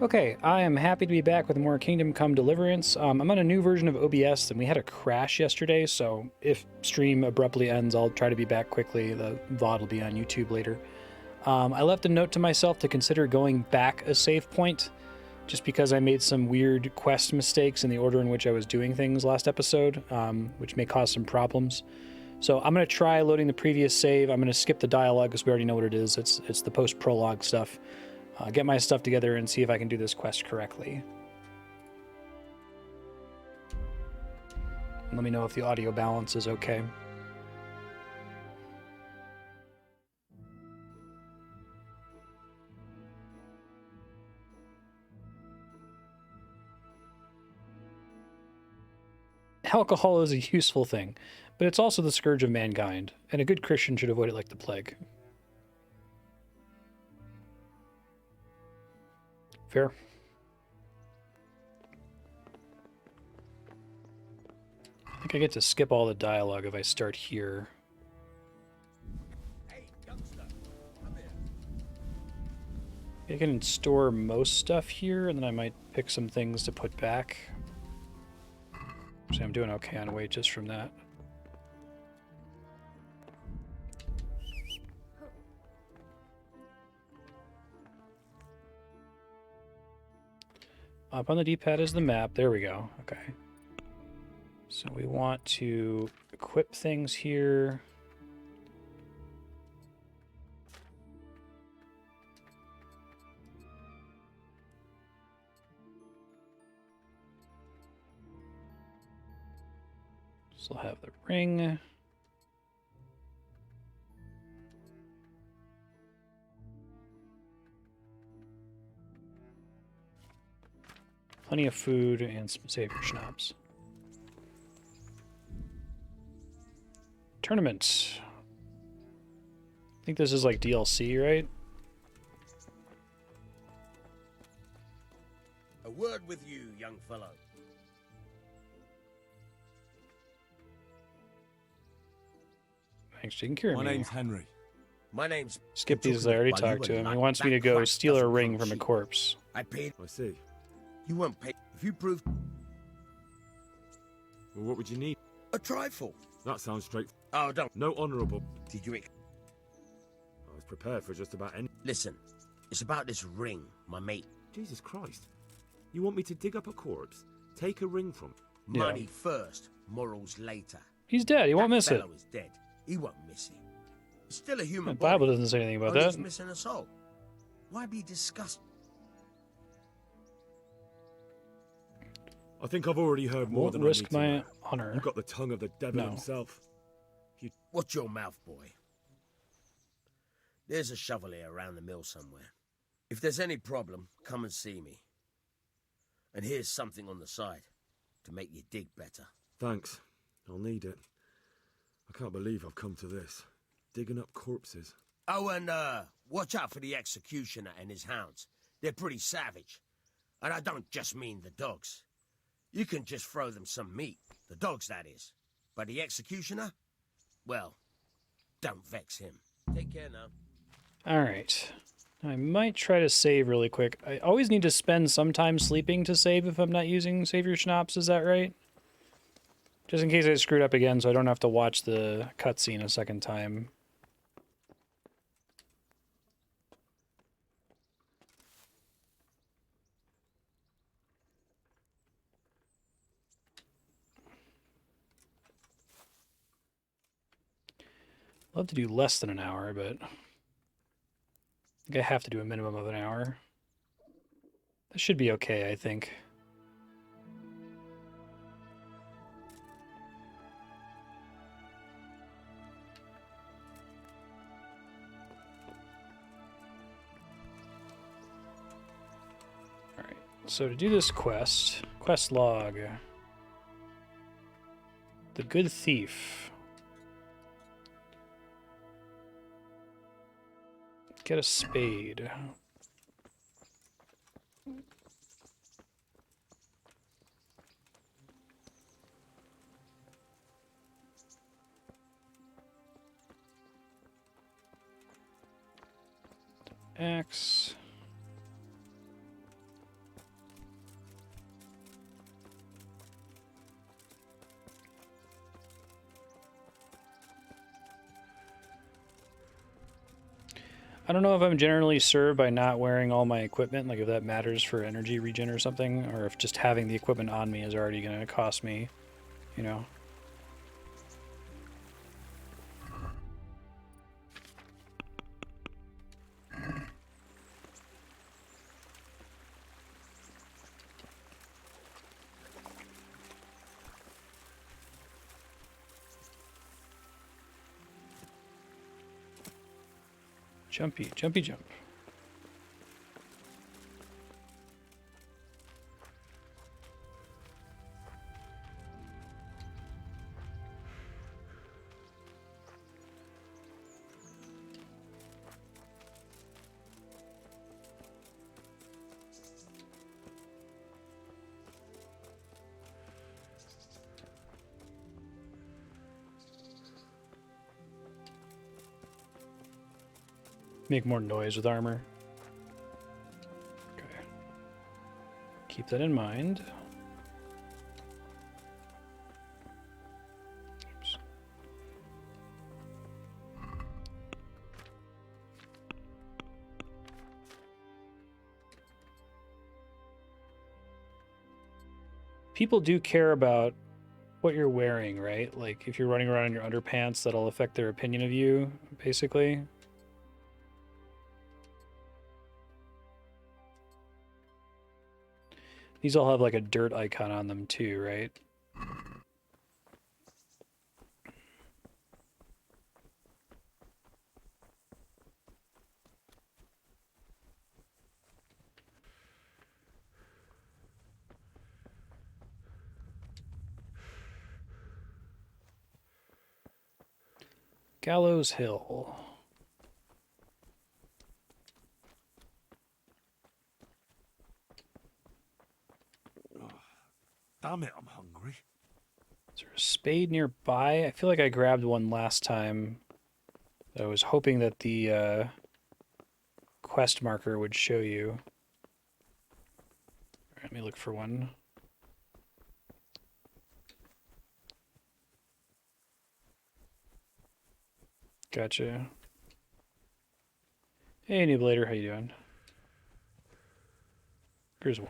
Okay, I am happy to be back with more Kingdom Come Deliverance. I'm on a new version of OBS, and we had a crash yesterday, so if stream abruptly ends, I'll try to be back quickly. The VOD will be on YouTube later. I left a note to myself to consider going back a save point, just because I made some weird quest mistakes in the order in which I was doing things last episode, which may cause some problems. So I'm going to try loading the previous save. I'm going to skip the dialogue because we already know what it is. It's the post-prologue stuff. Get my stuff together and see if I can do this quest correctly. Let me know if the audio balance is okay. Alcohol is a useful thing, but it's also the scourge of mankind, and a good Christian should avoid it like the plague. Fair. I think I get to skip all the dialogue if I start here. Hey, youngster, come here. I can store most stuff here, and then I might pick some things to put back. So I'm doing okay on weight just from that. Up on the D-pad is the map. There we go. Okay. So we want to equip things here. So we'll have the ring. Plenty of food and some savior schnapps. Tournament. I think this is like DLC, right? A word with you, young fellow. Thanks for taking care of me. My name's Henry. My name's... Skip these, I already talked to him. He wants me to go steal a ring from a corpse. I paid... I see. You won't pay... If you prove... Well, what would you need? A trifle. That sounds straight. Oh, don't... No honourable. Did you... I was prepared for just about any... Listen, it's about this ring, my mate. Jesus Christ. You want me to dig up a corpse? Take a ring from... Money first, morals later. He's dead. He won't miss it. That fellow is dead. He won't miss it. It's still a human The Bible body. doesn't say anything about Only that. He's missing a soul. Why be disgusted? I think I've already heard more Won't than risk I need my to know. honor. You've got the tongue of the devil No. himself. Watch your mouth, boy. There's a shovel here around the mill somewhere. If there's any problem, come and see me. And here's something on the side to make you dig better. Thanks. I'll need it. I can't believe I've come to this. Digging up corpses. Oh, and watch out for the executioner and his hounds. They're pretty savage. And I don't just mean the dogs. You can just throw them some meat. The dogs, that is. But the executioner? Well, don't vex him. Take care now. Alright. I might try to save really quick. I always need to spend some time sleeping to save if I'm not using Savior Schnapps, is that right? Just in case I screwed up again so I don't have to watch the cutscene a second time. Love to do less than an hour, but I think I have to do a minimum of an hour. That should be okay, I think. Alright, so to do this quest log. The Good Thief. Get a spade. Axe. I don't know if I'm generally served by not wearing all my equipment, like if that matters for energy regen or something, or if just having the equipment on me is already going to cost me, you know. Jumpy, jumpy, jump. Make more noise with armor. Okay. Keep that in mind. Oops. People do care about what you're wearing, right? Like if you're running around in your underpants, that'll affect their opinion of you, basically. These all have like a dirt icon on them too, right? Gallows Hill. Damn it, I'm hungry. Is there a spade nearby? I feel like I grabbed one last time. I was hoping that the quest marker would show you. All right, let me look for one. Gotcha. Hey, Nublator, how you doing? Here's one.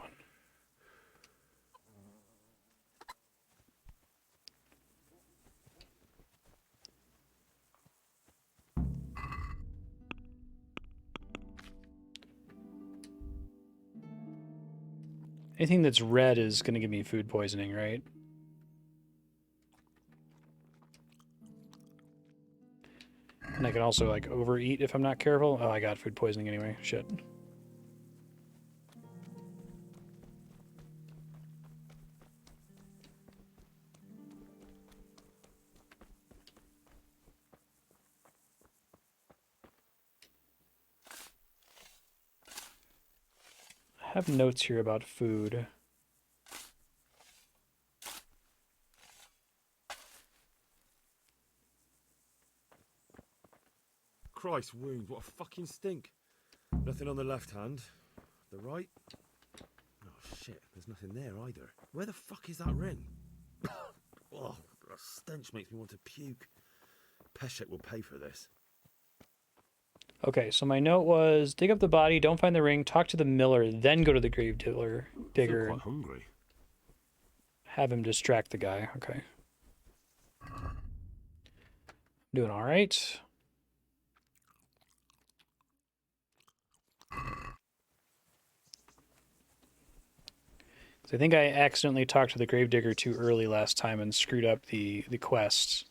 Anything that's red is going to give me food poisoning, right? And I can also, like, overeat if I'm not careful. Oh, I got food poisoning anyway. Shit. I have notes here about food. Christ wound, what a fucking stink. Nothing on the left hand. The right? Oh shit, there's nothing there either. Where the fuck is that ring? Oh, the stench makes me want to puke. Peshek will pay for this. Okay, so my note was dig up the body, don't find the ring, talk to the miller, then go to the grave digger. I feel quite hungry. Have him distract the guy. Okay. Doing all right. I think I accidentally talked to the gravedigger too early last time and screwed up the quest.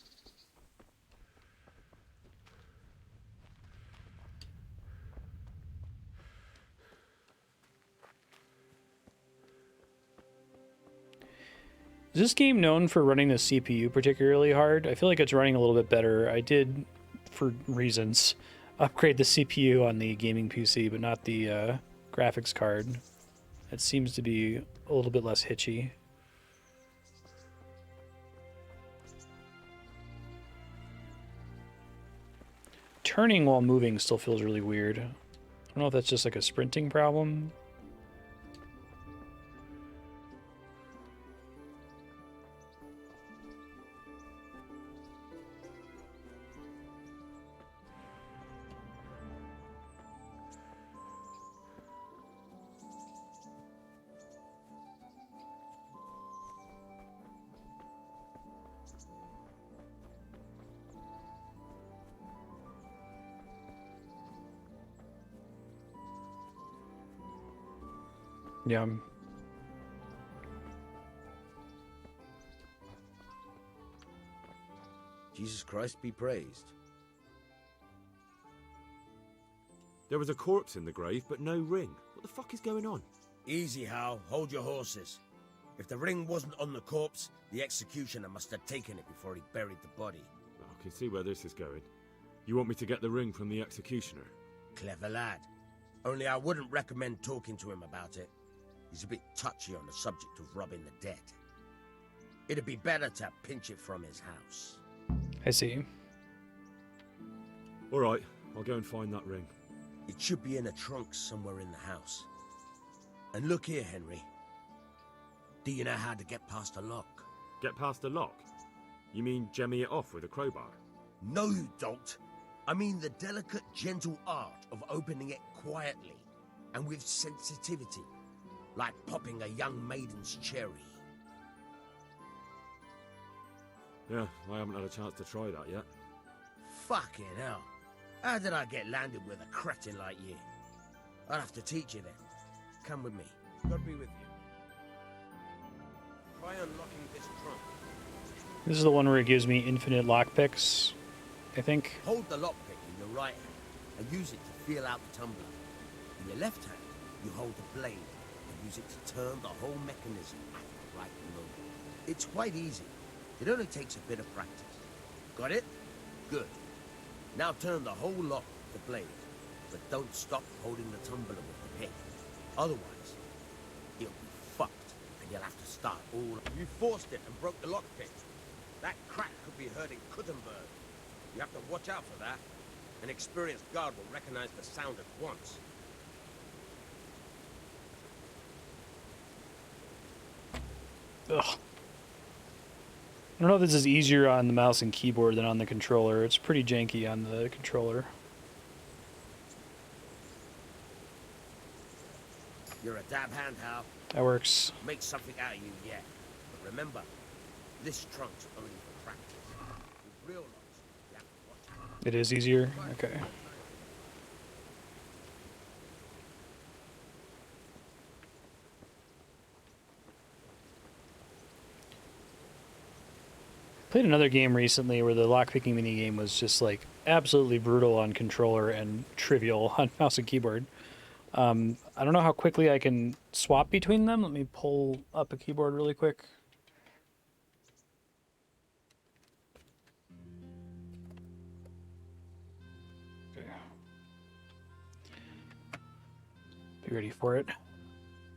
Is this game known for running the CPU particularly hard? I feel like it's running a little bit better. I did, for reasons, upgrade the CPU on the gaming PC, but not the graphics card. It seems to be a little bit less hitchy. Turning while moving still feels really weird. I don't know if that's just like a sprinting problem. Yeah. Jesus Christ be praised. There was a corpse in the grave, but no ring. What the fuck is going on? Easy, Hal. Hold your horses. If the ring wasn't on the corpse, the executioner must have taken it before he buried the body. I can see where this is going. You want me to get the ring from the executioner? Clever lad. Only I wouldn't recommend talking to him about it. He's a bit touchy on the subject of robbing the dead. It'd be better to pinch it from his house. I see. All right, I'll go and find that ring. It should be in a trunk somewhere in the house. And look here, Henry. Do you know how to get past a lock? Get past the lock? You mean jemmy it off with a crowbar? No, you don't. I mean the delicate, gentle art of opening it quietly and with sensitivity, like popping a young maiden's cherry. Yeah, I haven't had a chance to try that yet. Fucking hell. How did I get landed with a cretin like you? I'll have to teach you then. Come with me. God be with you. Try unlocking this trunk. This is the one where it gives me infinite lockpicks, I think. Hold the lockpick in your right hand and use it to feel out the tumbler. In your left hand, you hold the blade and use it to turn the whole mechanism at the right moment. It's quite easy. It only takes a bit of practice. Got it? Good. Now turn the whole lock with the blade, but don't stop holding the tumbler with the pick. Otherwise, it'll be fucked, and you'll have to start all. You forced it and broke the lockpick. That crack could be heard in Kuttenberg. You have to watch out for that. An experienced guard will recognize the sound at once. Ugh. I don't know if this is easier on the mouse and keyboard than on the controller. It's pretty janky on the controller. You're a dab hand, Hal. That works. Make something out of you yet. But remember, this trunk's only for practice. With real locks, you have to watch out. It is easier? Okay. Played another game recently where the lockpicking minigame was just like absolutely brutal on controller and trivial on mouse and keyboard. I don't know how quickly I can swap between them. Let me pull up a keyboard really quick. Okay. Be ready for it.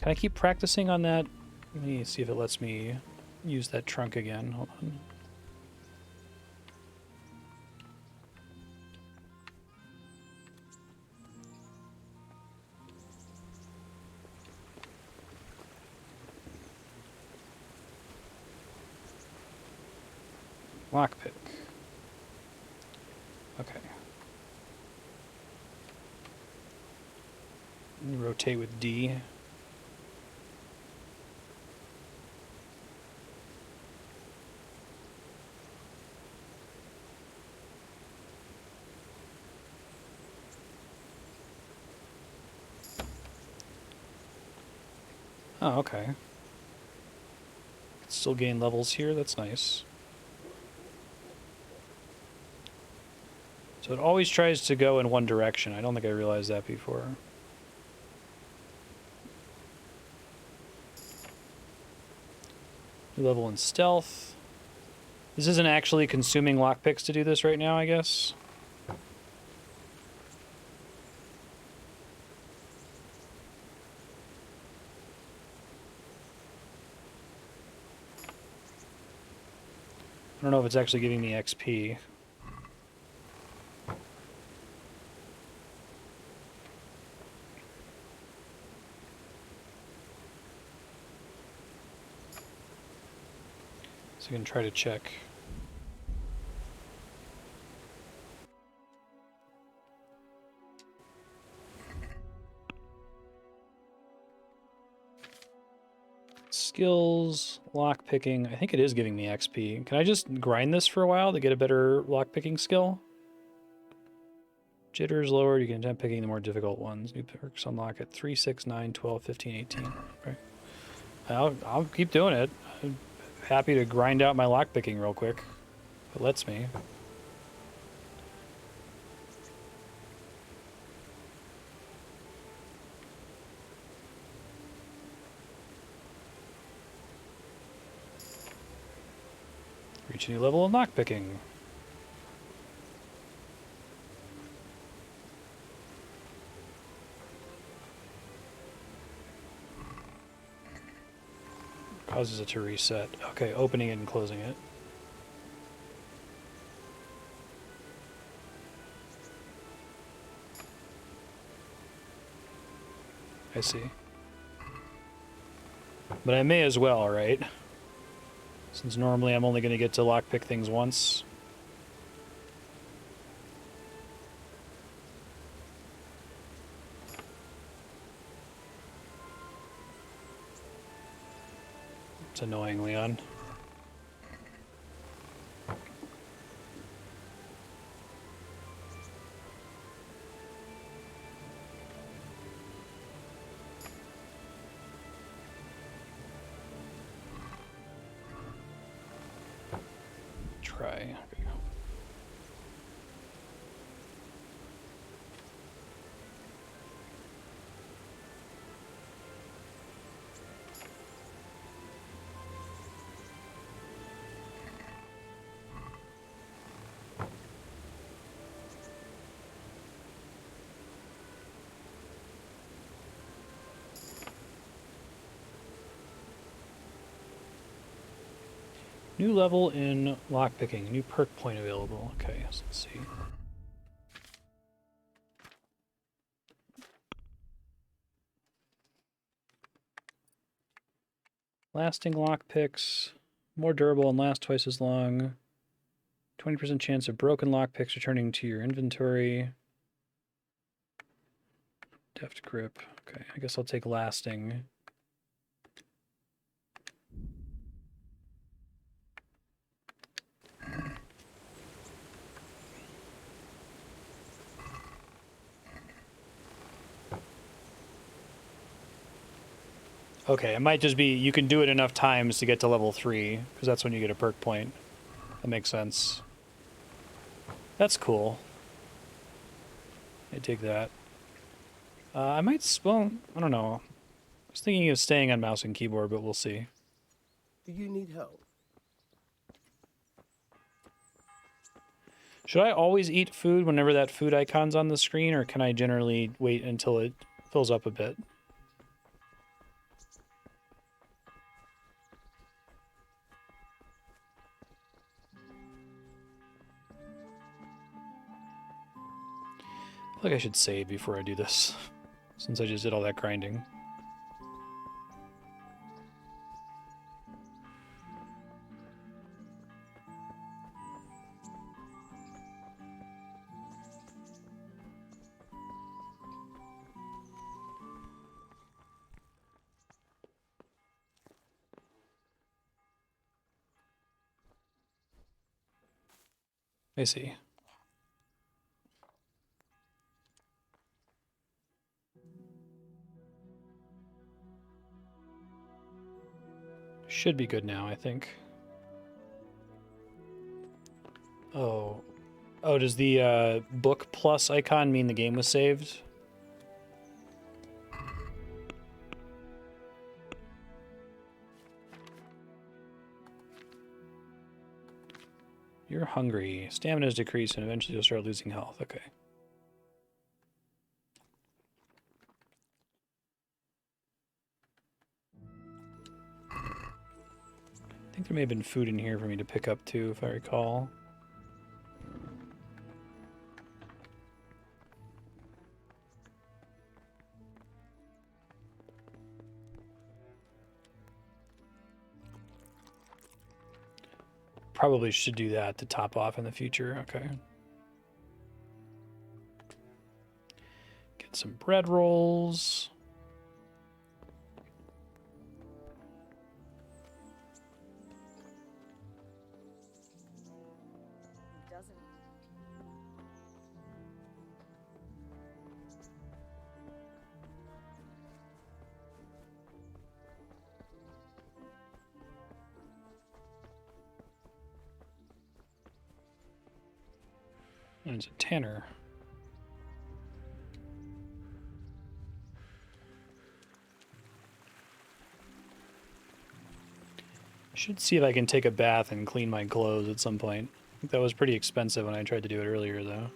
Can I keep practicing on that? Let me see if it lets me use that trunk again. Hold on. Lockpick. Okay. Rotate with D. Oh, okay. Still gain levels here, that's nice. So it always tries to go in one direction. I don't think I realized that before. New level in stealth. This isn't actually consuming lockpicks to do this right now, I guess. I don't know if it's actually giving me XP. So I can try to check. Skills, lockpicking. I think it is giving me XP. Can I just grind this for a while to get a better lockpicking skill? Jitters lowered. You can attempt picking the more difficult ones. New perks unlock at 3, 6, 9, 12, 15, 18. Okay. I'll keep doing it. I'm happy to grind out my lockpicking real quick. If it lets me. Reach a new level of lockpicking. Causes it to reset. Okay, opening it and closing it. I see. But I may as well, right? Since normally I'm only going to get to lockpick things once. It's annoying, Leon. Try. New level in lockpicking. New perk point available. Okay, so let's see. Lasting lockpicks. More durable and last twice as long. 20% chance of broken lockpicks returning to your inventory. Deft grip. Okay, I guess I'll take lasting. Okay, it might just be you can do it enough times to get to level 3, because that's when you get a perk point. That makes sense. That's cool. I dig that. I might, well, I don't know. I was thinking of staying on mouse and keyboard, but we'll see. Do you need help? Should I always eat food whenever that food icon's on the screen, or can I generally wait until it fills up a bit? I feel like I should save before I do this, since I just did all that grinding. I see. Should be good now, I think. Oh. Oh, does the book plus icon mean the game was saved? You're hungry. Stamina's decreased and eventually you'll start losing health. Okay. I think there may have been food in here for me to pick up too, if I recall. Probably should do that to top off in the future. Okay. Get some bread rolls. And it's a tanner. Should see if I can take a bath and clean my clothes at some point. I think that was pretty expensive when I tried to do it earlier, though.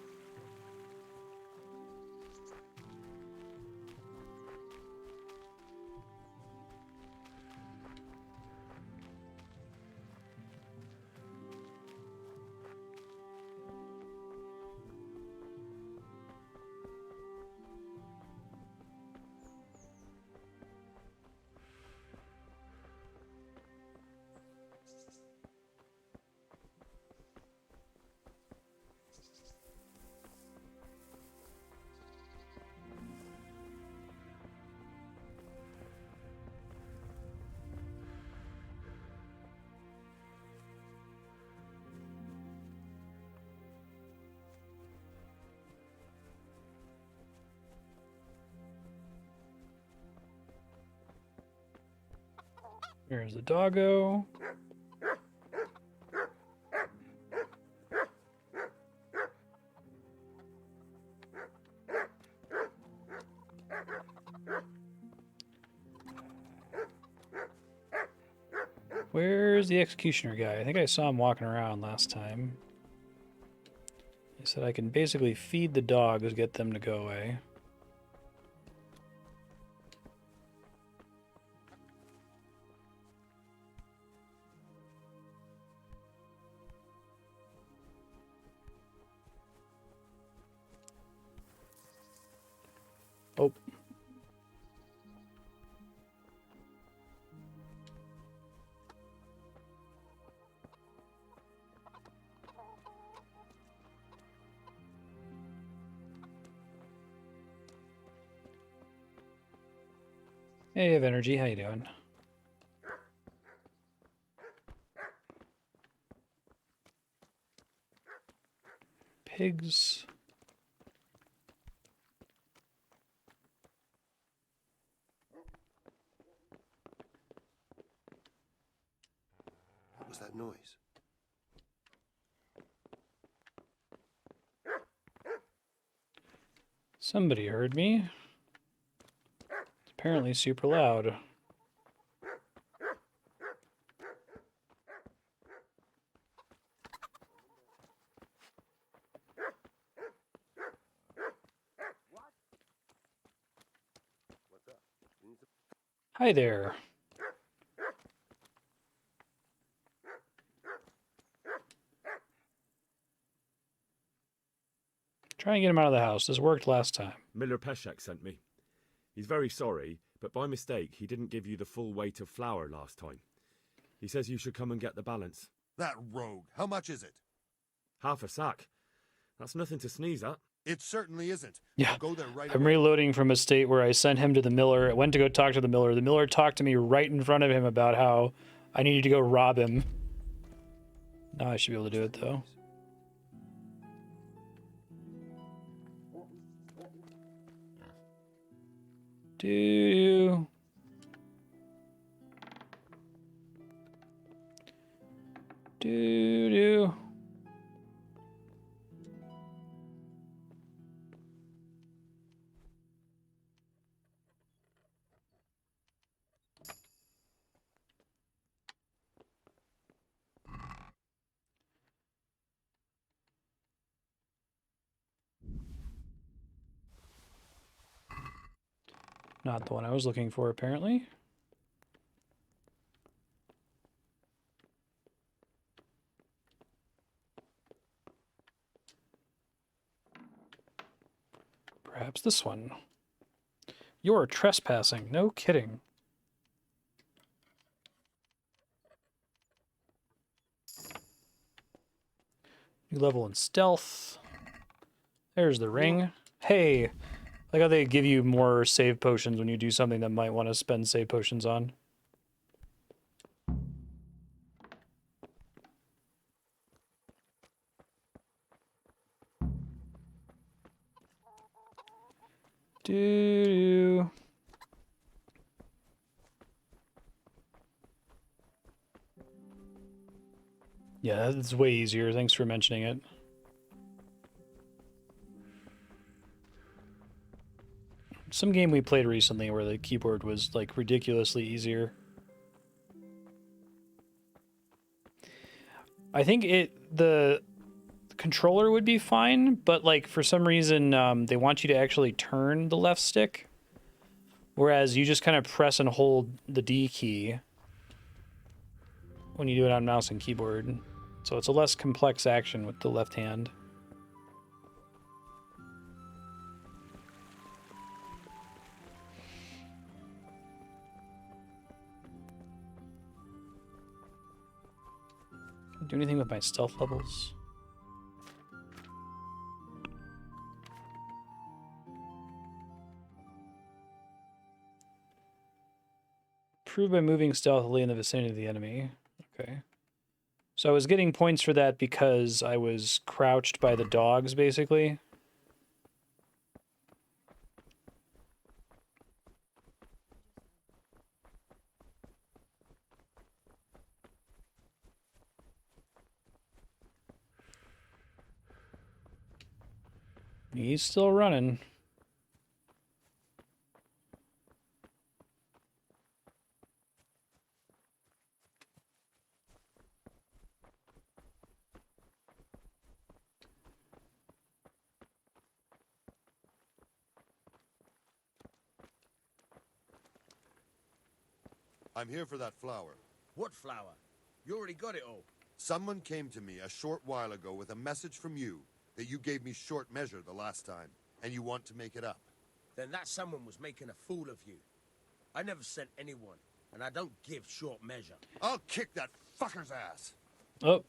There's the doggo. Where's the executioner guy? I think I saw him walking around last time. He said I can basically feed the dogs, get them to go away. Oh. Hey, of energy, how you doing? Pigs. What was that noise? Somebody heard me. It's apparently super loud. Hi there. Try and get him out of the house. This worked last time. Miller Peshek sent me. He's very sorry, but by mistake he didn't give you the full weight of flour last time. He says you should come and get the balance. That rogue. How much is it? Half a sack. That's nothing to sneeze at. It certainly isn't. Yeah, I'll go there right I'm away. reloading from a state where I sent him to the miller. I went to go talk to the miller. The miller talked to me right in front of him about how I needed to go rob him. Now I should be able to do it, though. Do do. Not the one I was looking for, apparently. Perhaps this one. You're trespassing. No kidding. New level in stealth. There's the ring. Hey, like how they give you more save potions when you do something that might want to spend save potions on. Do. Yeah, that's way easier. Thanks for mentioning it. some game we played recently where the keyboard was like ridiculously easier. I think the controller would be fine, but like for some reason they want you to actually turn the left stick, whereas you just kind of press and hold the D key when you do it on mouse and keyboard. So it's a less complex action with the left hand. Do anything with my stealth levels? Improve by moving stealthily in the vicinity of the enemy. Okay. So I was getting points for that because I was crouched by the dogs, basically. He's still running. I'm here for that flower. What flower? You already got it all. Someone came to me a short while ago with a message from you that you gave me short measure the last time, and you want to make it up. Then that someone was making a fool of you. I never sent anyone, and I don't give short measure. I'll kick that fucker's ass. Oh.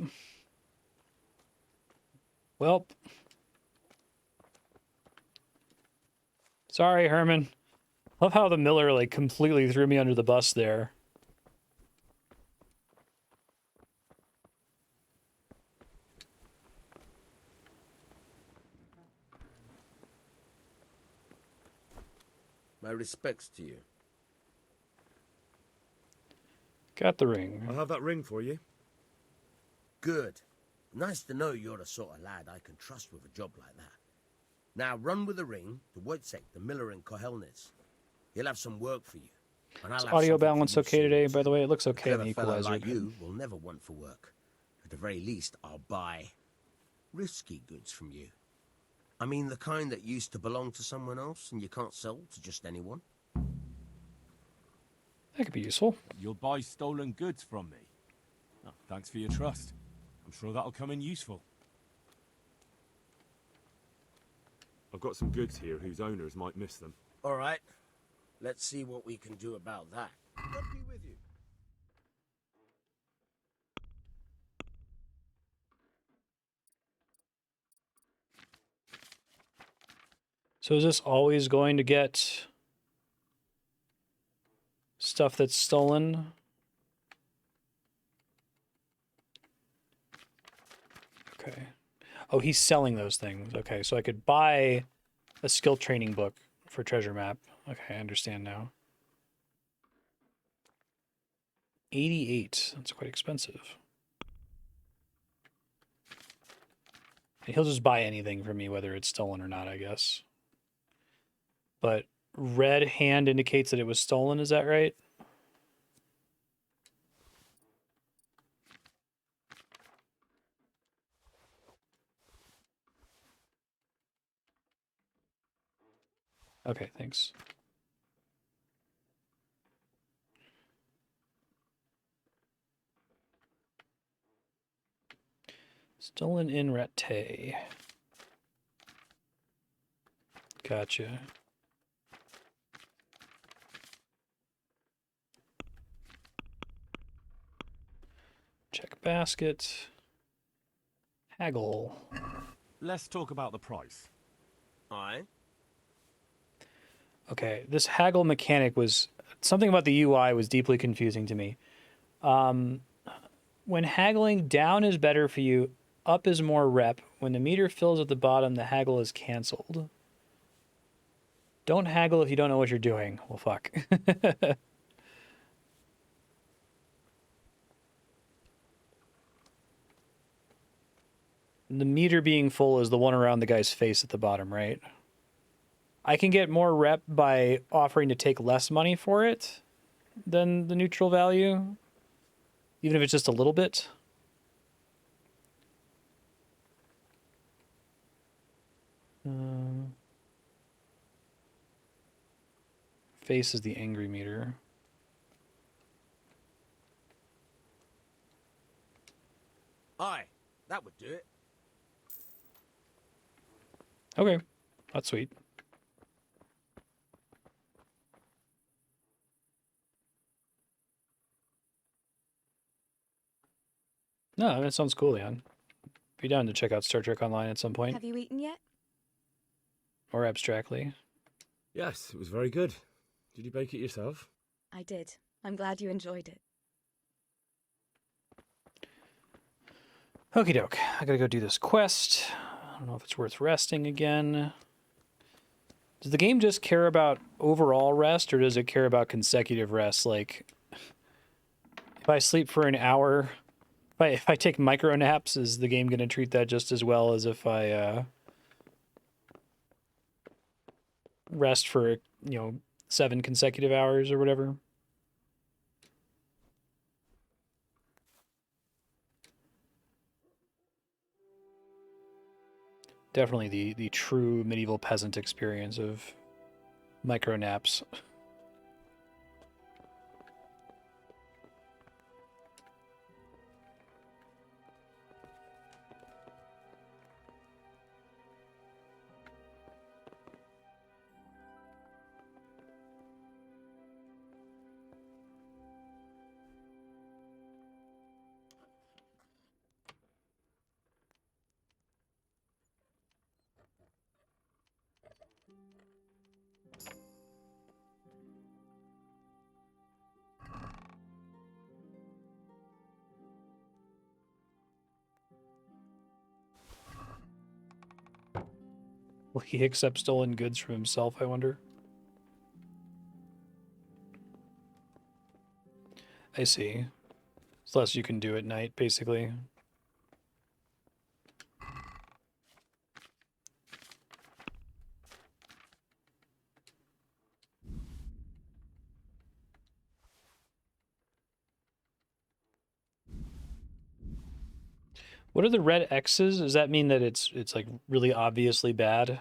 Well. Sorry, Herman. Love how the Miller, like, completely threw me under the bus there. My respects to you. Got the ring. I'll have that ring for you. Good. Nice to know you're the sort of lad I can trust with a job like that. Now run with the ring to Wojciech, the miller in Kohelnitz. He'll have some work for you. And I'll Is have audio something for balance you okay soon, today? too. By the way, it looks A okay in the clever fellow equalizer. like you will never want for work. At the very least, I'll buy risky goods from you. I mean the kind that used to belong to someone else and you can't sell to just anyone. That could be useful. You'll buy stolen goods from me. Oh, thanks for your trust. I'm sure that'll come in useful. I've got some goods here whose owners might miss them. All right. Let's see what we can do about that. God be with you. So is this always going to get stuff that's stolen? Okay. Oh, he's selling those things. Okay, so I could buy a skill training book for treasure map. Okay, I understand now. 88. That's quite expensive. And he'll just buy anything from me, whether it's stolen or not, I guess. But red hand indicates that it was stolen, is that right? Okay, thanks. Stolen in Rattay. Gotcha. Check basket. Haggle. Let's talk about the price. Aye. Okay, this haggle mechanic was... Something about the UI was deeply confusing to me. When haggling, down is better for you, up is more rep. When the meter fills at the bottom, the haggle is canceled. Don't haggle if you don't know what you're doing. Well, fuck. The meter being full is the one around the guy's face at the bottom, right? I can get more rep by offering to take less money for it than the neutral value, even if it's just a little bit. Face is the angry meter. Aye, that would do it. Okay, that's sweet. No, that sounds cool, Leon. Be down to check out Star Trek Online at some point, Have you eaten yet? or abstractly. Yes, it was very good. Did you bake it yourself? I did. I'm glad you enjoyed it. Okie doke. I gotta go do this quest. I don't know if it's worth resting again. Does the game just care about overall rest, or does it care about consecutive rest? Like, if I sleep for an hour, if I take micro naps, is the game gonna treat that just as well as if I rest for 7 consecutive hours or whatever? Definitely the true medieval peasant experience of micro naps. Will he accept stolen goods from himself, I wonder? I see. It's less you can do at night, basically. What are the red X's? Does that mean that it's like really obviously bad?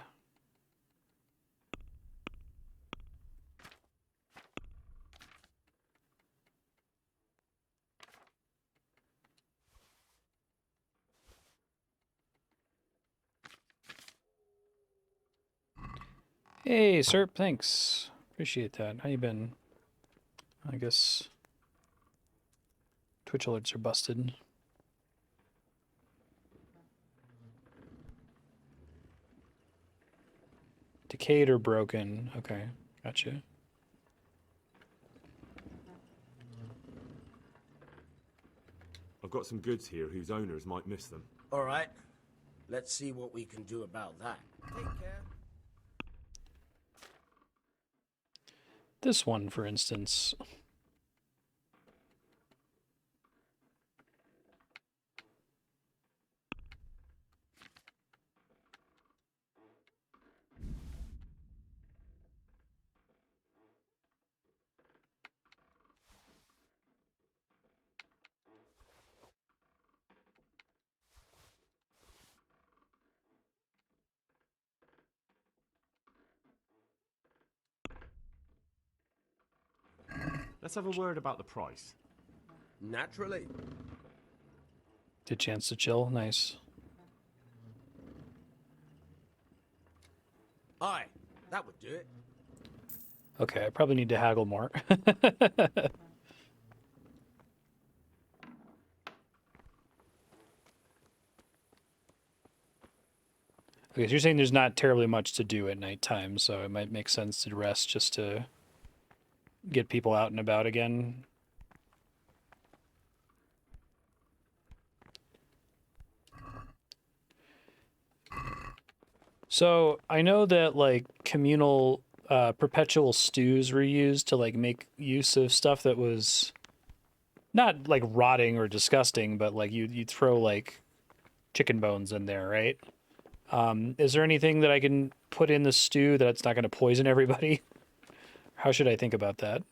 Hey, Serp, thanks. Appreciate that. How you been? I guess Twitch alerts are busted. Decayed or broken. Okay, gotcha. I've got some goods here whose owners might miss them. All right. Let's see what we can do about that. Take care. This one, for instance. Let's have a word about the price. Naturally. Get a chance to chill. Nice. Aye, that would do it. Okay, I probably need to haggle more. Okay, so you're saying there's not terribly much to do at nighttime, so it might make sense to rest just to get people out and about again. So I know that like communal perpetual stews were used to like make use of stuff that was not like rotting or disgusting, but like you throw like chicken bones in there, right? Is there anything that I can put in the stew that it's not going to poison everybody? How should I think about that?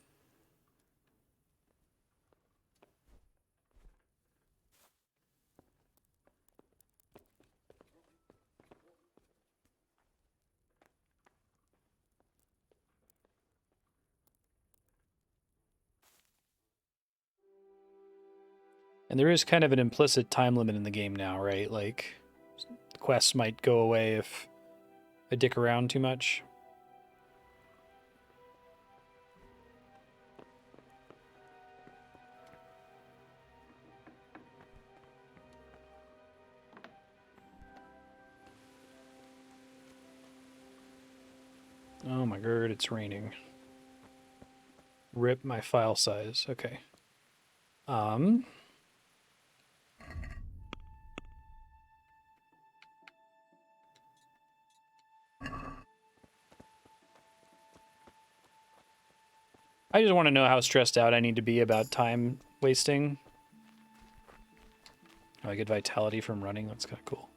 And there is kind of an implicit time limit in the game now, right? Like, quests might go away if I dick around too much. Oh my god, it's raining. Rip my file size. Okay. I just want to know how stressed out I need to be about time wasting. Oh, I get vitality from running. That's kind of cool.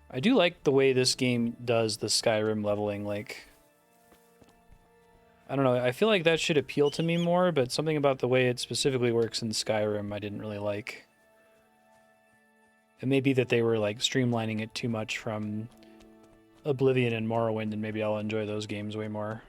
I do like the way this game does the Skyrim leveling. Like, I don't know. I feel like that should appeal to me more, but something about the way it specifically works in Skyrim I didn't really like. It may be that they were like streamlining it too much from Oblivion and Morrowind, and maybe I'll enjoy those games way more.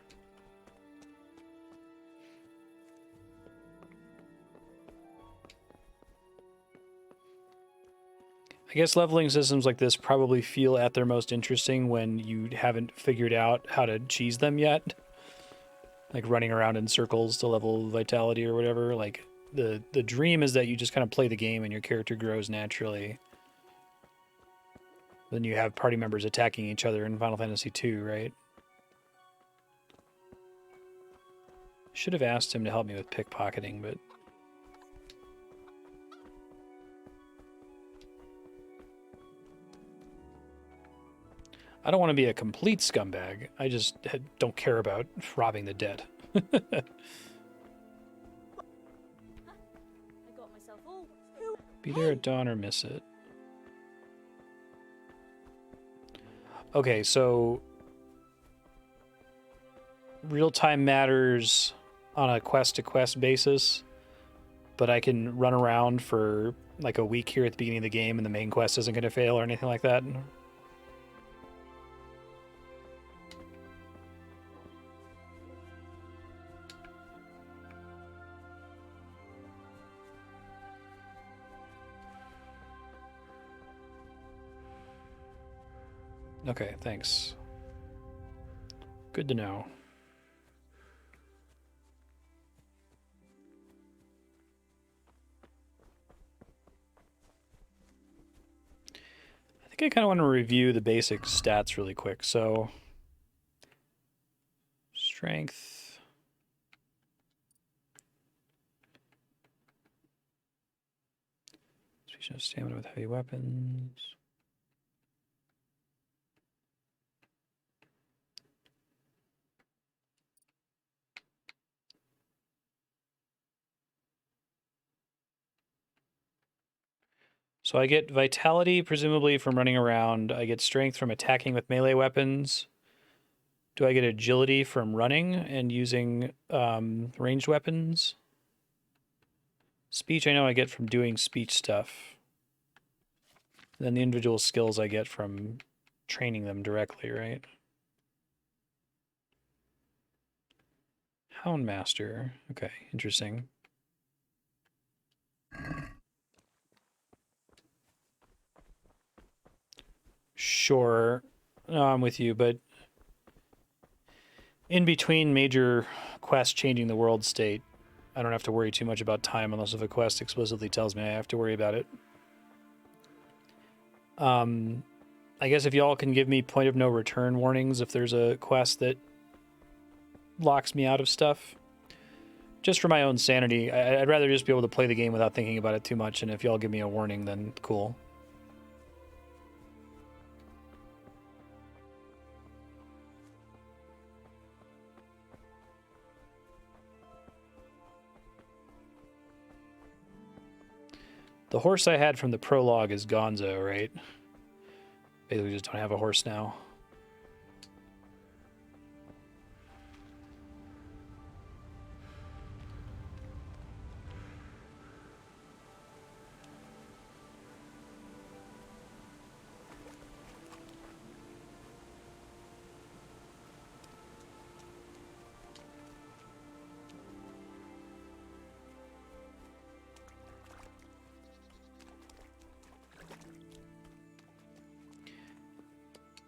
I guess leveling systems like this probably feel at their most interesting when you haven't figured out how to cheese them yet. Like running around in circles to level vitality or whatever. Like the dream is that you just kind of play the game and your character grows naturally. Then you have party members attacking each other in Final Fantasy II, right? Should have asked him to help me with pickpocketing, but... I don't want to be a complete scumbag. I just don't care about robbing the dead. I got myself all. Be there at dawn or miss it. Okay, so real-time matters on a quest-to-quest basis, but I can run around for like a week here at the beginning of the game and the main quest isn't going to fail or anything like that. Okay, thanks. Good to know. I think I kind of want to review the basic stats really quick. So, strength. Speech of stamina with heavy weapons. So I get vitality, presumably from running around. I get strength from attacking with melee weapons. Do I get agility from running and using ranged weapons? Speech I know I get from doing speech stuff. And then the individual skills I get from training them directly, right? Houndmaster. Okay, interesting. Sure. No, I'm with you, but in between major quests changing the world state, I don't have to worry too much about time unless if a quest explicitly tells me I have to worry about it. I guess if y'all can give me point of no return warnings if there's a quest that locks me out of stuff. Just for my own sanity, I'd rather just be able to play the game without thinking about it too much, and if y'all give me a warning, then cool. The horse I had from the prologue is Gonzo, right? Basically, just don't have a horse now.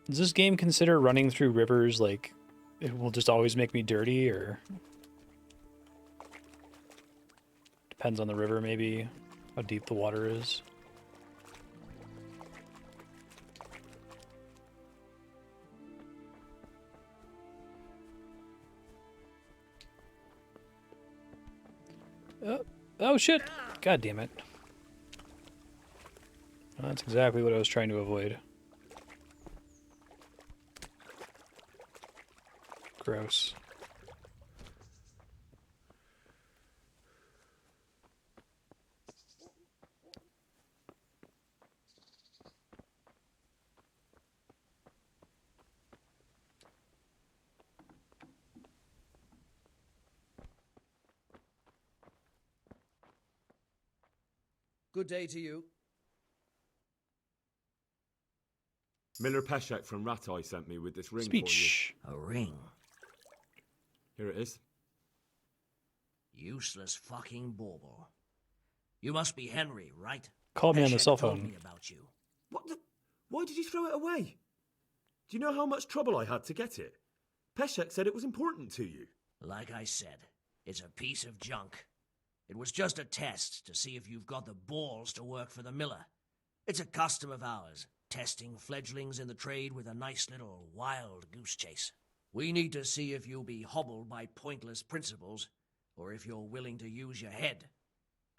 Does this game consider running through rivers like it will just always make me dirty, or depends on the river maybe, how deep the water is? Oh shit! God damn it. Well, that's exactly what I was trying to avoid. Gross. Good day to you. Miller Peshek from Ratai sent me with this ring Speech. A ring. for you. Here it is. Useless fucking bauble. You must be Henry, right? Called me on the Peshek cell told phone. me about you. What the? Why did you throw it away? Do you know how much trouble I had to get it? Peshek said it was important to you. Like I said, it's a piece of junk. It was just a test to see if you've got the balls to work for the miller. It's a custom of ours, testing fledglings in the trade with a nice little wild goose chase. We need to see if you'll be hobbled by pointless principles, or if you're willing to use your head.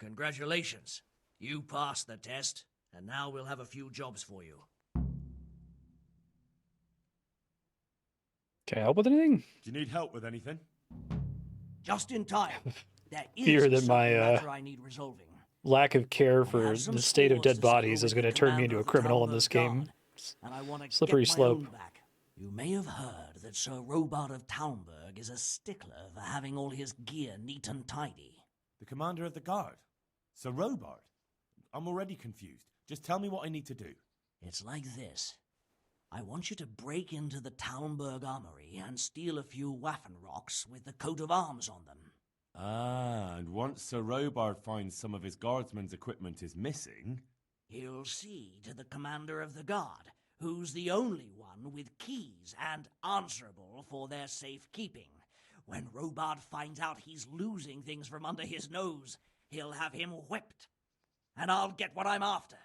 Congratulations. You passed the test, and now we'll have a few jobs for you. Can I help with anything? Do you need help with anything? Just in time. There is Fear a that certain my matter I need resolving. lack of care I for have some the state of scores dead to settle bodies is with going to the turn me commander into a of the criminal in Talmud this game. Guard, and I want to Slippery get my slope. own back. You may have heard that Sir Robart of Talmberg is a stickler for having all his gear neat and tidy. The commander of the guard? Sir Robart? I'm already confused. Just tell me what I need to do. It's like this. I want you to break into the Talmberg armory and steal a few Waffen rocks with the coat of arms on them. Ah, and once Sir Robart finds some of his guardsmen's equipment is missing... He'll see to the commander of the guard, who's the only one with keys and answerable for their safekeeping. When Robart finds out he's losing things from under his nose, he'll have him whipped. And I'll get what I'm after.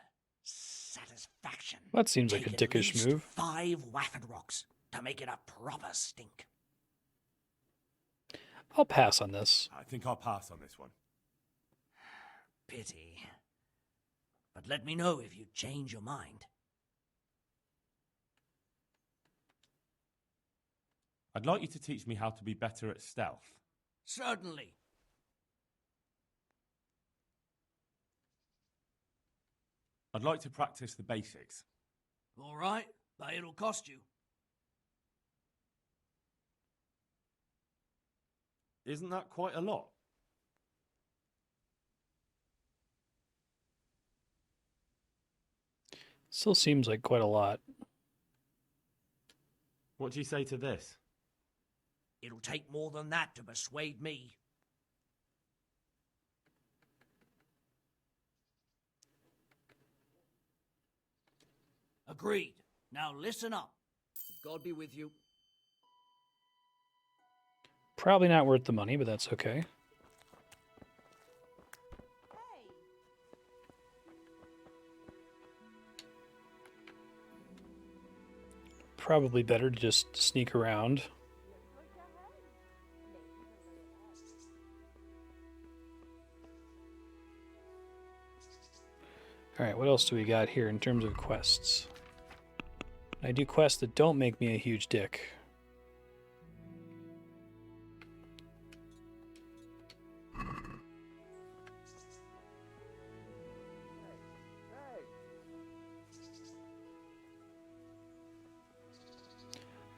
Satisfaction. That seems like a Take at dickish least move. 5 Waffen rocks to make it a proper stink. I'll pass on this. I think I'll pass on this one. Pity. But let me know if you change your mind. I'd like you to teach me how to be better at stealth. Certainly. I'd like to practice the basics. All right, but it'll cost you. Isn't that quite a lot? Still seems like quite a lot. What do you say to this? It'll take more than that to persuade me. Agreed. Now listen up. God be with you. Probably not worth the money, but that's okay. Probably better to just sneak around. Alright, what else do we got here in terms of quests? I do quests that don't make me a huge dick.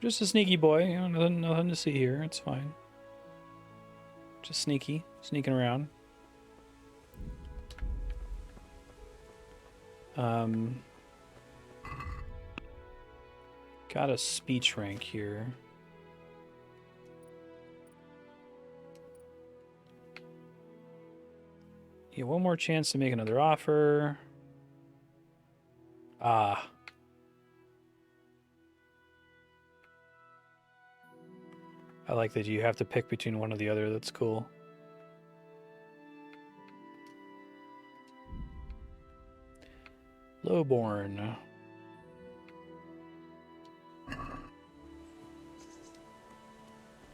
Just a sneaky boy. You know, nothing to see here. It's fine. Just sneaking around. Got a speech rank here. Yeah, one more chance to make another offer. Ah. I like that you have to pick between one or the other. That's cool. Lowborn.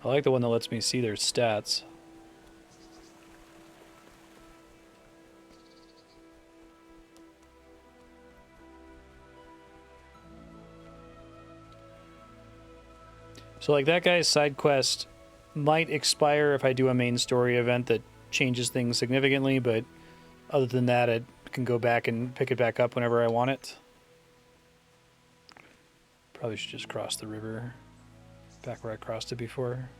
I like the one that lets me see their stats. So like that guy's side quest might expire if I do a main story event that changes things significantly, but other than that, I can go back and pick it back up whenever I want it. Probably should just cross the river back where I crossed it before.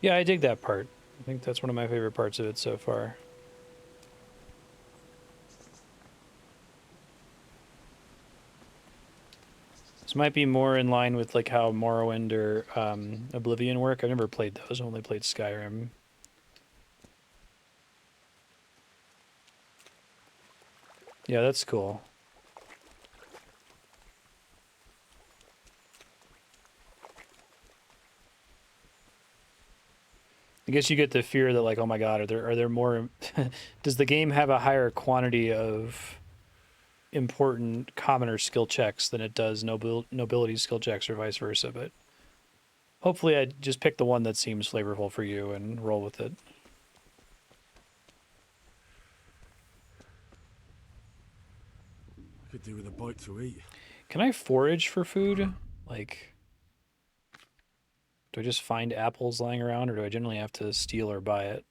Yeah, I dig that part. I think that's one of my favorite parts of it so far. This might be more in line with like how Morrowind or Oblivion work. I've never played those. I've only played Skyrim. Yeah, that's cool. I guess you get the fear that like, oh my god, are there more? Does the game have a higher quantity of important commoner skill checks than it does nobility skill checks, or vice versa? But hopefully, I just pick the one that seems flavorful for you and roll with it. I could do with a bite to eat. Can I forage for food? Like, do I just find apples lying around, or do I generally have to steal or buy it?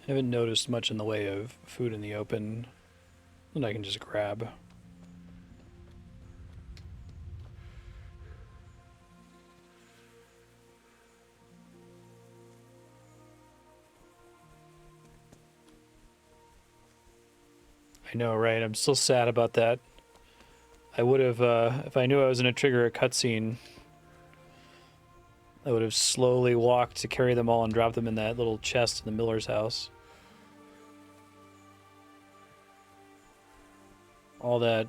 I haven't noticed much in the way of food in the open that I can just grab. I know, right? I'm still sad about that. I would have, if I knew I was going to trigger a cutscene, I would have slowly walked to carry them all and drop them in that little chest in the miller's house. All that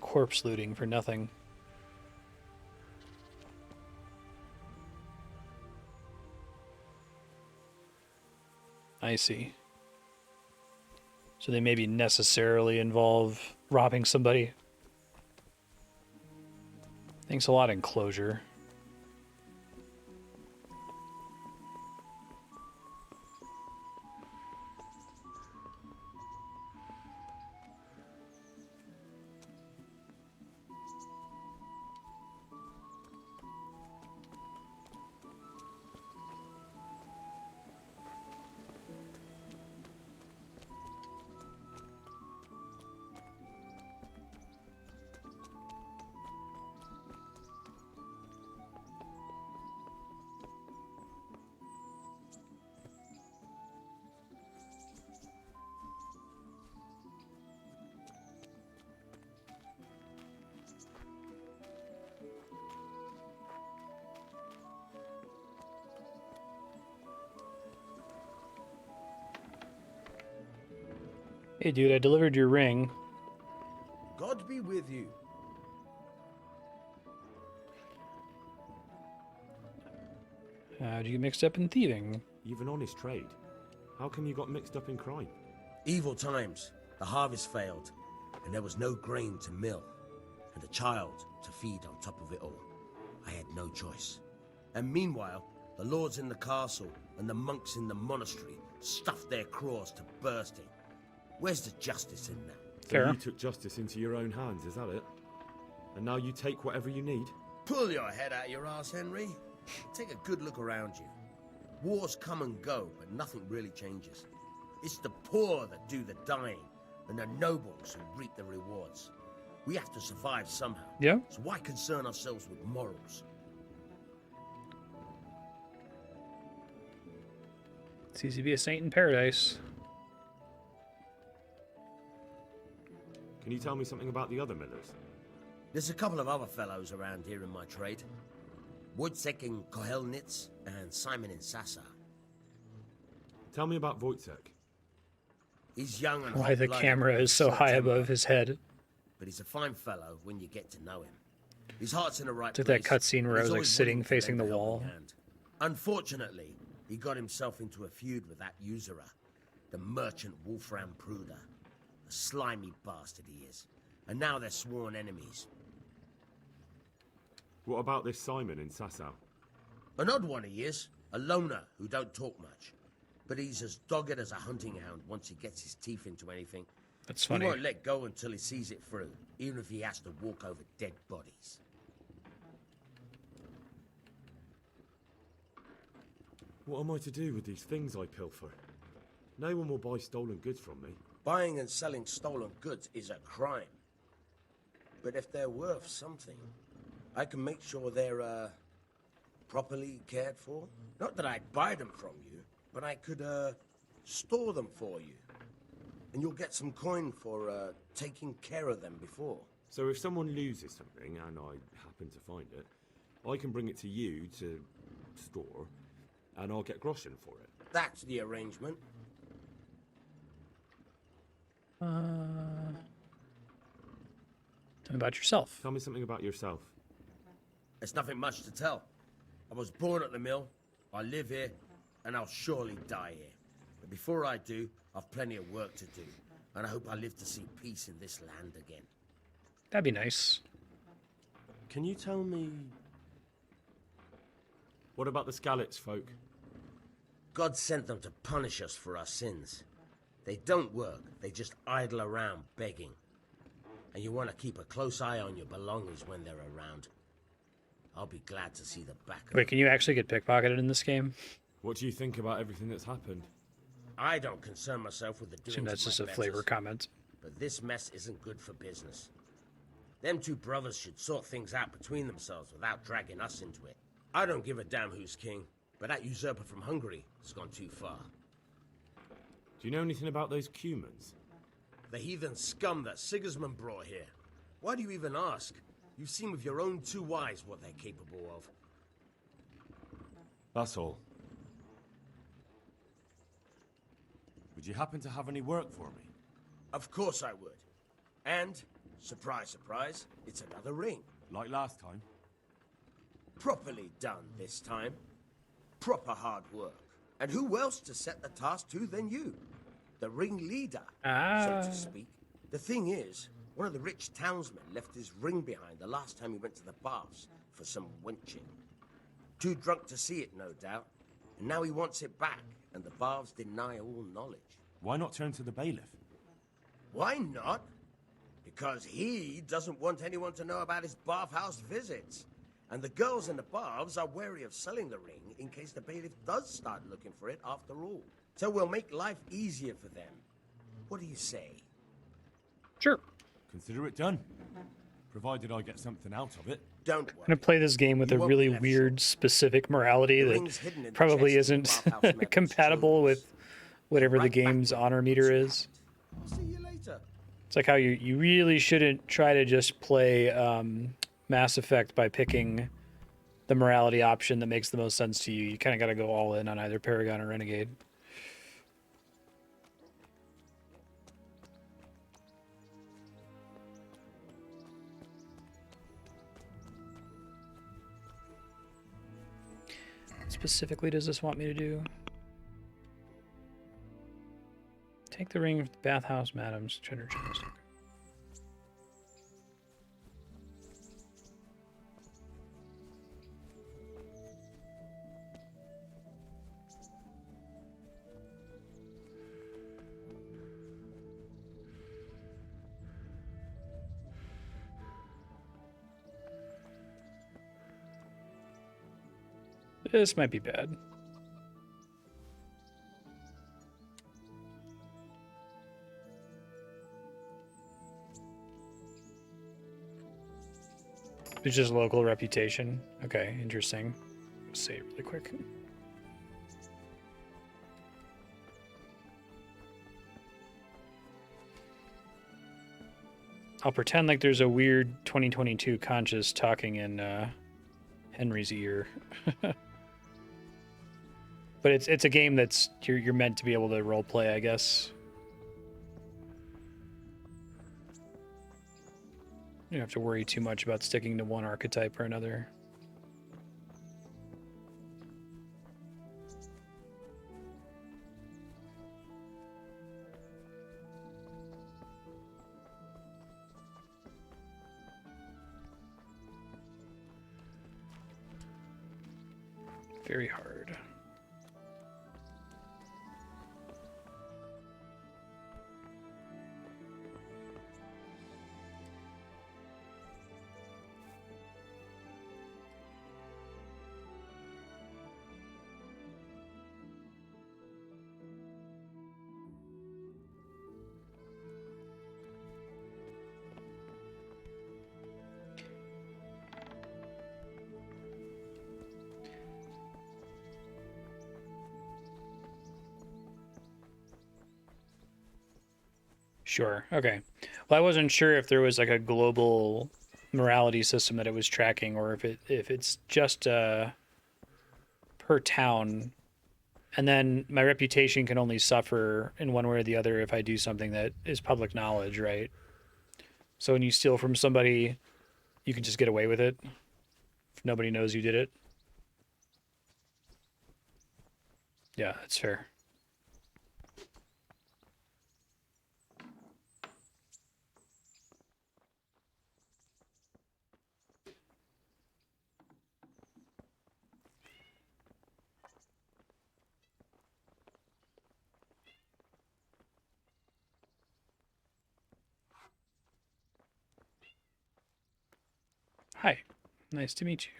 corpse looting for nothing. I see. So they maybe necessarily involve robbing somebody. Thanks a lot, Enclosure. Hey, dude, I delivered your ring. God be with you. How'd you get mixed up in thieving? You've an honest trade. How come you got mixed up in crime? Evil times. The harvest failed, and there was no grain to mill, and a child to feed on top of it all. I had no choice. And meanwhile, the lords in the castle and the monks in the monastery stuffed their craws to bursting. Where's the justice in that? So Fair. you took justice into your own hands, is that it? And now you take whatever you need? Pull your head out your ass, Henry. Take a good look around you. Wars come and go, but nothing really changes. It's the poor that do the dying, and the nobles who reap the rewards. We have to survive somehow. Yeah. So why concern ourselves with morals? It's easy to be a saint in paradise. Can you tell me something about the other millers? There's a couple of other fellows around here in my trade. Wojciech in Kohelnitz and Simon in Sassa. Tell me about Wojciech. He's young and Why the hot-blooded camera with is so short high temper, above his head. but he's a fine fellow when you get to know him. His heart's in the right It's like place. that cutscene where and I he's was like always sitting willing to facing the lend a wall. helping hand. Unfortunately, he got himself into a feud with that usurer, the merchant Wolfram Pruder. A slimy bastard he is. And now they're sworn enemies. What about this Simon in Sasau? An odd one he is, a loner who don't talk much. But he's as dogged as a hunting hound once he gets his teeth into anything. That's He funny. won't let go until he sees it through, even if he has to walk over dead bodies. What am I to do with these things I pilfer? No one will buy stolen goods from me. Buying and selling stolen goods is a crime. But if they're worth something, I can make sure they're, properly cared for. Not that I'd buy them from you, but I could, store them for you. And you'll get some coin for, taking care of them before. So if someone loses something, and I happen to find it, I can bring it to you to store, and I'll get groschen for it. That's the arrangement. Tell me about yourself. Tell me something about yourself. There's nothing much to tell. I was born at the mill, I live here, and I'll surely die here. But before I do, I've plenty of work to do, and I hope I live to see peace in this land again. That'd be nice. Can you tell me... What about the Skalitz folk? God sent them to punish us for our sins. They don't work, they just idle around begging. And you want to keep a close eye on your belongings when they're around. I'll be glad to see the back of Wait, can you actually get pickpocketed in this game? What do you think about everything that's happened? I don't concern myself with the I assume doings that's of just my a flavor betters, comment. but this mess isn't good for business. Them two brothers should sort things out between themselves without dragging us into it. I don't give a damn who's king, but that usurper from Hungary has gone too far. Do you know anything about those Cumans? The heathen scum that Sigismund brought here. Why do you even ask? You've seen with your own two eyes what they're capable of. That's all. Would you happen to have any work for me? Of course I would. And, surprise, surprise, it's another ring. Like last time? Properly done this time. Proper hard work. And who else to set the task to than you? The ringleader, so to speak. The thing is, one of the rich townsmen left his ring behind the last time he went to the baths for some wenching. Too drunk to see it, no doubt. And now he wants it back, and the baths deny all knowledge. Why not turn to the bailiff? Why not? Because he doesn't want anyone to know about his bathhouse visits. And the girls in the baths are wary of selling the ring in case the bailiff does start looking for it after all. So we'll make life easier for them. What do you say? Sure. Consider it done. Provided I get something out of it. Don't worry. I'm gonna play this game with You a won't really be left weird, specific morality The ring's hidden in that the probably chest in the isn't bathhouse method's compatible tombs. with whatever the Right back game's with honor it meter once you is. have it. I'll see you later. It's like how you really shouldn't try to just play Mass Effect by picking the morality option that makes the most sense to you. You kind of got to go all in on either Paragon or Renegade. specifically does this want me to do? Take the ring of the bathhouse, madam's treasure chest. This might be bad. It's just local reputation. Okay, interesting. Say it really quick. I'll pretend like there's a weird 2022 conscious talking in Henry's ear. But it's a game that's you're meant to be able to role play, I guess. You don't have to worry too much about sticking to one archetype or another. Very hard. Sure. Okay. Well, I wasn't sure if there was like a global morality system that it was tracking, or if it's just per town, and then my reputation can only suffer in one way or the other if I do something that is public knowledge, right? So when you steal from somebody, you can just get away with it if nobody knows you did it. Yeah, that's fair. Hi, nice to meet you.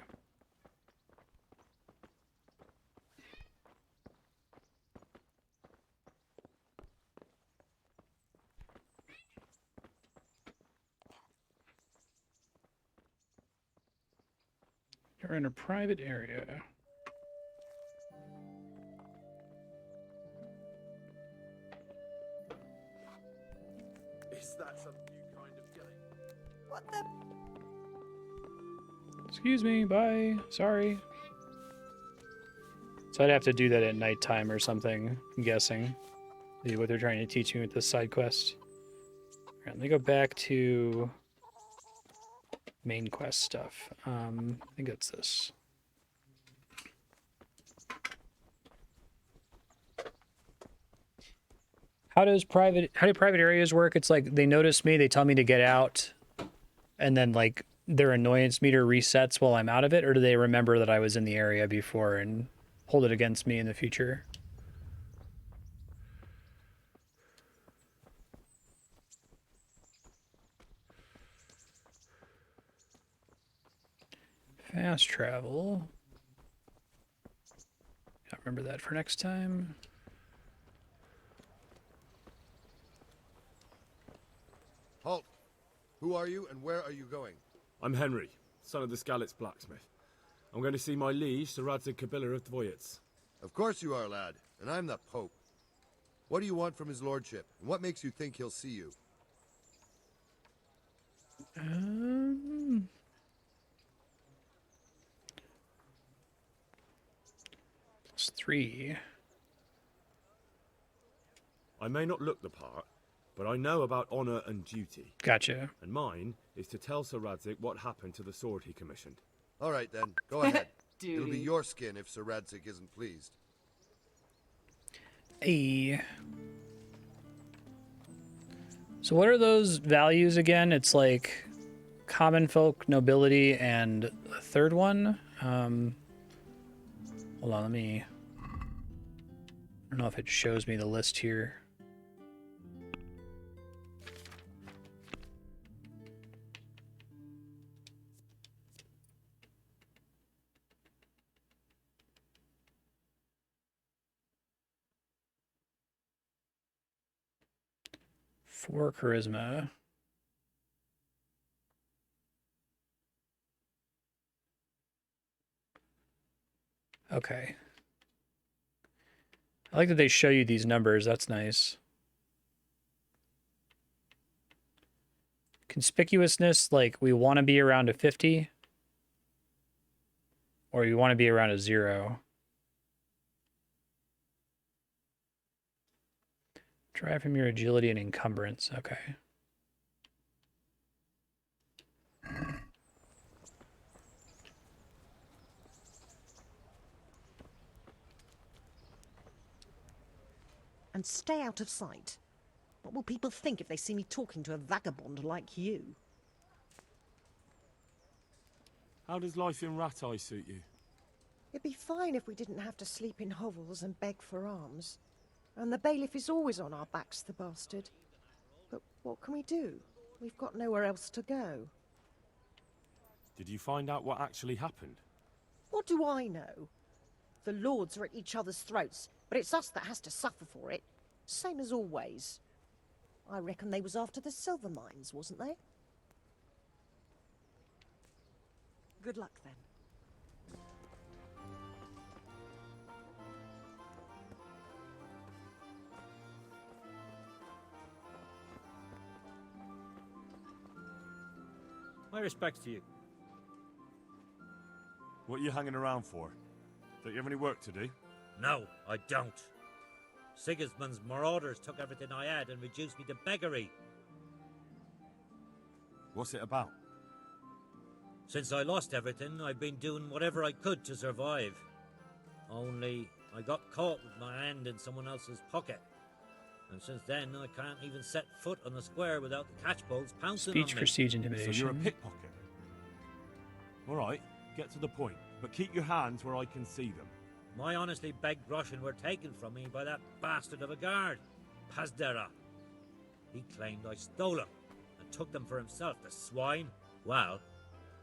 You're in a private area. Is that some new kind of game? What the? Excuse me, bye. Sorry. So I'd have to do that at nighttime or something, I'm guessing. See what they're trying to teach me with this side quest. Alright, let me go back to main quest stuff. I think it's this. How do private areas work? It's like they notice me, they tell me to get out, and then like their annoyance meter resets while I'm out of it, or do they remember that I was in the area before and hold it against me in the future? Fast travel. I'll remember that for next time. Halt! Who are you and where are you going? I'm Henry, son of the Skalitz blacksmith. I'm going to see my liege, Sir Radzig Kabiller of Dvoyets. Of course you are, lad, and I'm the Pope. What do you want from his lordship, and what makes you think he'll see you? It's 3. I may not look the part, but I know about honor and duty. Gotcha. And mine is to tell Sir Radzig what happened to the sword he commissioned. All right, then. Go ahead. It'll be your skin if Sir Radzig isn't pleased. Hey. So what are those values again? It's like common folk, nobility, and a third one. Hold on, let me... I don't know if it shows me the list here. For charisma. Okay. I like that they show you these numbers. That's nice. Conspicuousness, like we want to be around a 50. Or you want to be around a 0. Drive from your agility and encumbrance. Okay. And stay out of sight. What will people think if they see me talking to a vagabond like you? How does life in Rat Eye suit you? It'd be fine if we didn't have to sleep in hovels and beg for alms. And the bailiff is always on our backs, the bastard. But what can we do? We've got nowhere else to go. Did you find out what actually happened? What do I know? The lords are at each other's throats, but it's us that has to suffer for it. Same as always. I reckon they was after the silver mines, wasn't they? Good luck, then. My respects to you. What are you hanging around for? Don't you have any work to do? No, I don't. Sigismund's marauders took everything I had and reduced me to beggary. What's it about? Since I lost everything, I've been doing whatever I could to survive. Only, I got caught with my hand in someone else's pocket. And since then, I can't even set foot on the square without the catchpoles pouncing Speech on for me. siege intimidation. So you're a pickpocket? Alright, get to the point. But keep your hands where I can see them. My honestly begged groschen were taken from me by that bastard of a guard, Pazdera. He claimed I stole them and took them for himself, the swine. Well,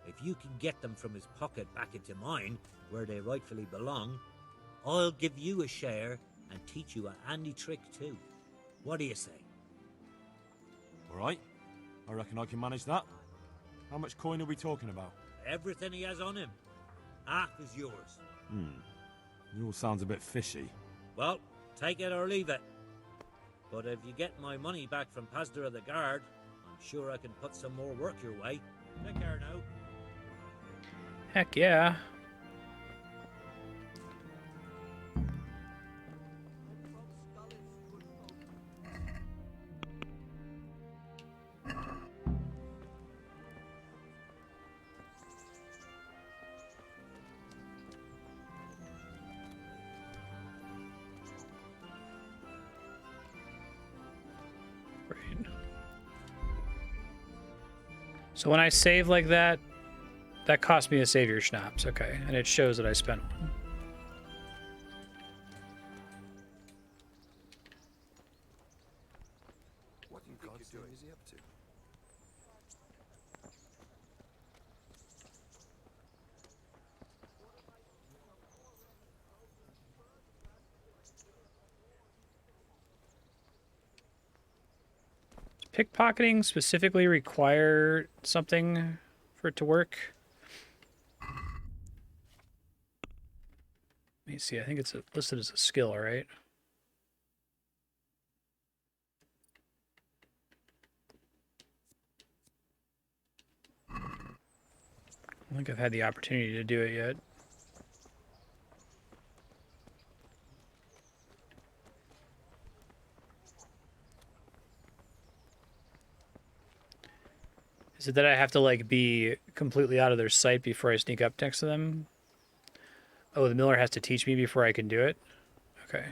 if you can get them from his pocket back into mine, where they rightfully belong, I'll give you a share and teach you a handy trick too. What do you say? Alright, I reckon I can manage that. How much coin are we talking about? Everything he has on him. Half is yours. It all sounds a bit fishy. Well, take it or leave it. But if you get my money back from Pazdera the guard, I'm sure I can put some more work your way. Take care now. Heck yeah. So when I save like that, that cost me a savior schnapps, okay, and it shows that I spent one. What in God's name is he up to? Does pickpocketing specifically require something for it to work? Let me see, I think it's listed as a skill, right? I don't think I've had the opportunity to do it yet. Is it that I have to like be completely out of their sight before I sneak up next to them? Oh, the miller has to teach me before I can do it? Okay.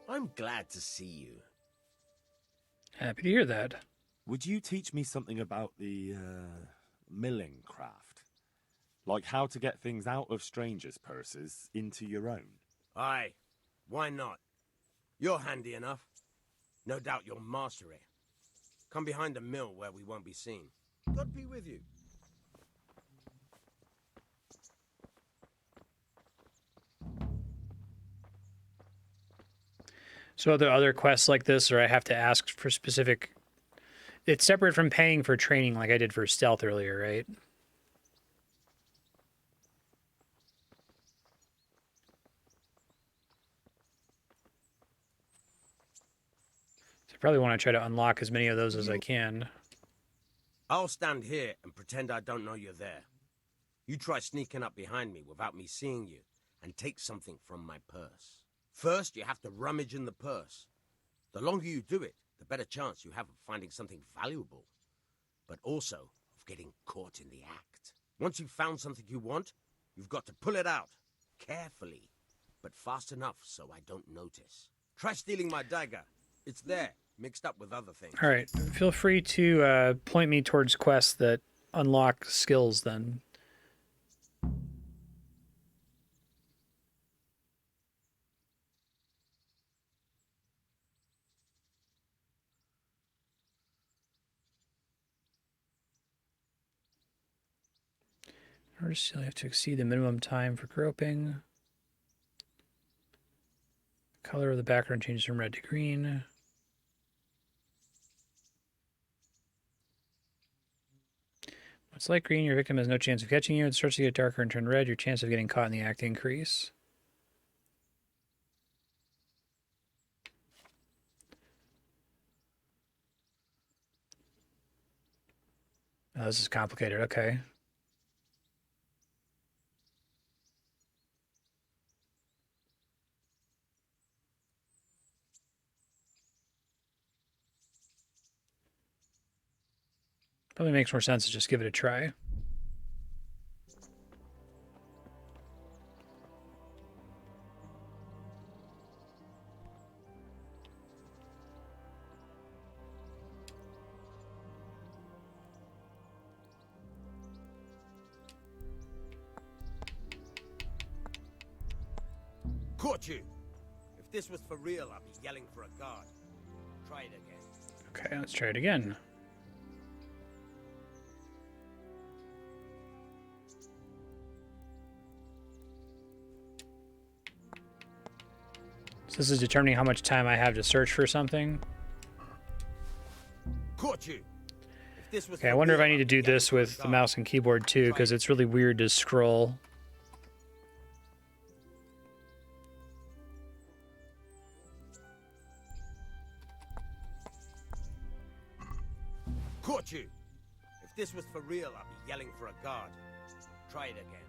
I'm glad to see you. Happy to hear that. Would you teach me something about the milling craft? Like how to get things out of strangers' purses into your own? Aye, why not? You're handy enough. No doubt you'll master it. Come behind the mill where we won't be seen. God be with you. So are there other quests like this, or I have to ask for specific... It's separate from paying for training like I did for stealth earlier, right? So I probably want to try to unlock as many of those as I can. I'll stand here and pretend I don't know you're there. You try sneaking up behind me without me seeing you, and take something from my purse. First, you have to rummage in the purse. The longer you do it, the better chance you have of finding something valuable, but also of getting caught in the act. Once you've found something you want, you've got to pull it out, carefully, but fast enough so I don't notice. Try stealing my dagger. It's there, mixed up with other things. All right. Feel free to point me towards quests that unlock skills then. First, you'll have to exceed the minimum time for groping. Color of the background changes from red to green. When it's light green, your victim has no chance of catching you. It starts to get darker and turn red. Your chance of getting caught in the act increase. Oh, this is complicated. Okay. Probably makes more sense to just give it a try. Caught you! If this was for real, I'd be yelling for a guard. Try it again. Okay, let's try it again. So this is determining how much time I have to search for something. Caught you! If this was Okay, I for wonder if real, I need to I'd do be yelling this for a with the guard. mouse and keyboard too, because it's really weird to scroll. Caught you! If this was for real, I'd be yelling for a guard. Try it again.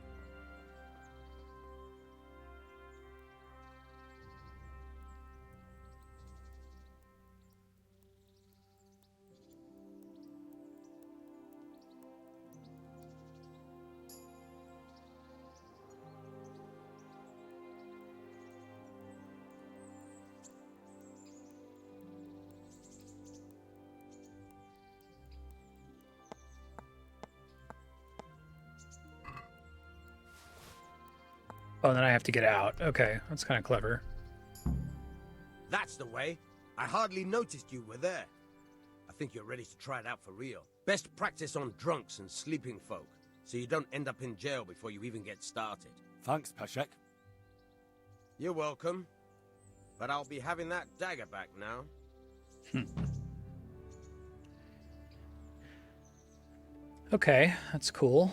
Oh, and then I have to get out. Okay, that's kind of clever. That's the way. I hardly noticed you were there. I think you're ready to try it out for real. Best practice on drunks and sleeping folk, so you don't end up in jail before you even get started. Thanks, Peshek. You're welcome. But I'll be having that dagger back now. Okay, that's cool.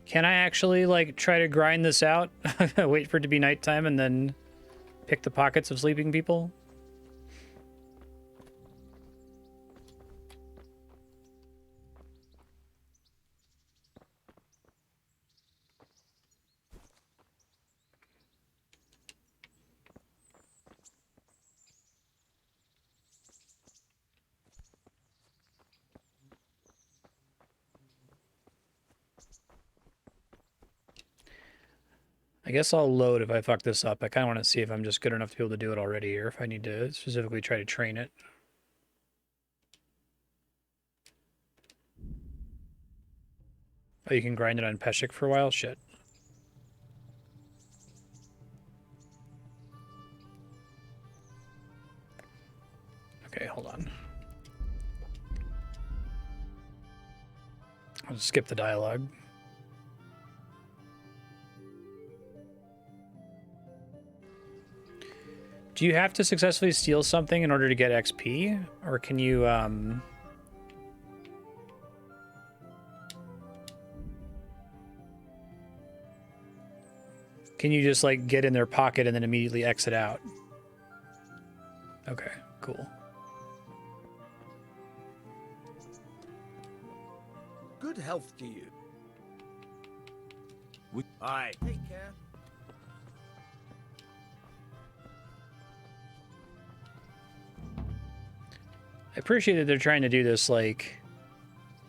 Can I actually, like, try to grind this out? Wait for it to be nighttime and then pick the pockets of sleeping people? I guess I'll load if I fuck this up. I kind of want to see if I'm just good enough to be able to do it already, or if I need to specifically try to train it. Oh, you can grind it on Peshik for a while? Shit. Okay, hold on. I'll just skip the dialogue. Do you have to successfully steal something in order to get XP? Or can you, can you just, like, get in their pocket and then immediately exit out? Okay, cool. Good health to you. Aye. Take care. I appreciate that they're trying to do this, like,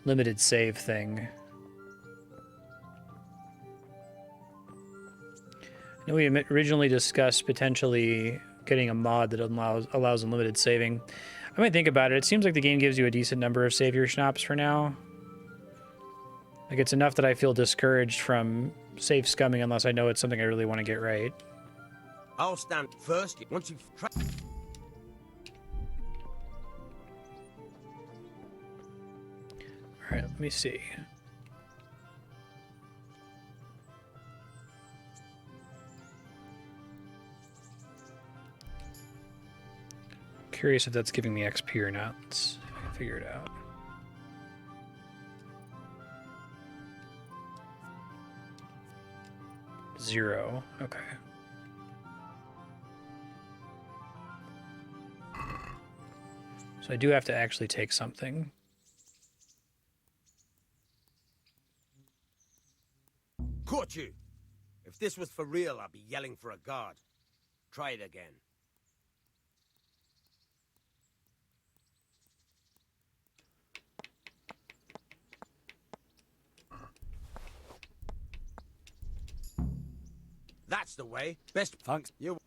limited save thing. I know we originally discussed potentially getting a mod that allows unlimited saving. I might think about it. It seems like the game gives you a decent number of savior schnapps for now. Like, it's enough that I feel discouraged from save scumming unless I know it's something I really want to get right. I'll stand first once you've tried. Alright, let me see. Curious if that's giving me XP or not. Let's see if I can figure it out. Zero. Okay. So I do have to actually take something. Caught you! If this was for real, I'd be yelling for a guard. Try it again. That's the way. Best. Thanks. You.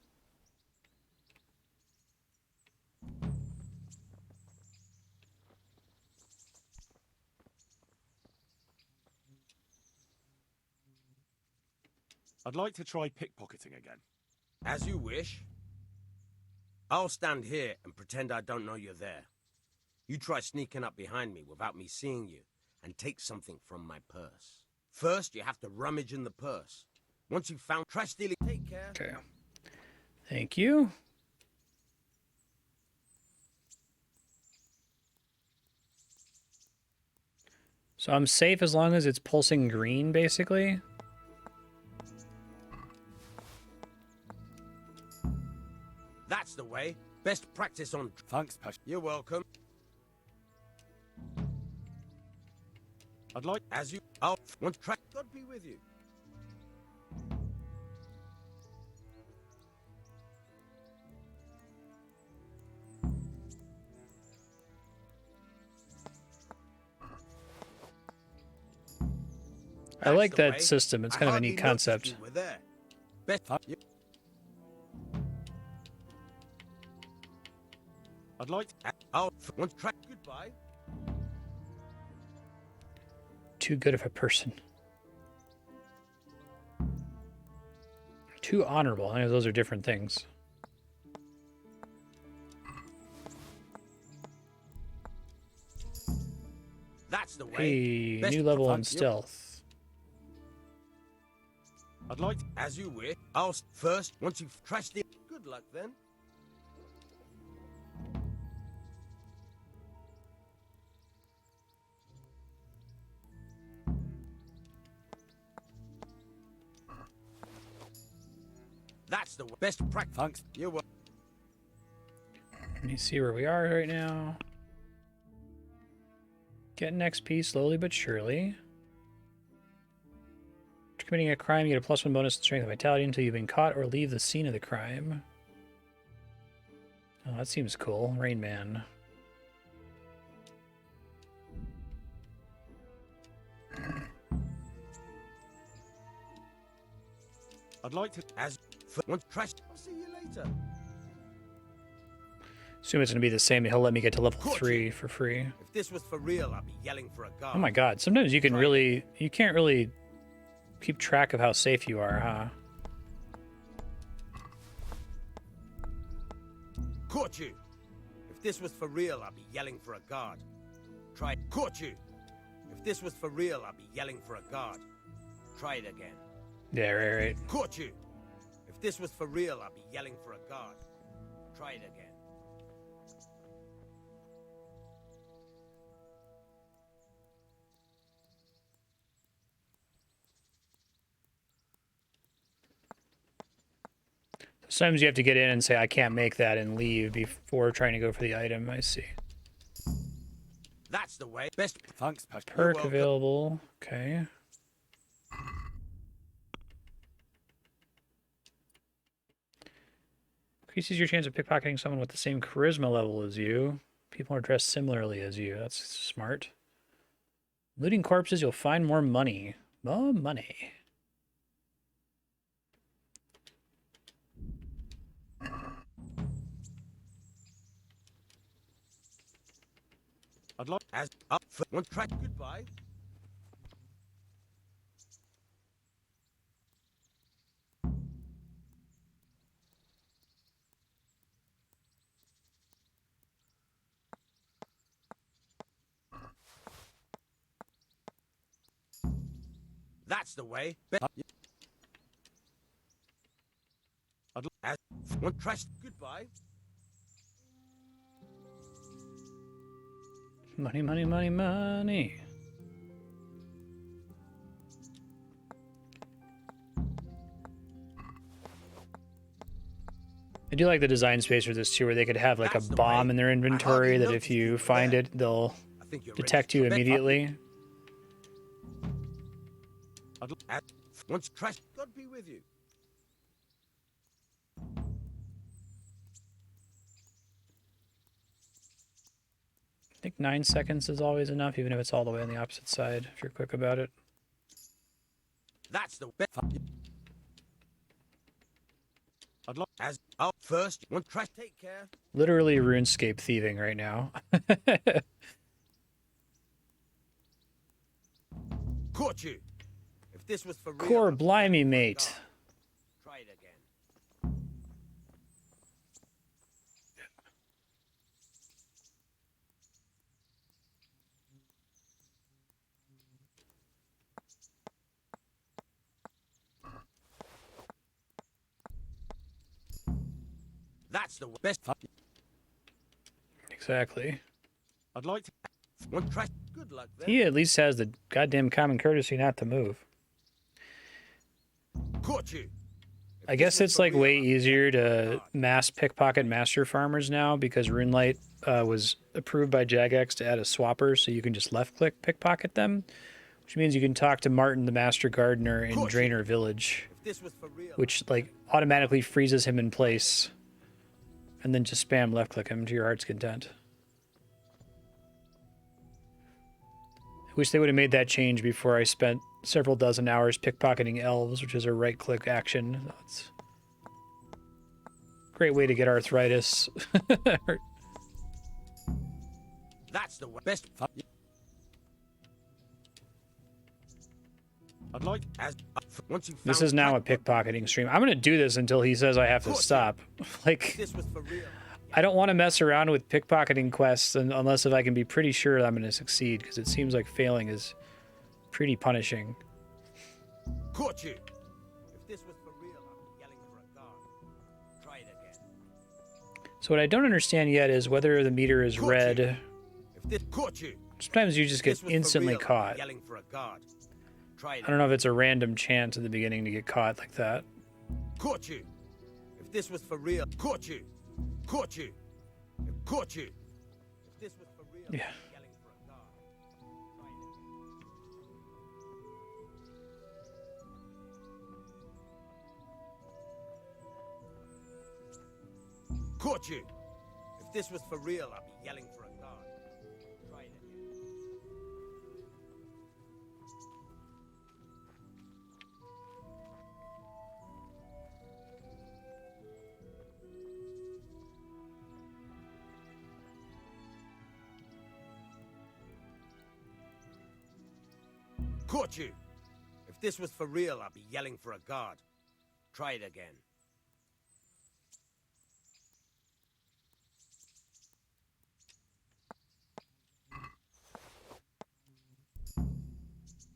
I'd like to try pickpocketing again. As you wish. I'll stand here and pretend I don't know you're there. You try sneaking up behind me without me seeing you and take something from my purse. First, you have to rummage in the purse. Once you've found, try stealing. Take care. Okay. Thank you. So I'm safe as long as it's pulsing green, basically. That's the way. Best practice on. Thanks, Pesh. You're welcome. I'd like... As you. I'll. Want to try. God be with you. I like the that way. system. It's I kind of a hardly neat noticed concept. you were there. Best. I'd like... I'll. Want to try. Goodbye. Too good of a person. Too honorable. I know those are different things. That's the way. Hey, Best new level on Yep. stealth. I'd like... As you wish. I'll first. Once you've trashed it. Good luck then. That's the best practice. Thanks. You will. Let me see where we are right now. Getting XP slowly but surely. After committing a crime, you get a +1 bonus to strength and vitality until you've been caught or leave the scene of the crime. Oh, that seems cool. Rain Man. I'd like to. As for one trash. I'll see you later. Assume it's going to be the same. He'll let me get to level 3 for free. If this was for real, I'd be yelling for a guard. Oh my god. Sometimes you can really... You can't really keep track of how safe you are, huh? Caught you. If this was for real, I'd be yelling for a guard. Try. Caught you. If this was for real, I'd be yelling for a guard. Try it again. Yeah, right. Caught you. If this was for real, I'd be yelling for a guard. Try it again. Sometimes you have to get in and say, I can't make that, and leave before trying to go for the item. I see. That's the way. Best. Thanks, Peck. Perk available. Okay. Increases your chance of pickpocketing someone with the same charisma level as you. People are dressed similarly as you. That's smart. Looting corpses, you'll find more money. More money. I'd like. As up for one track. Goodbye. That's the way. As one track. Goodbye. Money, money, money, money. I do like the design space for this too, where they could have like a bomb in their inventory that if you find it, they'll detect you immediately. Once trash. God be with you. I think 9 seconds is always enough, even if it's all the way on the opposite side, if you're quick about it. That's the best. I'd like. As up first. One trash. Take care. Literally RuneScape thieving right now. Caught you. If this was for real. Core blimey, mate. Try it again. That's the best. Exactly. I'd like to. One trash. Good luck then. He at least has the goddamn common courtesy not to move. Caught you. I guess it's like way easier to mass pickpocket master farmers now because RuneLight was approved by Jagex to add a swapper, so you can just left-click pickpocket them, which means you can talk to Martin, the master gardener in Draenor Village, which like automatically freezes him in place, and then just spam left-click him to your heart's content. I wish they would have made that change before I spent several dozen hours pickpocketing elves, which is a right-click action. That's a great way to get arthritis. That's the best. I'd like. As once you. This is now a pickpocketing stream. I'm gonna do this until he says I have to stop. Like, This was for real. I don't want to mess around with pickpocketing quests unless if I can be pretty sure that I'm going to succeed, because it seems like failing is pretty punishing. Caught you. If this was for real, I'd be yelling for a guard. Try it again. So what I don't understand yet is whether the meter is red. If this caught you. Sometimes you just get instantly caught. Yelling for a guard. Try it. I don't know if it's a random chance at the beginning to get caught like that. Caught you. If this was for real, caught you. Caught you. Caught you. If this was for real, Yeah. I'd be yelling for a guard. Caught you. If this was for real, I'd be yelling for a guard. Try it again. Caught you. If this was for real, I'd be yelling for a guard. Try it again.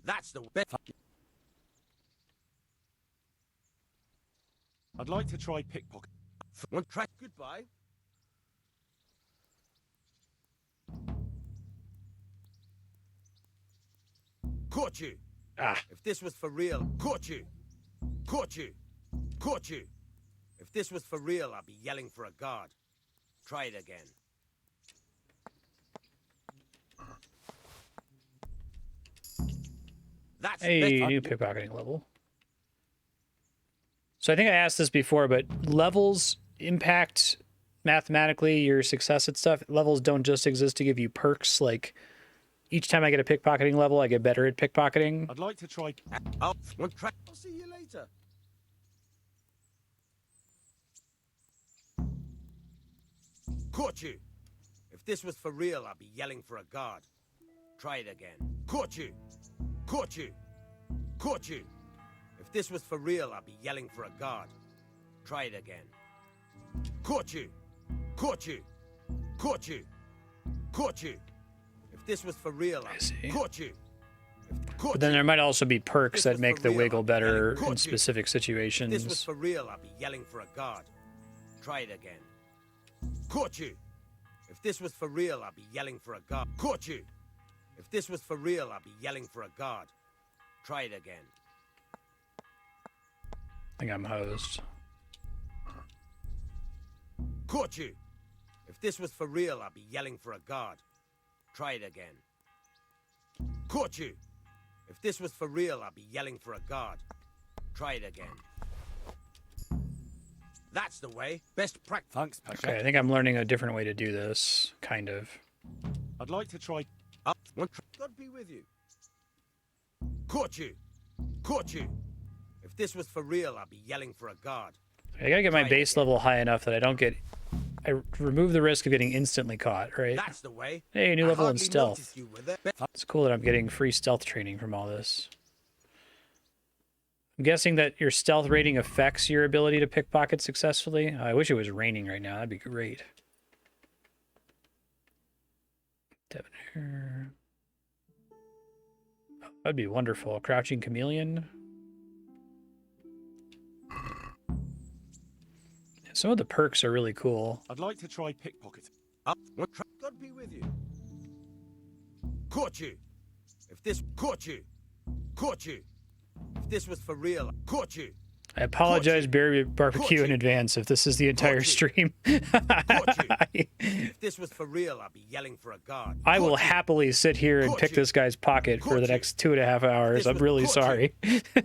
That's the way. I'd like to try pickpocket. One track. Goodbye. Caught you. Ah. If this was for real, caught you. Caught you. Caught you. If this was for real, I'd be yelling for a guard. Try it again. That's Hey, new pickpocketing level. So I think I asked this before, but levels impact mathematically your success at stuff. Levels don't just exist to give you perks. Like each time I get a pickpocketing level, I get better at pickpocketing. I'd like to try. I'll see you later. Caught you. If this was for real, I'd be yelling for a guard. Try it again. Caught you. Caught you. Caught you. If this was for real, I'd be yelling for a guard. Try it again. Caught you. Caught you. Caught you. Caught you. If this was for real, I see. Caught you. But then there might also be perks that was make for the real, wiggle I'd be yelling, better "Caught in you." specific If this was situations. for real, I'd be yelling for a guard. Try it again. Caught you. If this was for real, I'd be yelling for a guard. Caught you. If this was for real, I'd be yelling for a guard. Try it again. I think I'm hosed. Caught you. If this was for real, I'd be yelling for a guard. Try it again. Caught you. If this was for real, I'd be yelling for a guard. Try it again. That's the way. Best practice. Thanks, Pasha. Okay, I think I'm learning a different way to do this, kind of. I'd like to try. God be with you. Caught you. Caught you. If this was for real, I'd be yelling for a guard. I gotta get my Try it base again. level high enough that I don't get... I remove the risk of getting instantly caught, right? That's the way. Hey, new I level in hardly stealth. noticed you were there. It's cool that I'm getting free stealth training from all this. I'm guessing that your stealth rating affects your ability to pickpocket successfully. I wish it was raining right now. That'd be great. Debonair. Oh, that'd be wonderful. Crouching Chameleon. Some of the perks are really cool. I'd like to try pickpocket. God be with you. Caught you. If this caught you. Caught you. If this was for real, caught you. I apologize, Barbecue, in advance if this is the entire stream. If this was for real, I'd be yelling for a guard. I will Caught you. happily sit here and Caught pick you. this guy's pocket for Caught the you. next 2.5 hours. This I'm was really caught you. sorry.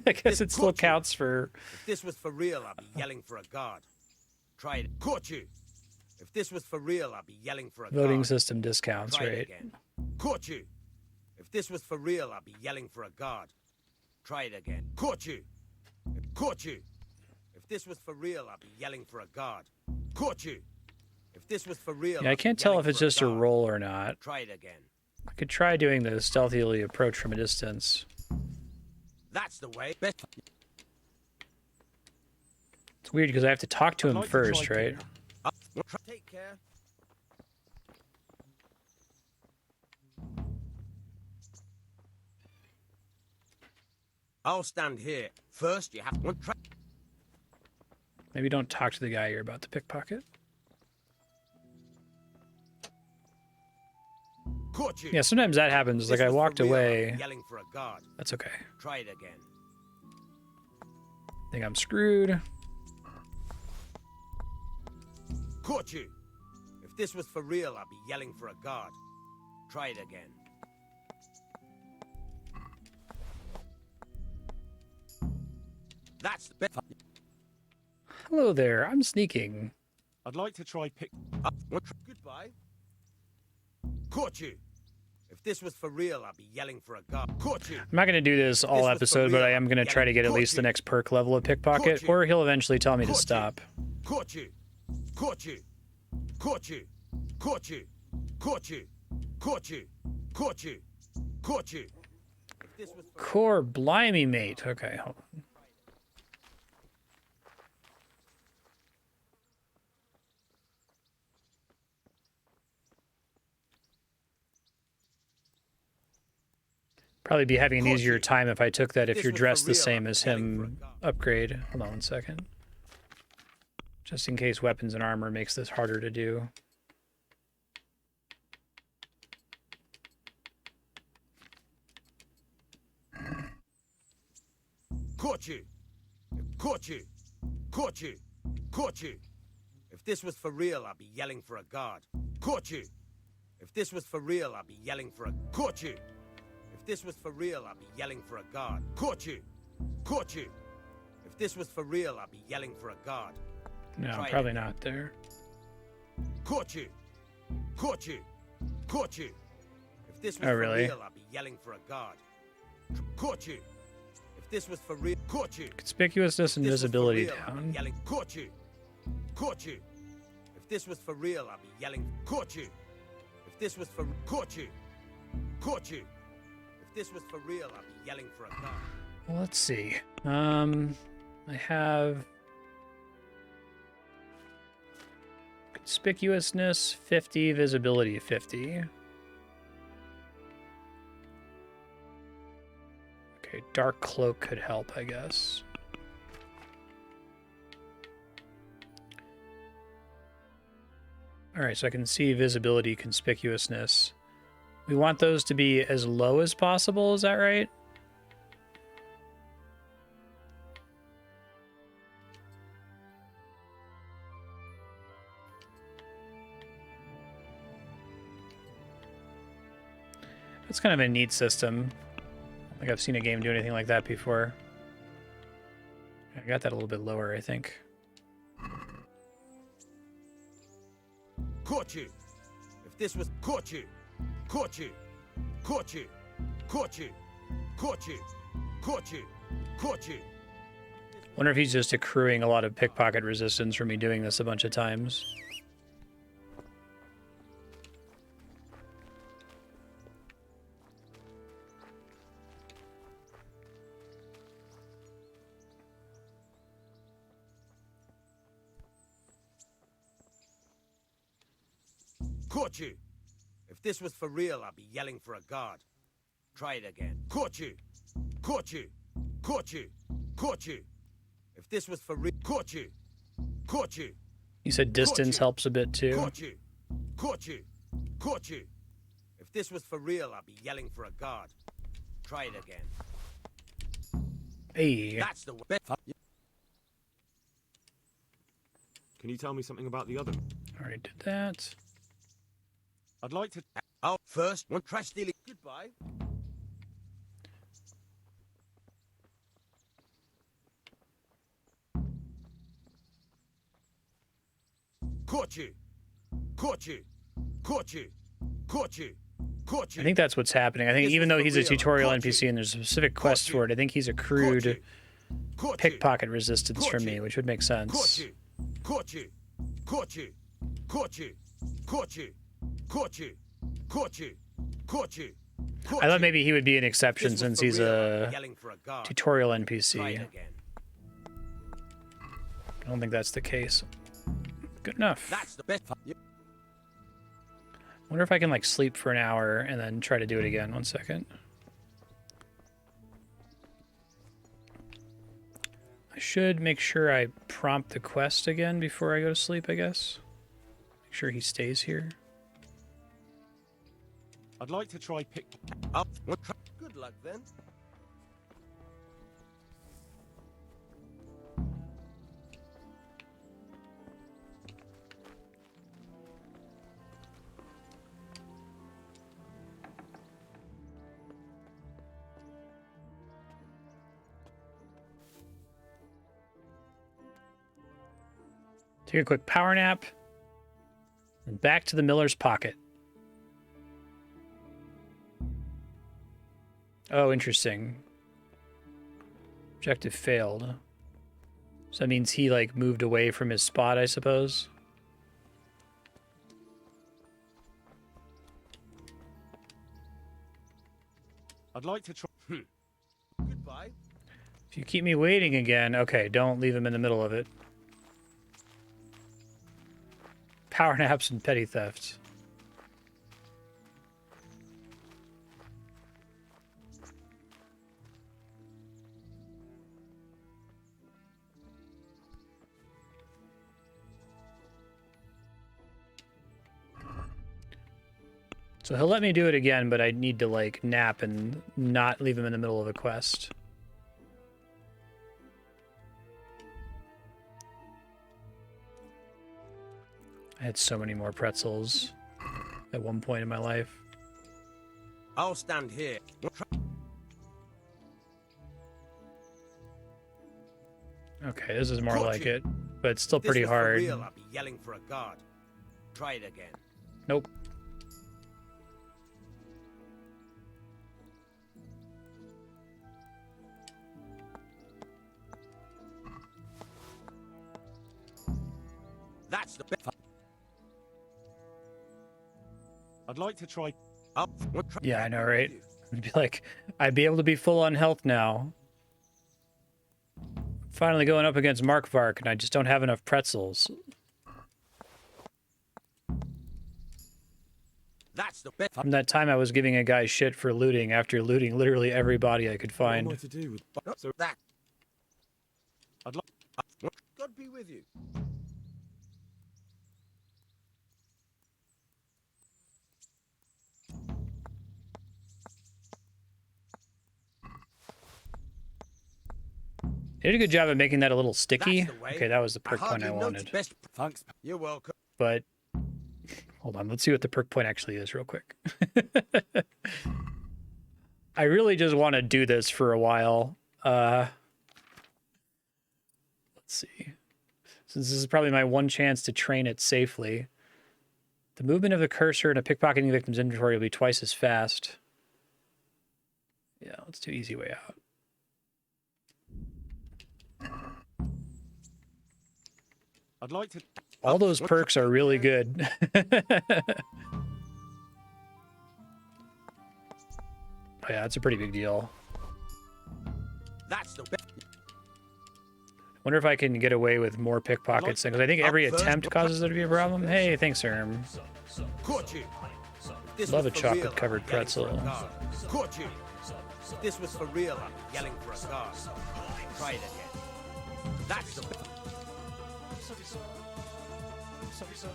I guess it still caught you. counts for... If this was for real, I'd be yelling for a guard. Try it. Caught you. If this was for real, I'd be yelling for a Voting guard. system discounts, Try it right? again. Caught you. If this was for real, I'd be yelling for a guard. Try it again. Caught you. Caught you. If this was for real, I'd be yelling for a guard. Caught you. If this was for real, Yeah, I I'd be can't tell yelling if it's for just a guard. roll or not. Try it again. I could try doing the stealthily approach from a distance. That's the way. Best. It's weird because I have to talk to I'd him like to first, try right? Take care. I'll stand here. First, you have one track. Maybe don't talk to the guy you're about to pickpocket. Caught you. Yeah, sometimes that happens. If Like this I was for walked real, I'd away. be yelling for a guard. That's okay. Try it again. I think I'm screwed. Caught you. If this was for real, I'd be yelling for a guard. Try it again. That's the best. Hello there, I'm sneaking. I'd like to try pick. Goodbye. Caught you. If this was for real, I'd be yelling for a guard. Caught you. I'm not going to do this all episode, but I am going to try to get at least the next perk level of pickpocket, or he'll eventually tell me to stop. Caught you. Caught you. Caught you. Caught you. Caught you. Caught you. Caught you. Caught you. If this was for Core blimey, mate. Okay, hold on. Probably be having an easier time if I took that if you're dressed the same as him upgrade. Hold on one second. Just in case weapons and armor makes this harder to do. Caught you. Caught you. Caught you. Caught you. If this was for real, I'd be yelling for a guard. Caught you. If this was for real, I'd be yelling for a... Caught you. If this was for real, I'd be yelling for a guard. Caught you. Caught you. If this was for real, I'd be yelling for a guard. No, Try it probably again. not there. Caught you. Caught you. Caught you. If this was Oh, for really? real, I'd be yelling for a guard. Caught you. If this was for real, caught you. Conspicuousness and If this was for visibility real, I'd be down. Yelling, caught you. Caught you. If this was for real, I'd be yelling, caught you. If this was for caught you. Caught you. If this was for real, I'd be yelling for a guard. Well, let's see. I have conspicuousness 50, visibility 50. Okay, dark cloak could help, I guess. All right, so I can see visibility, conspicuousness. We want those to be as low as possible, is that right? That's kind of a neat system. I don't think I've seen a game do anything like that before. I got that a little bit lower, I think. Caught you. If this was caught you. Caught you. Caught you. Caught you. Caught you. Caught you. Caught you. Wonder if he's just accruing a lot of pickpocket resistance from me doing this a bunch of times. Caught you. If this was for real, I'd be yelling for a guard. Try it again. Caught you. Caught you. Caught you. Caught you. If this was for real, caught you. Caught you. You said distance helps a bit too. Caught you. Caught you. Caught you. If this was for real, I'd be yelling for a guard. Try it again. Hey, That's the way. Can you tell me something about the other? already did that. I'd like to. Oh, first, one try stealing. Goodbye. Caught you. Caught you. Caught you. Caught you. Caught you. I think that's what's happening. I think This even was though for he's a real. tutorial Caught you. NPC and there's a specific quest you. for it, I think he's Caught accrued you. Caught you. pickpocket resistance Caught from you. me, which would make Caught sense. you. Caught you. Caught you. Caught you. Caught you. Caught you. Caught you. Caught you. I thought maybe he would be an exception This was since for he's real. I'd a be yelling for a guard. tutorial Try NPC. it again. I don't think that's the case. Good enough. That's the best. Wonder if I can like sleep for an hour and then try to do it again. 1 second. I should make sure I prompt the quest again before I go to sleep, I guess. Make sure he stays here. I'd like to try pick. Oh, good luck then. Take a quick power nap. And back to the miller's pocket. Oh, interesting. Objective failed. So that means he, like, moved away from his spot, I suppose. I'd like to try. Goodbye. If you keep me waiting again... Okay, don't leave him in the middle of it. Power naps and petty theft. So he'll let me do it again, but I need to, like, nap and not leave him in the middle of a quest. I had so many more pretzels at one point in my life. I'll stand here. Okay, this is more Caught like you. it, but it's still If this pretty was for hard. real, I'd be yelling for a guard. Try it again. Nope. That's the best. I'd like to try. Yeah, I know, right? I'd be like, I'd be able to be full on health now. Finally going up against Mark Vark, and I just don't have enough pretzels. That's the best. From that time I was giving a guy shit for looting after looting literally every body I could What am I find. to do with... So that. I'd like. God be with you. They did a good job of making that a little sticky. That's the way. Okay, that was the perk point hardly I know its wanted. best. Thanks. You're welcome. But hold on, let's see what the perk point actually is real quick. I really just want to do this for a while. Let's see. Since this is probably my one chance to train it safely. The movement of the cursor in a pickpocketing victim's inventory will be twice as fast. Yeah, let's do easy way out. I'd like to. All those perks are really good. Oh, yeah, that's a pretty big deal. That's the best. Wonder if I can get away with more pickpockets, because I think every attempt causes there to be a problem. Hey, thanks, Erm. Caught you. If this Love was a for real, chocolate covered I'd be yelling for a pretzel. guard. Caught you. If this was for real, I'd be yelling for a guard. Try it again. That's the best.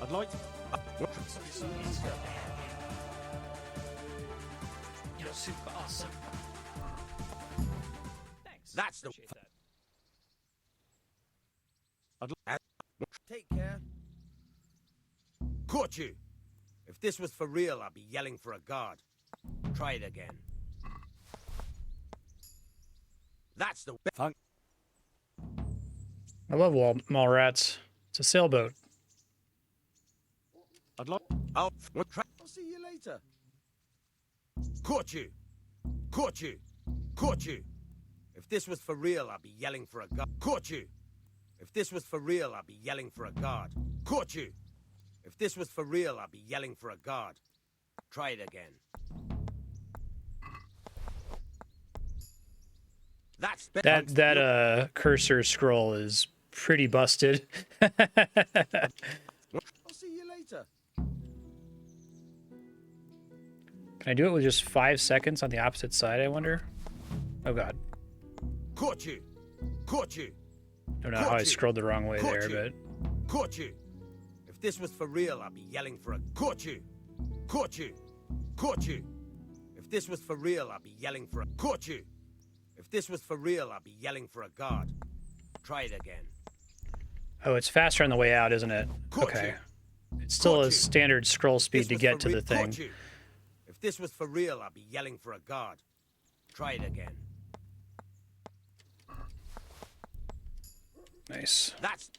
I'd like to. You're super awesome. That's the. Take care. Caught you. If this was for real, I'd be yelling for a guard. Try it again. That's the. Thank. I love mall rats. It's a sailboat. I'd like. I'll see you later. Caught you. Caught you. Caught you. If this was for real, I'd be yelling for a guard. Caught you. If this was for real, I'd be yelling for a guard. Caught you. If this was for real, I'd be yelling for a guard. Try it again. That's That cursor scroll is pretty busted. I'll see you later. Can I do it with just 5 seconds on the opposite side, I wonder? Oh god. Caught you. Caught you. Don't know how I scrolled the wrong way there, but... Caught you. If this was for real, I'd be yelling for a... Caught you. Caught you. Caught you. If this was for real, I'd be yelling for a... Caught you. If this was for real, I'd be yelling for a guard. Try it again. Oh, it's faster on the way out, isn't it? Caught Okay. you. It's still Caught a you. standard scroll speed This to was get for to the real- thing. Caught you. If this was for real, I'd be yelling for a guard. Try it again. Nice. That's...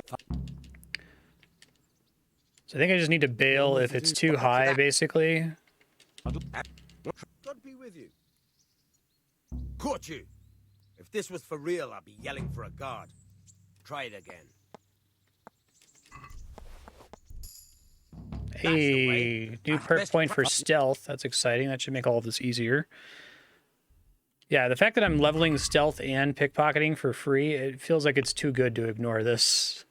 I think I just need to bail if it's too high, basically. God be with you. Caught you. If this was for real, I'd be yelling for a guard. Try it again. Hey, new perk point for stealth. That's exciting. That should make all of this easier. Yeah, the fact that I'm leveling stealth and pickpocketing for free, it feels like it's too good to ignore this.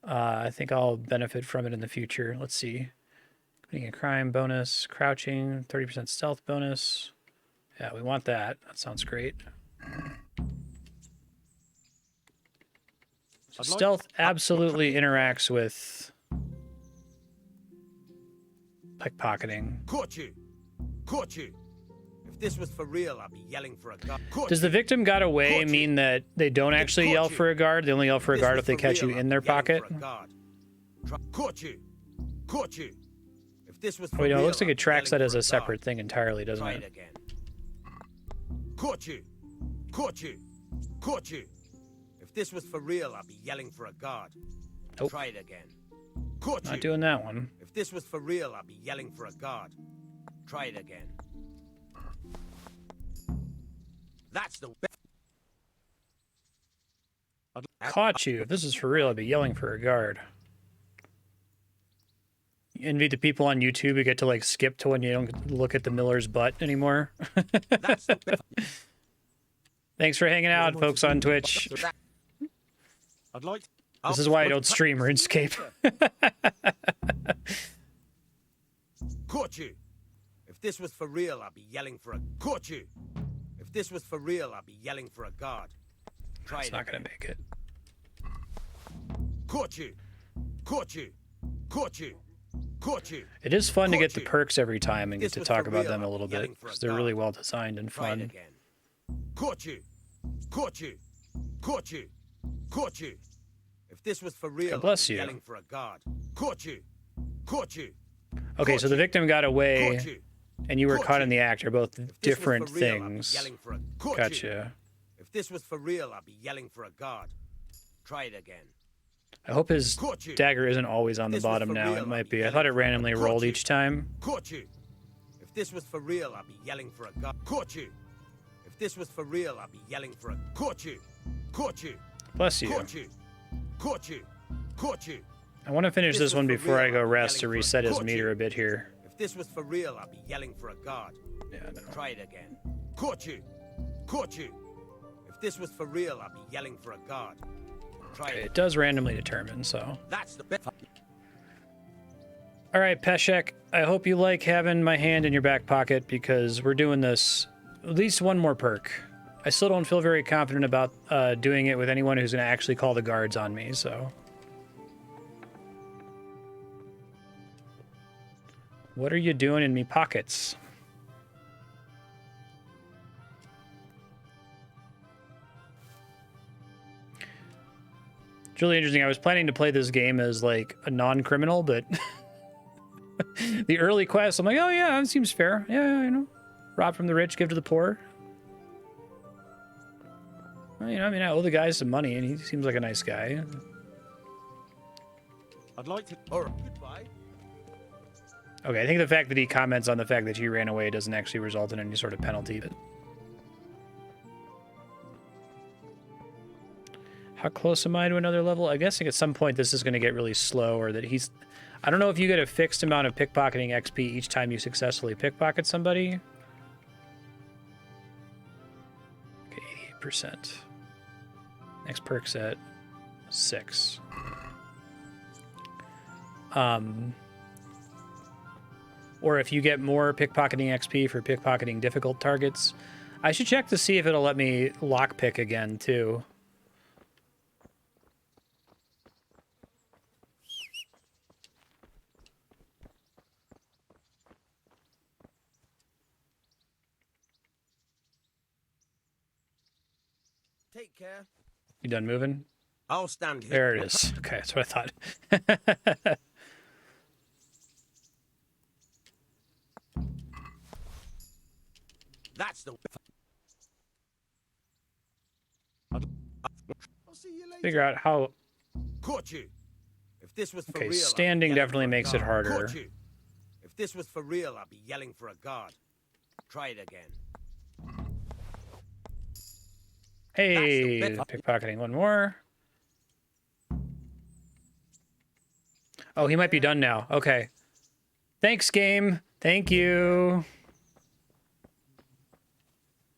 I think I'll benefit from it in the future. Let's see. Getting a crime bonus, crouching, 30% stealth bonus. Yeah, we want that. That sounds great. So stealth absolutely interacts with pickpocketing. Caught you. Caught you. If this was for real, I'd be yelling for a guard. Does the victim got away mean that they don't actually yell for a guard? They only yell for a guard if they catch you in their pocket? Caught you. Caught you. If this was for Well, you know, it real, looks like I'd it be tracks that yelling as for a guard. separate thing entirely, doesn't Try it? it again. Caught you. Caught you. Caught you. If this was for real, I'd be yelling for a guard. Nope. Try it again. Caught you. Not doing that one. If this was for real, I'd be yelling for a guard. Try it again. That's the best. Caught you. If this is for real, I'd be yelling for a guard. You envy the people on YouTube who get to like skip to when you don't look at the Miller's butt anymore. That's the best. Thanks for hanging out, folks on Twitch. I'd like to... This is why I don't stream RuneScape. Caught you. If this was for real, I'd be yelling for a... Caught you. If this was for real, I'd be yelling for a guard. Try It's it not again. gonna make it. Caught you. Caught you. Caught you. Caught you. It is fun to Caught get the you. perks every time and get This to was talk for about real, them a I'd little be bit yelling for a because they're really guard. well designed and Try it fun. again. Caught you. Caught you. Caught you. Caught you. If this was for real, God bless I'd be you. yelling for a guard. Caught you. Caught you. Okay, Caught so the you. victim got away Caught you. and you were Caught caught you. in the act are both If this was different for real, I'd be things. yelling for a... Caught you. Gotcha. If this was for real, I'd be yelling for a guard. Try it again. I hope his Caught you. dagger isn't always on the This was bottom for now. real, It I'd might be be. I yelling thought it for a randomly caught rolled you. each time. Caught you. If this was for real, I'd be yelling for a guard. Caught you. If this was for real, I'd be yelling for a... Caught you. Caught you. Bless you. Caught you. Caught you. Caught you. I want to finish If this this one was for before I real, go I'd be rest to yelling for a reset his caught meter you. a bit here. If this was for real, I'd be yelling for a guard. Yeah, no. Try it again. Caught you. Caught you. If this was for real, I'd be yelling for a guard. Try Okay, it. it does randomly determine, so. That's the best. All right, Peshek, I hope you like having my hand in your back pocket because we're doing this at least one more perk. I still don't feel very confident about doing it with anyone who's going to actually call the guards on me, so. What are you doing in me pockets? It's really interesting. I was planning to play this game as like a non-criminal, but the early quest, I'm like, oh yeah, that seems fair. Yeah, you know, rob from the rich, give to the poor. Well, you know, I mean, I owe the guy some money, and he seems like a nice guy. I'd like to... All right. Goodbye. Okay, I think the fact that he comments on the fact that he ran away doesn't actually result in any sort of penalty. But how close am I to another level? I guess like at some point this is going to get really slow, or that he's... I don't know if you get a fixed amount of pickpocketing XP each time you successfully pickpocket somebody. Okay, 88%. Next perk's at 6. Or if you get more pickpocketing XP for pickpocketing difficult targets. I should check to see if it'll let me lockpick again, too. Take care. You done moving? I'll stand here. There it is. Okay, that's what I thought. That's the... I'll see you later. Figure out how... Caught you. If this was for Okay, real, I'd be standing yelling definitely for a makes it guard. harder. Caught you. If this was for real, I'd be yelling for a guard. Try it again. Hey, That's pickpocketing one more. Oh, he might be done now. Okay. Thanks, game. Thank you.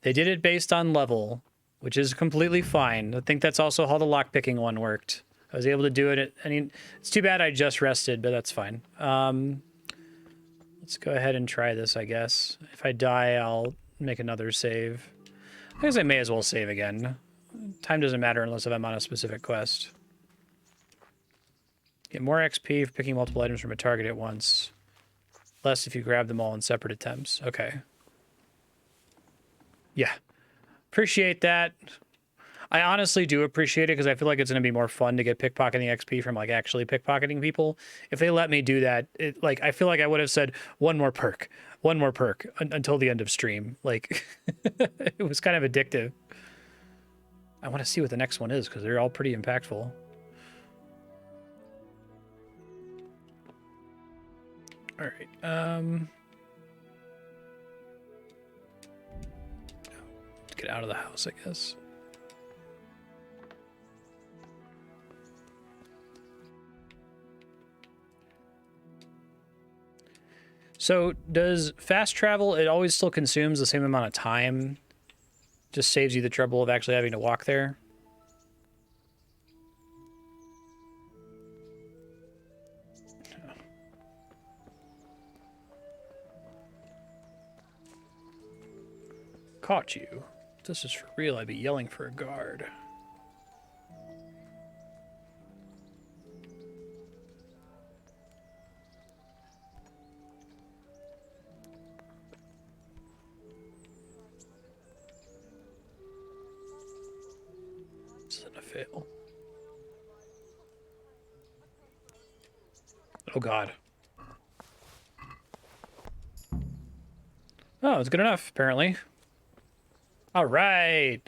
They did it based on level, which is completely fine. I think that's also how the lockpicking one worked. I was able to do it. I mean, it's too bad I just rested, but that's fine. Let's go ahead and try this, I guess. If I die, I'll make another save. I guess I may as well save again. Time doesn't matter unless I'm on a specific quest. Get more XP for picking multiple items from a target at once. Less if you grab them all in separate attempts. Okay. Yeah. Appreciate that. I honestly do appreciate it because I feel like it's going to be more fun to get pickpocketing XP from like actually pickpocketing people. If they let me do that, like I feel like I would have said one more perk until the end of stream. Like it was kind of addictive. I want to see what the next one is because they're all pretty impactful. All right. Let's get out of the house, I guess. So does fast travel, it always still consumes the same amount of time? Just saves you the trouble of actually having to walk there? Caught you. If this is for real, I'd be yelling for a guard. This isn't a fail. Oh god. Oh, it's good enough, apparently. All right.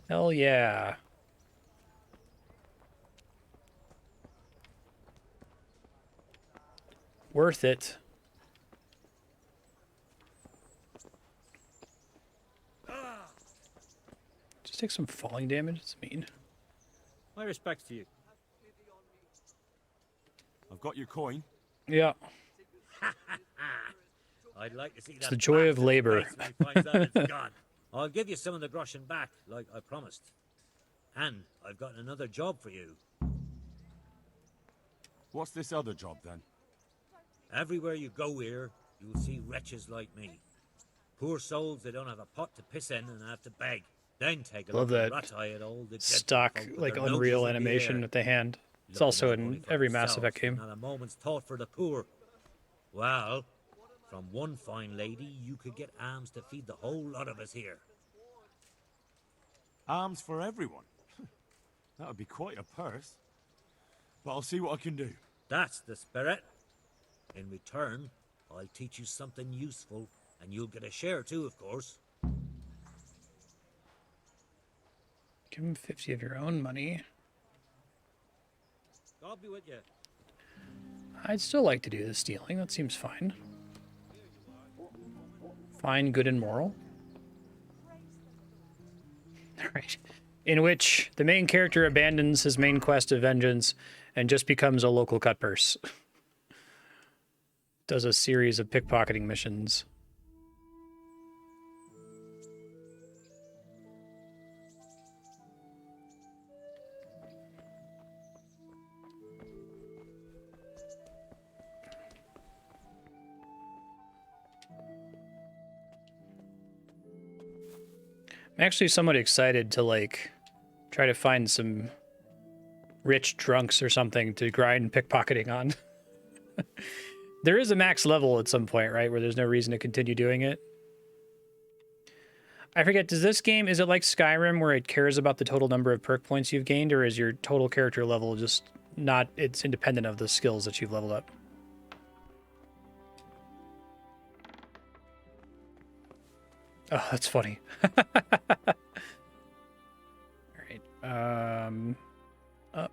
Hell yeah. Worth it. Just take some falling damage. It's mean. My respects to you. I've got your coin. Yeah. I'd like to see It's that the joy of bastard labor. face when he finds out it's gone. I'll give you some of the groschen back, like I promised. And I've got another job for you. What's this other job then? Everywhere you go here, you'll see wretches like me. Poor souls that don't have a pot to piss in and have to beg. Then take a Love look at that rat-eye at all the stock, gentlefolk with like their Unreal noses in the animation air. with the hand. It's Looking also not only in for every Mass themselves, Effect game. Not a moment's thought for the poor. Well, from one fine lady, you could get alms to feed the whole lot of us here. Arms for everyone. That would be quite a purse. But I'll see what I can do. That's the spirit. In return, I'll teach you something useful, and you'll get a share too, of course. Give him 50 of your own money. God be with you. I'd still like to do the stealing. That seems fine. Fine, good, and moral. Alright. In which the main character abandons his main quest of vengeance and just becomes a local cut purse. Does a series of pickpocketing missions. I'm actually somewhat excited to, like, try to find some rich drunks or something to grind pickpocketing on. There is a max level at some point, right, where there's no reason to continue doing it. I forget, does this game, is it like Skyrim where it cares about the total number of perk points you've gained, or is your total character level just not, it's independent of the skills that you've leveled up? Oh, that's funny. All right. Up.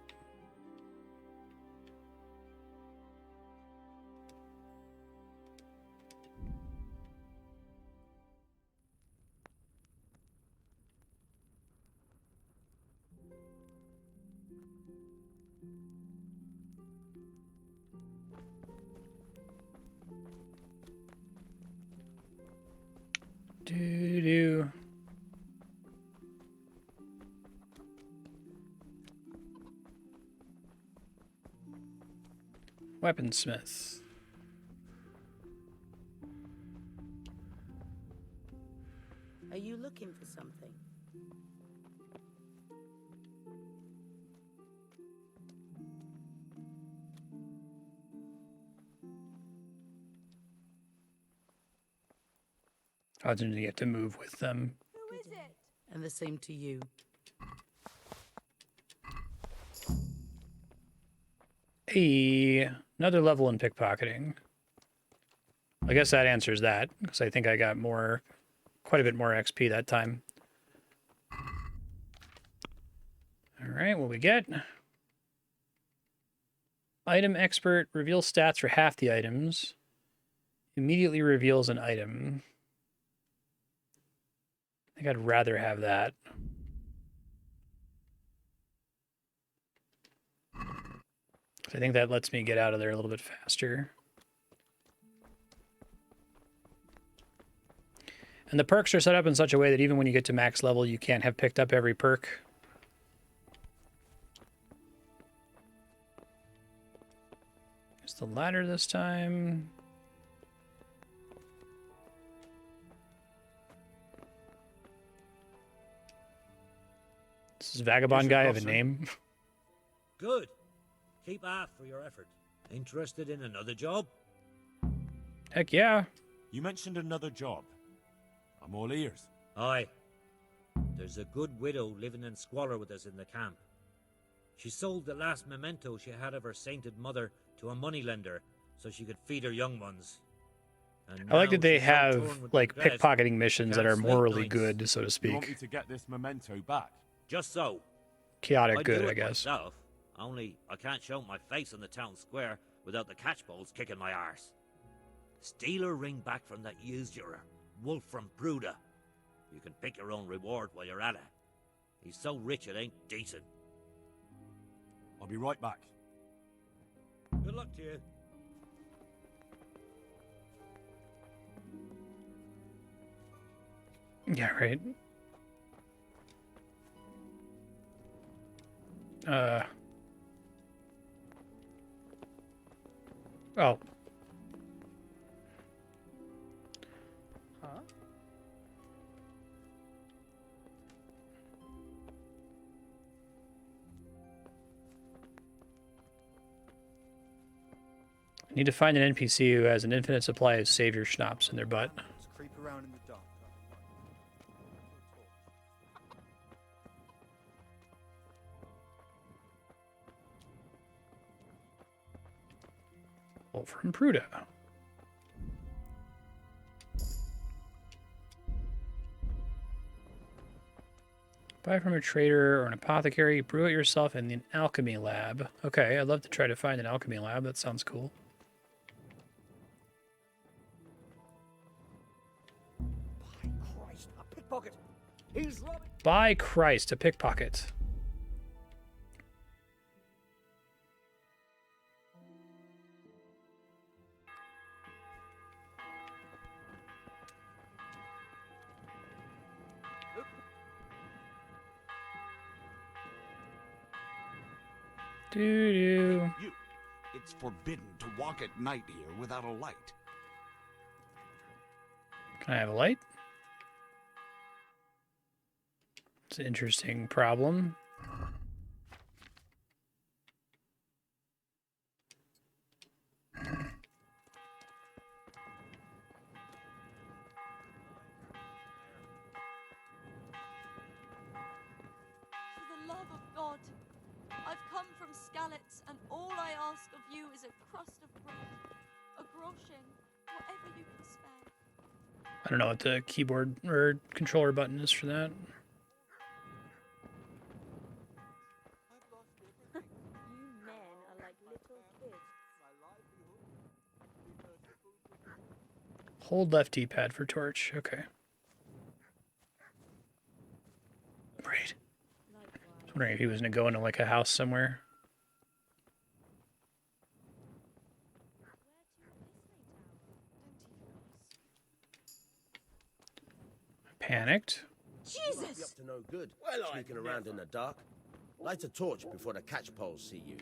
Do. Weaponsmith. Are you looking for something? I didn't get to move with them. Who is it? And the same to you. Hey, another level in pickpocketing. I guess that answers that, because I think I got quite a bit more XP that time. All right, what we get? Item expert reveals stats for half the items. Immediately reveals an item. I think I'd rather have that. I think that lets me get out of there a little bit faster. And the perks are set up in such a way that even when you get to max level, you can't have picked up every perk. There's the ladder this time. Does this Vagabond guy have a name? Good. Keep half for your effort. Interested in another job? Heck yeah. You mentioned another job. I'm all ears. Aye. There's a good widow living in squalor with us in the camp. She sold the last memento she had of her sainted mother to a moneylender so she could feed her young ones. And I like now that they she's all torn have with like regret. pickpocketing missions that Can't are sleep morally nights. good, so to You want me speak. to get this memento back? Just so. Chaotic I'd good, do I it guess. myself, only I can't show my face on the town square without the catchpoles kicking my arse. Steal her ring back from that usurer, Wolf from Bruda. You can pick your own reward while you're at it. He's so rich it ain't decent. I'll be right back. Good luck to you. Yeah, right. Oh. Huh? I need to find an NPC who has an infinite supply of savior schnapps in their butt. Let's creep around in the dark. Wolf from Pruda. Buy from a trader or an apothecary. Brew it yourself in the alchemy lab. Okay, I'd love to try to find an alchemy lab. That sounds cool. By Christ, a pickpocket! He's robbing. By Christ, a pickpocket. Doo-doo. You. It's forbidden to walk at night here without a light. Can I have a light? It's an interesting problem. For the love of God, I've come from Skalitz, and all I ask of you is a crust of bread, a groschen, whatever you can spare. I don't know what the keyboard or controller button is for that. You men are like little kids. Hold left D-pad for torch. Okay. Right. I was wondering if he was going to go into like a house somewhere. panicked. You must be up to no good, sneaking around in the dark. Light a torch before the catch poles see you.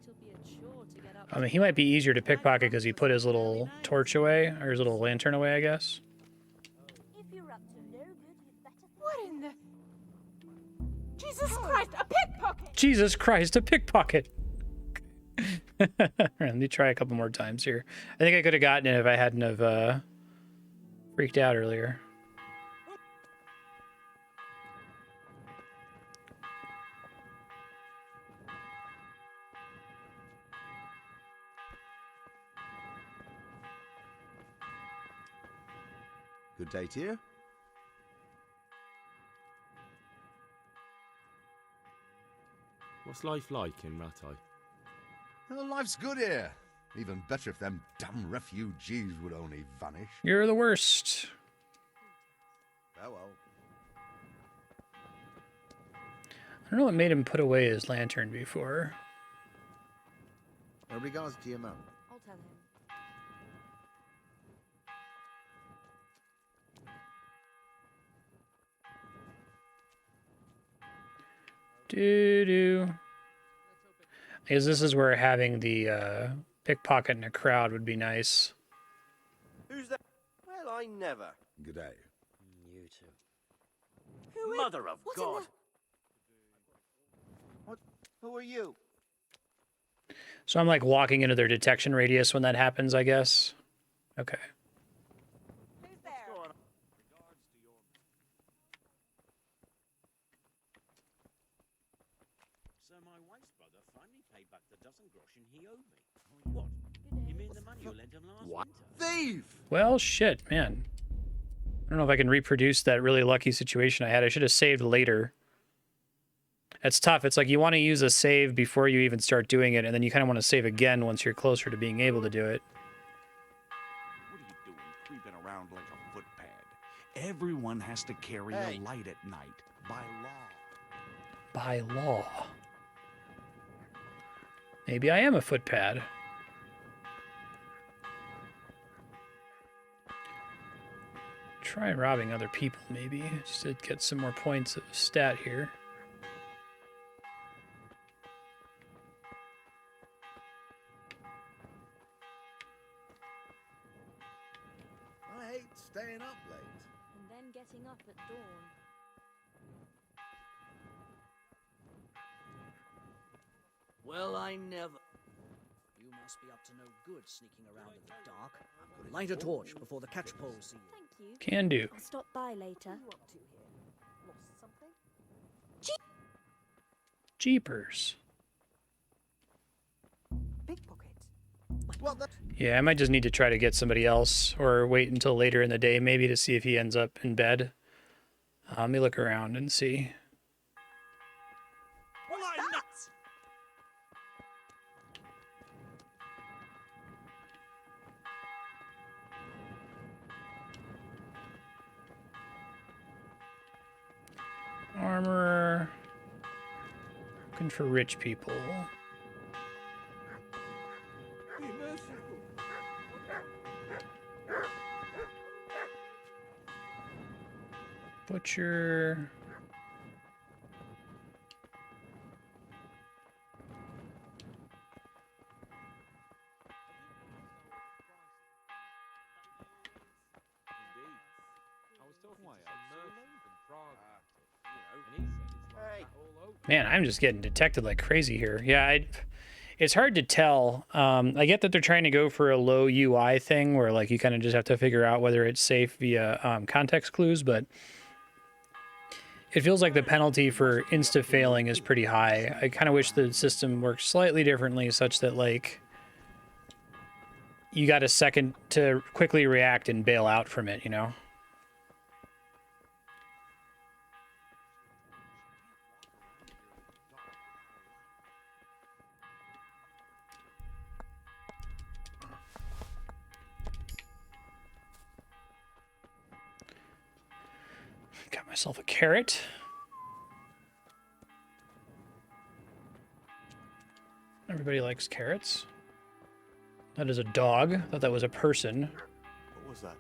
It'll be a chore to get up. I mean, he might be easier to pickpocket because he put his little torch away, or his little lantern away, I guess. If you're up to no good, you'd better... What in the... Jesus Christ, a pickpocket! Jesus Christ, a pickpocket! Let me try a couple more times here. I think I could have gotten it if I hadn't have freaked out earlier. Good day to you. What's life like in Rattay? Well, life's good here. Even better if them damn refugees would only vanish. You're the worst. Oh well. I don't know what made him put away his lantern before. Regards to your mum. I'll tell him. Doo-doo. I guess this is where having the pickpocket in a crowd would be nice. Who's that? Well, I never. Good day. You too. Mother of God! Who are you? So I'm like walking into their detection radius when that happens, I guess. Okay. Who's there? So my wife's brother finally paid back the dozen groschen he owed me. What? You mean the money you lent him last winter? Thief! Well, shit, man. I don't know if I can reproduce that really lucky situation I had. I should have saved later. It's tough. It's like you want to use a save before you even start doing it, and then you kind of want to save again once you're closer to being able to do it. What are you doing, creeping around like a footpad? Everyone has to carry a light at night, by law. By law. Maybe I am a footpad. Try robbing other people, maybe, just to get some more points of stat here. I hate staying up late. And then getting up at dawn. Well, I never... You must be up to no good sneaking around in the dark. Light a torch before the catch poles see you. Thank you. Can do. I'll stop by later. Lost something? Jeepers. Pickpocket. What the? Yeah, I might just need to try to get somebody else, or wait until later in the day, maybe, to see if he ends up in bed. Let me look around and see. Well, I'm nuts! Armor. Looking for rich people. Butcher. Man, I'm just getting detected like crazy here. Yeah, it's hard to tell. I get that they're trying to go for a low UI thing where like you kind of just have to figure out whether it's safe via context clues, but it feels like the penalty for insta-failing is pretty high. I kind of wish the system worked slightly differently such that like you got a second to quickly react and bail out from it, you know? Got myself a carrot. Everybody likes carrots. That is a dog. I thought that was a person. What was that?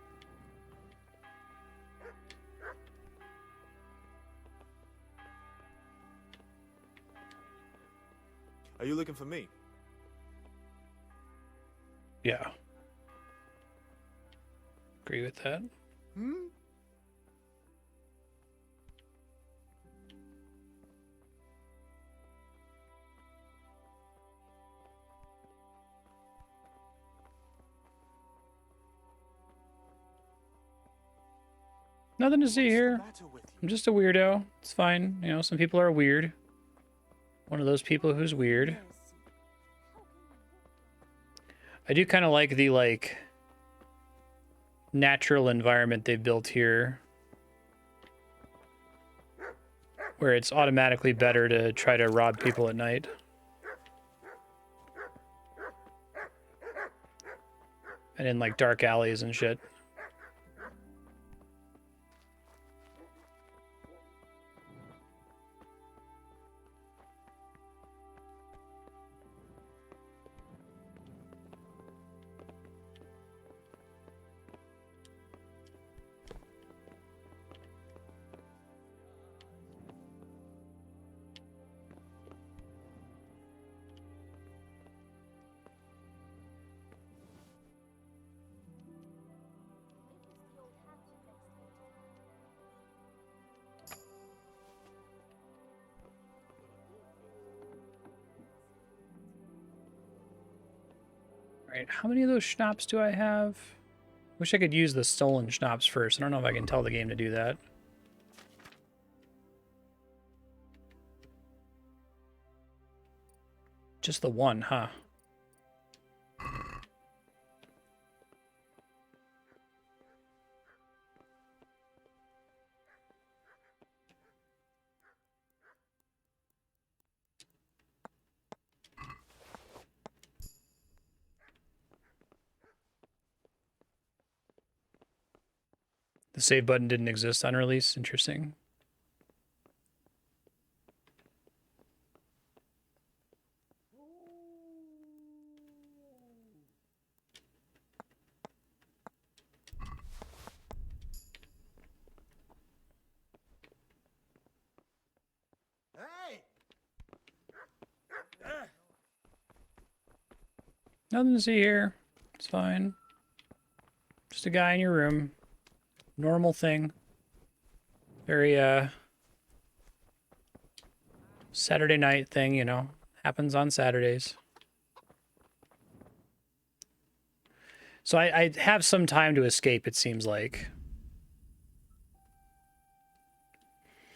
Are you looking for me? Yeah. Agree with that. Hmm? Nothing to see here. I'm just a weirdo. It's fine. You know, some people are weird. One of those people who's weird. I do kind of like the, like, natural environment they've built here, where it's automatically better to try to rob people at night. And in, like, dark alleys and shit. Right, how many of those schnapps do I have? Wish I could use the stolen schnapps first. I don't know if I can tell the game to do that. Just the one, huh? The save button didn't exist on release. Interesting. Hey! Nothing to see here. It's fine. Just a guy in your room. Normal thing. Very, Saturday night thing, you know. Happens on Saturdays. So I have some time to escape, it seems like.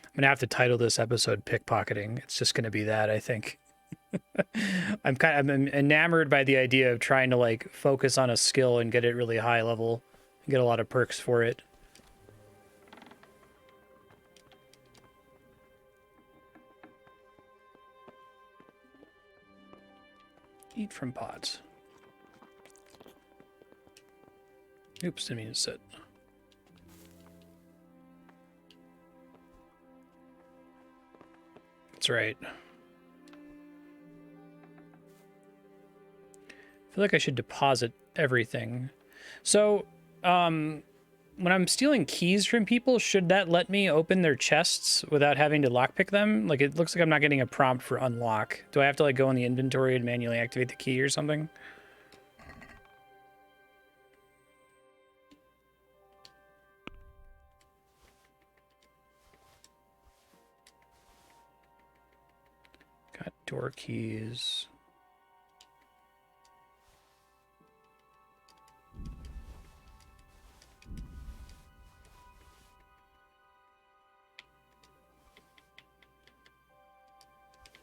I'm gonna have to title this episode Pickpocketing. It's just gonna be that, I think. I'm enamored by the idea of trying to, like, focus on a skill and get it really high level and get a lot of perks for it. Eat from pots. Oops, didn't mean to sit. That's right. I feel like I should deposit everything. So, when I'm stealing keys from people, should that let me open their chests without having to lockpick them? Like, it looks like I'm not getting a prompt for unlock. Do I have to, like, go in the inventory and manually activate the key or something? Got door keys.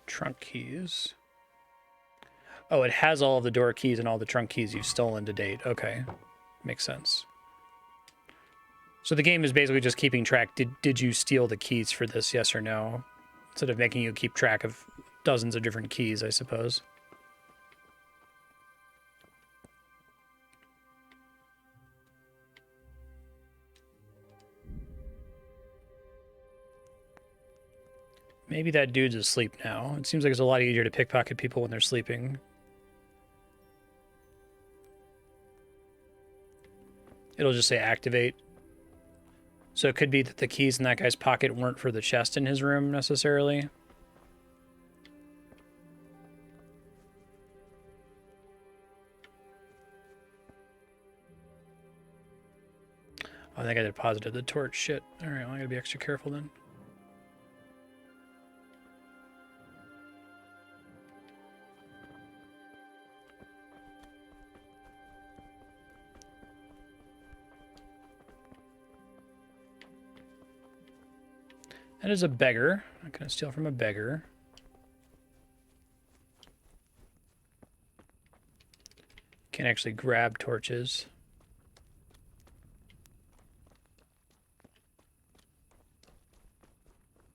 Trunk keys. Oh, it has all of the door keys and all the trunk keys you've stolen to date. Okay. Makes sense. So the game is basically just keeping track. Did you steal the keys for this, yes or no? Instead of making you keep track of dozens of different keys, I suppose. Maybe that dude's asleep now. It seems like it's a lot easier to pickpocket people when they're sleeping. It'll just say activate. So it could be that the keys in that guy's pocket weren't for the chest in his room necessarily. I think I deposited the torch. Shit. Alright, well, I gotta be extra careful then. That is a beggar. I'm gonna steal from a beggar. Can't actually grab torches.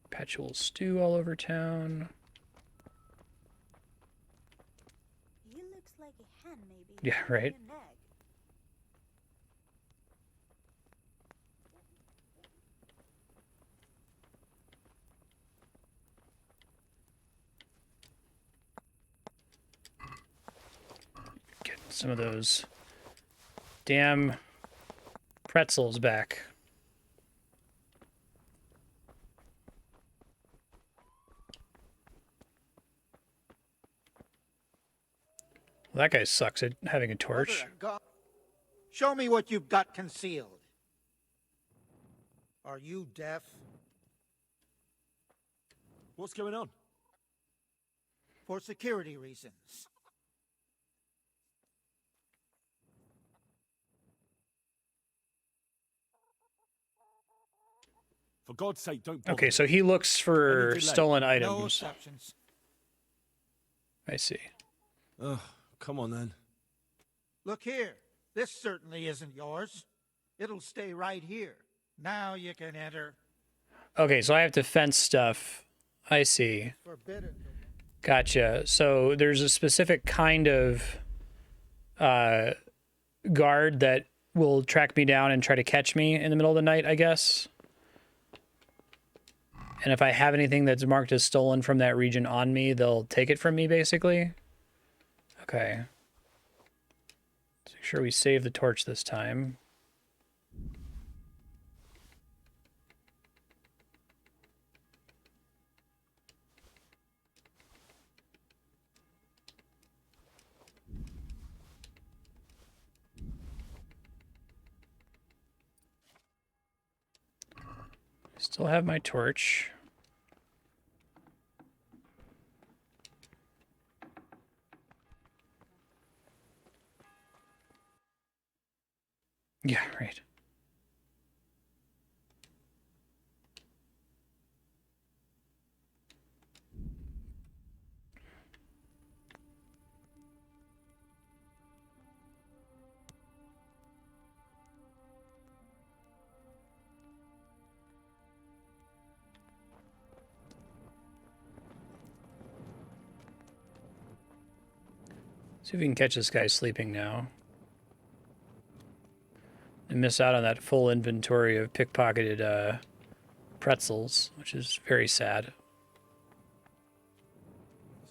Perpetual stew all over town. You looks like a hen, maybe. Yeah, right. An egg. Get some of those damn pretzels back. Well, that guy sucks at having a torch. Mother of God. Show me what you've got concealed. Are you deaf? What's going on? For security reasons. For God's sake, don't bother Okay, me. so he looks for Any delay? stolen No items. exceptions. I see. Oh, come on then. Look here. This certainly isn't yours. It'll stay right here. Now you can enter. Okay, so I have to fence stuff. I see. Forbidden. Gotcha. So there's a specific kind of guard that will track me down and try to catch me in the middle of the night, I guess. And if I have anything that's marked as stolen from that region on me, they'll take it from me, basically. Okay. Let's make sure we save the torch this time. Still have my torch. Yeah, right. See if we can catch this guy sleeping now. And miss out on that full inventory of pickpocketed pretzels, which is very sad.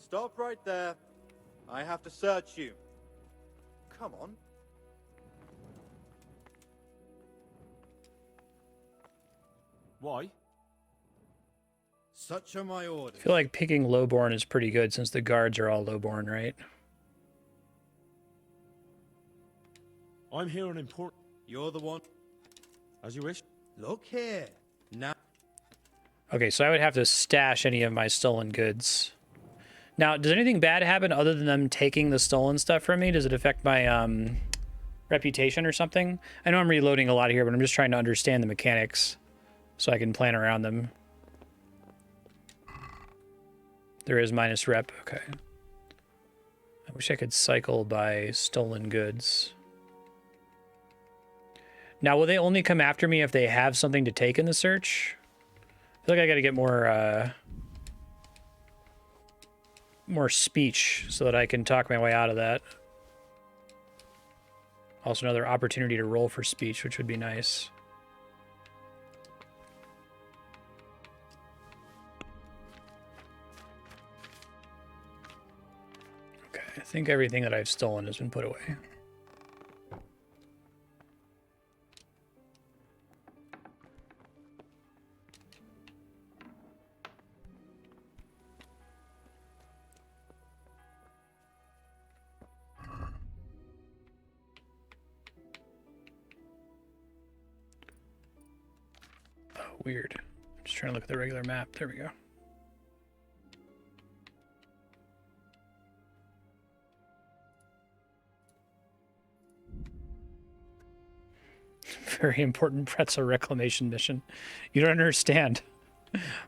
Stop right there. I have to search you. Come on. Why? Such are my I orders. feel like picking lowborn is pretty good since the guards are all lowborn, right? I'm here on important. You're the one. As you wish. Look here. Now. Okay, so I would have to stash any of my stolen goods. Now, does anything bad happen other than them taking the stolen stuff from me? Does it affect my reputation or something? I know I'm reloading a lot here, but I'm just trying to understand the mechanics so I can plan around them. There is minus rep. Okay. I wish I could cycle by stolen goods. Now, will they only come after me if they have something to take in the search? I feel like I gotta get more speech so that I can talk my way out of that. Also another opportunity to roll for speech, which would be nice. Okay, I think everything that I've stolen has been put away. Weird. I'm just trying to look at the regular map. There we go. Very important pretzel reclamation mission. You don't understand.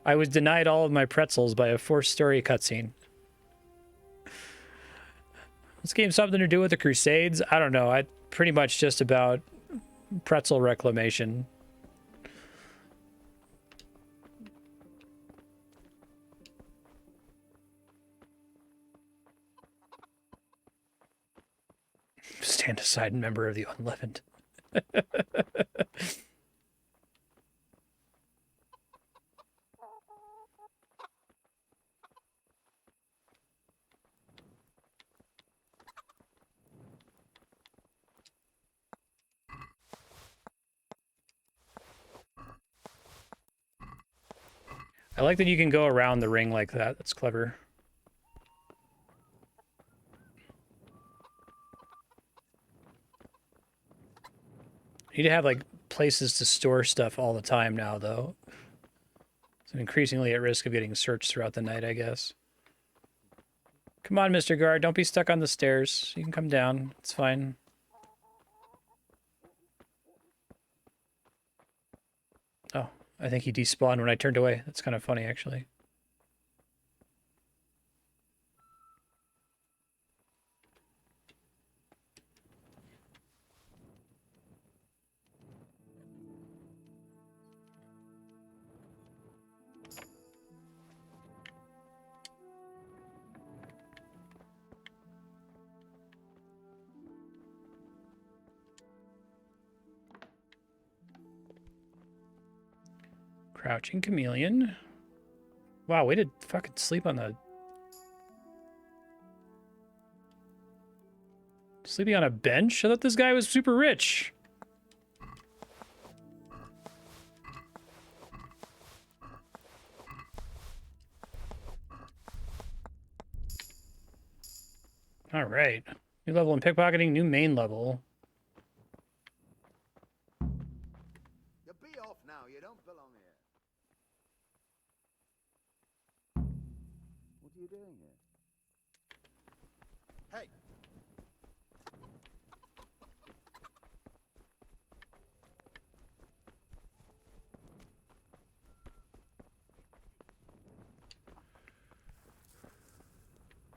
I was denied all of my pretzels by a forced story cutscene. This game something to do with the Crusades? I don't know. I pretty much just about pretzel reclamation. Stand aside, member of the Unleavened. I like that you can go around the ring like that. That's clever. You need to have like places to store stuff all the time now, though. So increasingly at risk of getting searched throughout the night, I guess. Come on, Mr. Guard, don't be stuck on the stairs. You can come down. It's fine. Oh, I think he despawned when I turned away. That's kind of funny, actually. Crouching chameleon. Wow, way to fucking sleep on the... Sleeping on a bench? I thought this guy was super rich. All right. New level in pickpocketing, new main level. You be off now. You don't belong here. What are you doing here? Hey.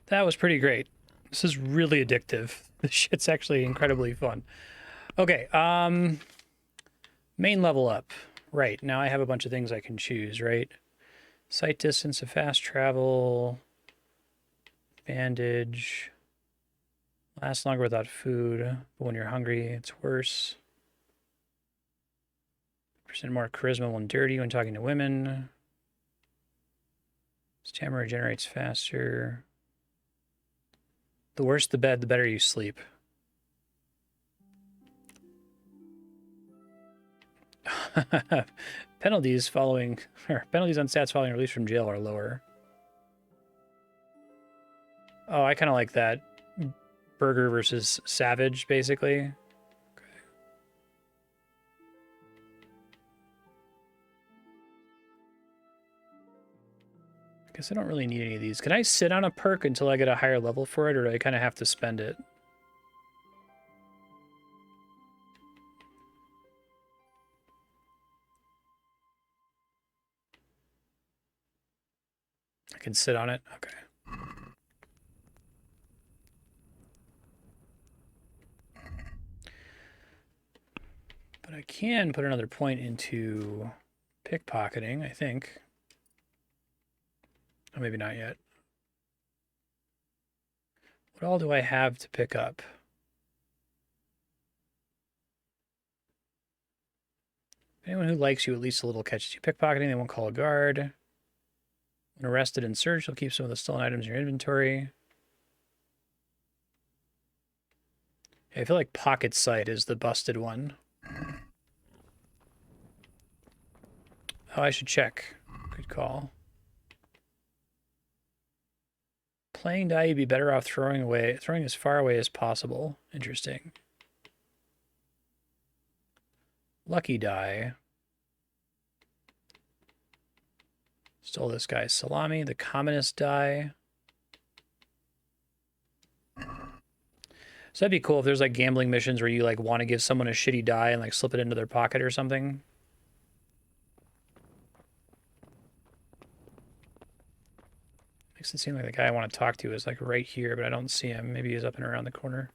That was pretty great. This is really addictive. This shit's actually incredibly fun. Okay, main level up. Right, now I have a bunch of things I can choose, right? Sight distance of fast travel, bandage, last longer without food, but when you're hungry, it's worse. % more charisma when dirty when talking to women. Stamina regenerates faster. The worse the bed, the better you sleep. Penalties on stats following release from jail are lower. Oh, I kind of like that. Burger versus Savage, basically. Okay. I guess I don't really need any of these. Can I sit on a perk until I get a higher level for it, or do I kind of have to spend it? I can sit on it? Okay. But I can put another point into pickpocketing, I think. Oh, maybe not yet. What all do I have to pick up? Anyone who likes you at least a little catches you pickpocketing, they won't call a guard. When arrested and searched, you'll keep some of the stolen items in your inventory. I feel like Pocket Sight is the busted one. Oh, I should check. Good call. Playing die, you'd be better off throwing as far away as possible. Interesting. Lucky die. Stole this guy's salami, the communist die. So that'd be cool if there's like gambling missions where you like want to give someone a shitty die and like slip it into their pocket or something. Makes it seem like the guy I want to talk to is like right here, but I don't see him. Maybe he's up and around the corner.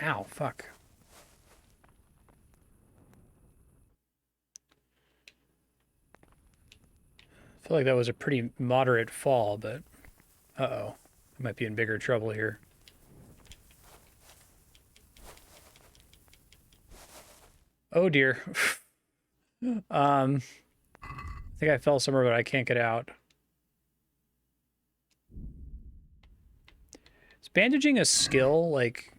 Ow, fuck. I feel like that was a pretty moderate fall, but uh-oh. I might be in bigger trouble here. Oh dear. I think I fell somewhere, but I can't get out. Is bandaging a skill, like,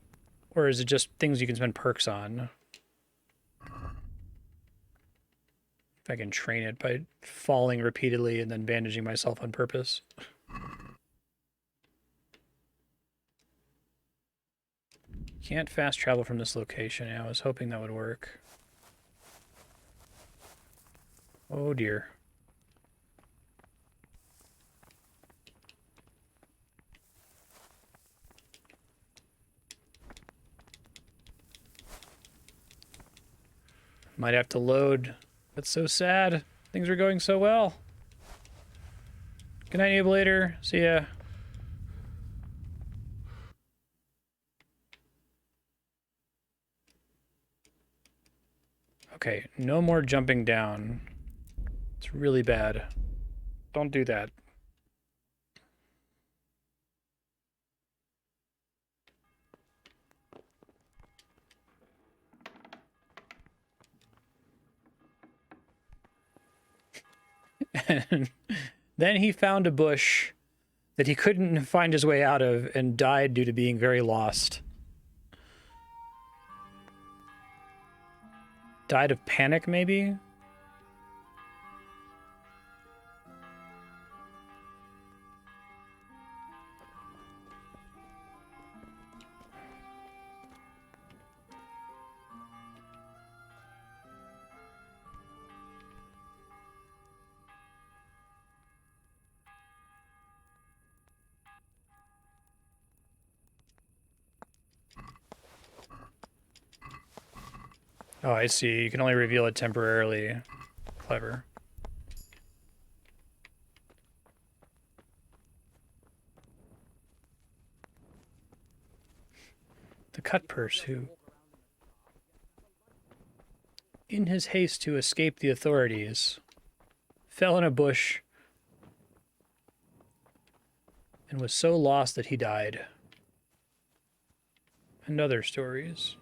or is it just things you can spend perks on? If I can train it by falling repeatedly and then bandaging myself on purpose. Can't fast travel from this location. Yeah, I was hoping that would work. Oh dear. Might have to load. That's so sad. Things are going so well. Good night, Ablator. See ya. Okay, no more jumping down. It's really bad. Don't do that. And then he found a bush that he couldn't find his way out of and died due to being very lost. Died of panic, maybe? Oh, I see. You can only reveal it temporarily. Clever. The cut purse who, in his haste to escape the authorities, fell in a bush and was so lost that he died. And other stories.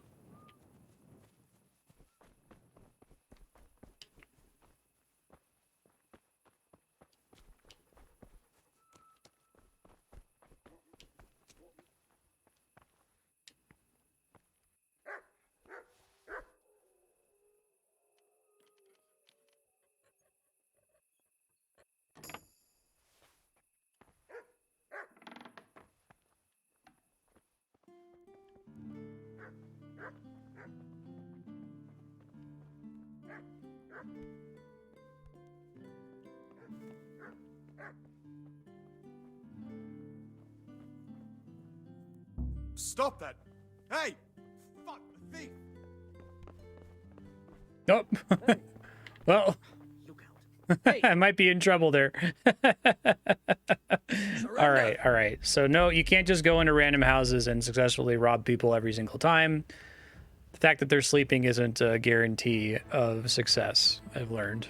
Stop that! Hey! Fuck, the thief! Nope. Well, I might be in trouble there. All right. So no, you can't just go into random houses and successfully rob people every single time. The fact that they're sleeping isn't a guarantee of success, I've learned.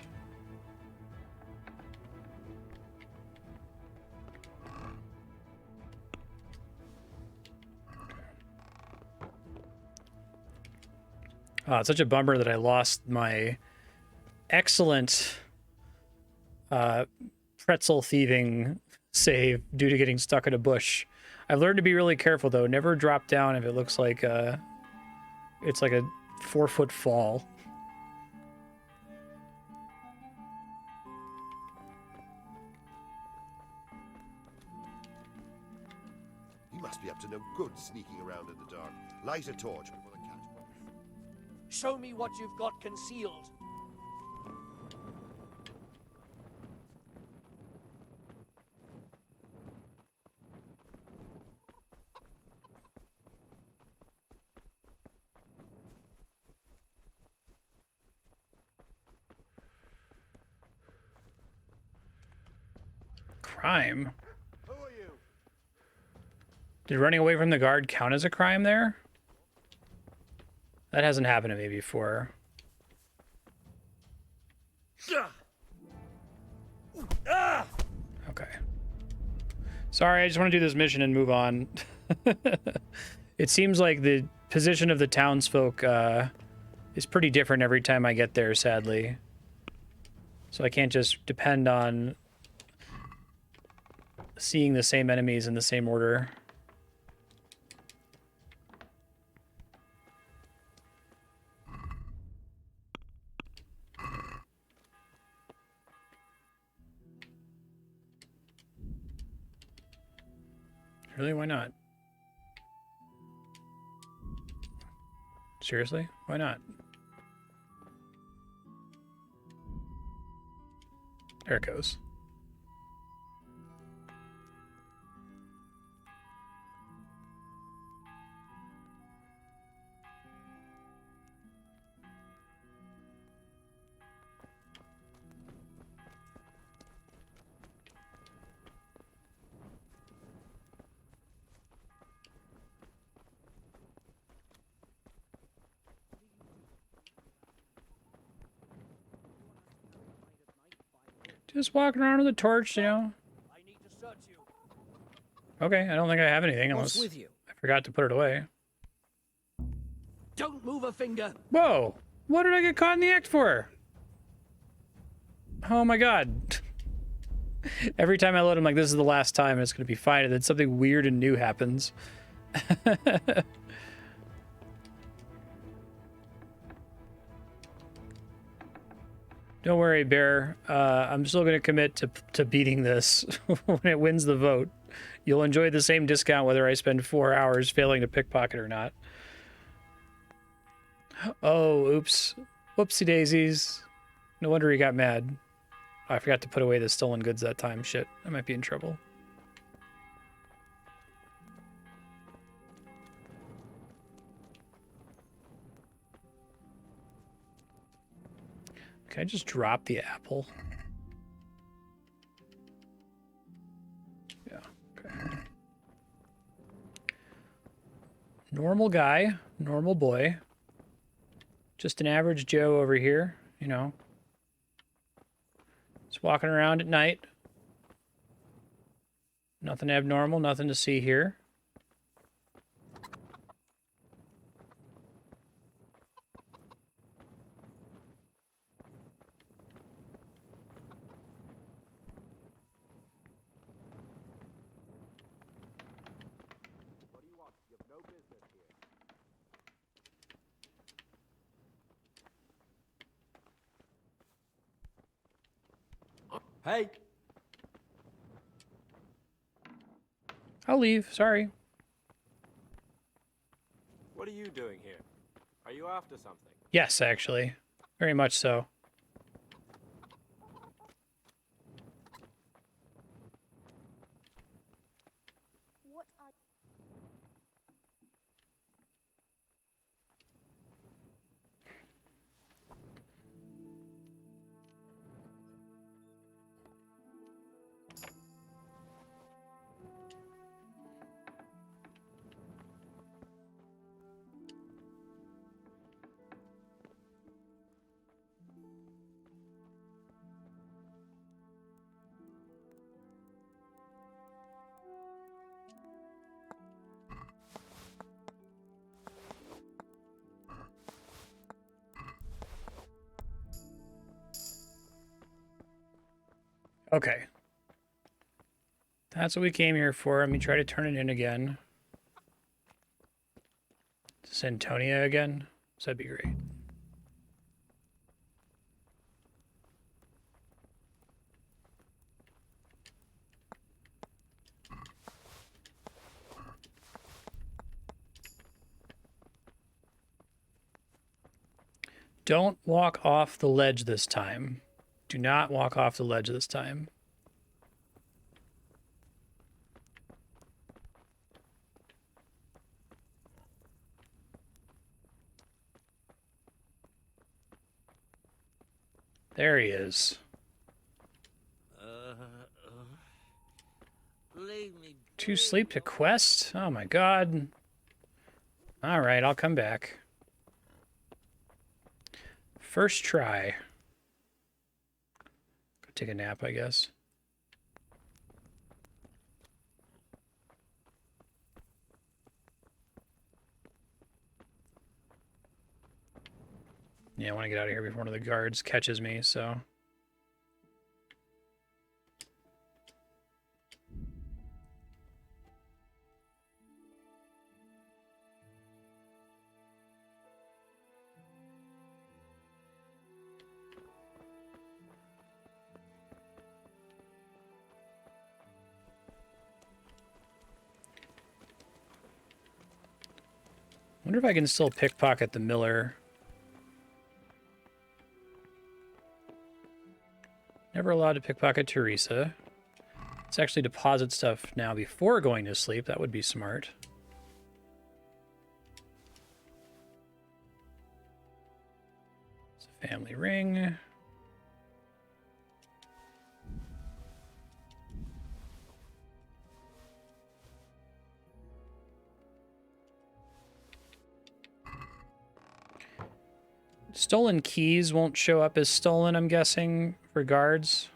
Oh, it's such a bummer that I lost my excellent pretzel thieving save due to getting stuck in a bush. I've learned to be really careful though. Never drop down if it looks like it's like a 4-foot fall. He must be up to no good sneaking around in the dark. Light a torch before the catch pole. Show me what you've got concealed. Crime? Did running away from the guard count as a crime there? That hasn't happened to me before. Okay. Sorry, I just want to do this mission and move on. It seems like the position of the townsfolk is pretty different every time I get there, sadly. So I can't just depend on seeing the same enemies in the same order. Really? Why not? Seriously? Why not? There it goes. Just walking around with a torch, you know. Okay, I don't think I have anything What's unless with you? I forgot to put it away. Don't move a finger. Whoa! What did I get caught in the act for? Oh my god. Every time I load, I'm like, this is the last time, and it's going to be fine, and then something weird and new happens. Don't worry, Bear. I'm still going to commit to beating this when it wins the vote. You'll enjoy the same discount whether I spend 4 hours failing to pickpocket or not. Oh, oops. Whoopsie daisies. No wonder he got mad. Oh, I forgot to put away the stolen goods that time. Shit, I might be in trouble. Can I just drop the apple? Yeah, okay. Normal guy, normal boy. Just an average Joe over here, you know. Just walking around at night. Nothing abnormal, nothing to see here. Hey! I'll leave, sorry. What are you doing here? Are you after something? Yes, actually. Very much so. What are... Okay. That's what we came here for. Let me try to turn it in again. Centonia again? So that'd be great. Don't walk off the ledge this time. Do not walk off the ledge this time. There he is. To sleep to quest? Oh my god. Alright, I'll come back. First try. Go take a nap, I guess. Yeah, I want to get out of here before one of the guards catches me, so... wonder if I can still pickpocket the miller. Never allowed to pickpocket Teresa. Let's actually deposit stuff now before going to sleep. That would be smart. It's a family ring. Stolen keys won't show up as stolen, I'm guessing, for guards.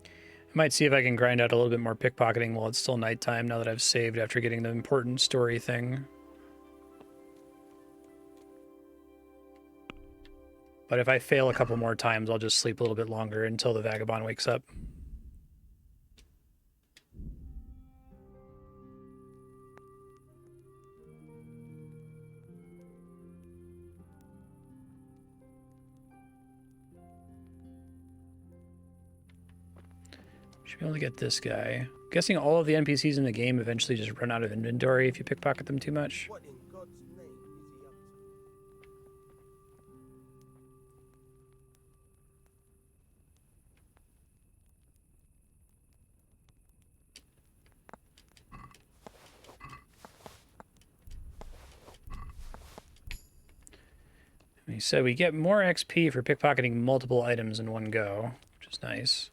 I might see if I can grind out a little bit more pickpocketing while it's still nighttime now that I've saved after getting the important story thing. But if I fail a couple more times, I'll just sleep a little bit longer until the Vagabond wakes up. Should be able to get this guy. I'm guessing all of the NPCs in the game eventually just run out of inventory if you pickpocket them too much. What in God's name is he up He said we get more XP for pickpocketing multiple items in one go, which is nice.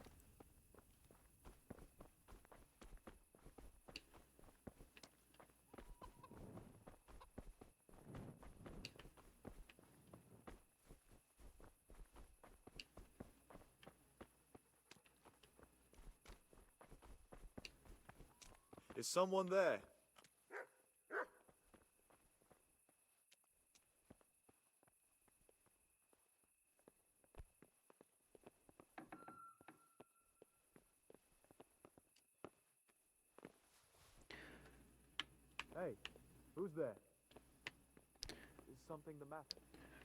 Is someone there? Hey, who's there? Is something the matter?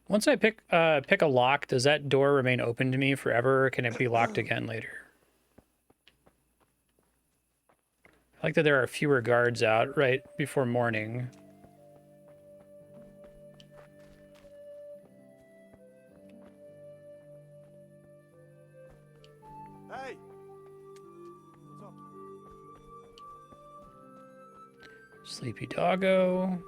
Once I pick a lock, does that door remain open to me forever, or can it be locked again later? I like that there are fewer guards out right before morning. Hey! What's up? Sleepy doggo.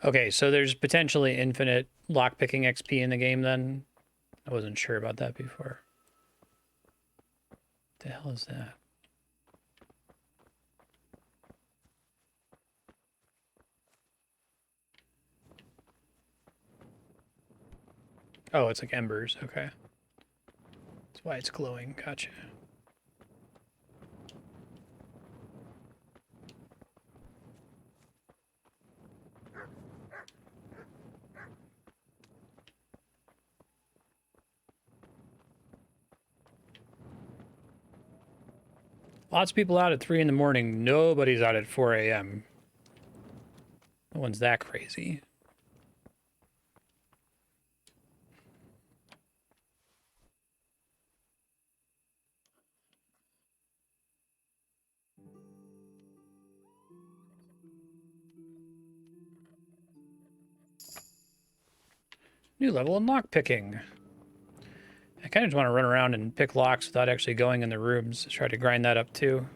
Okay, so there's potentially infinite lockpicking XP in the game then? I wasn't sure about that before. What the hell is that? Oh, it's like embers, okay. That's why it's glowing, gotcha. Lots of people out at 3 in the morning. Nobody's out at 4 a.m. No one's that crazy. New level in lockpicking. I kind of just want to run around and pick locks without actually going in the rooms. Try to grind that up too.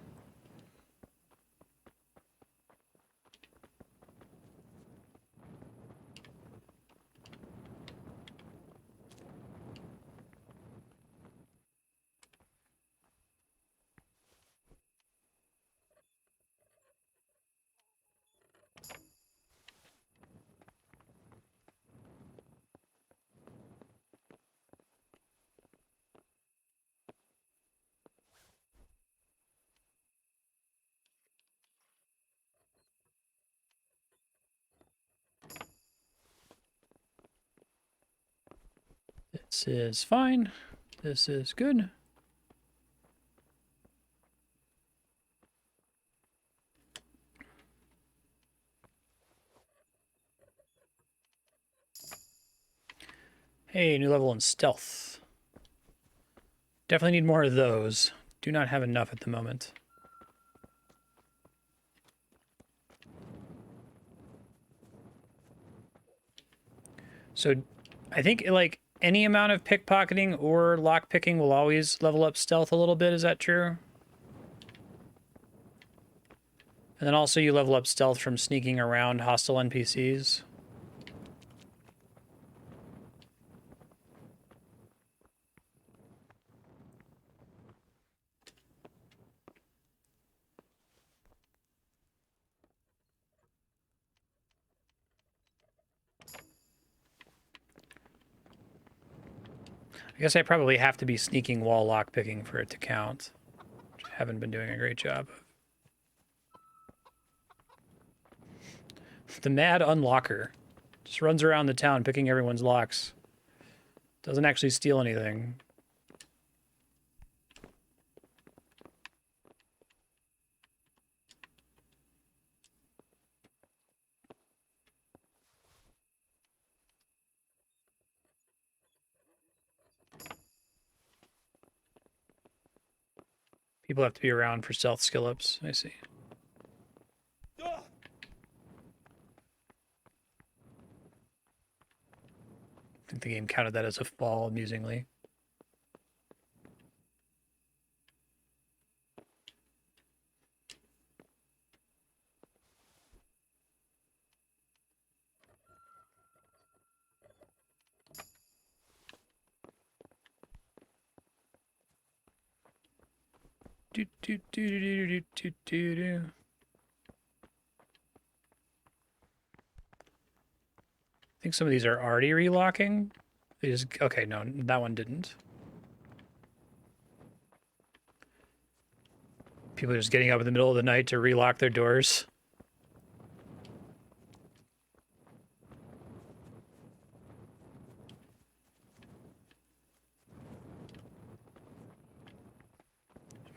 This is fine. This is good. Hey, new level in stealth. Definitely need more of those. Do not have enough at the moment. So I think like any amount of pickpocketing or lockpicking will always level up stealth a little bit. Is that true? And then also you level up stealth from sneaking around hostile NPCs. I guess I probably have to be sneaking while lockpicking for it to count, which I haven't been doing a great job of. The mad unlocker just runs around the town picking everyone's locks. Doesn't actually steal anything. People have to be around for stealth skill ups. I see. I think the game counted that as a fall, amusingly. Do do do do do do do do. I think some of these are already relocking. They just okay. No, that one didn't. People are just getting up in the middle of the night to relock their doors.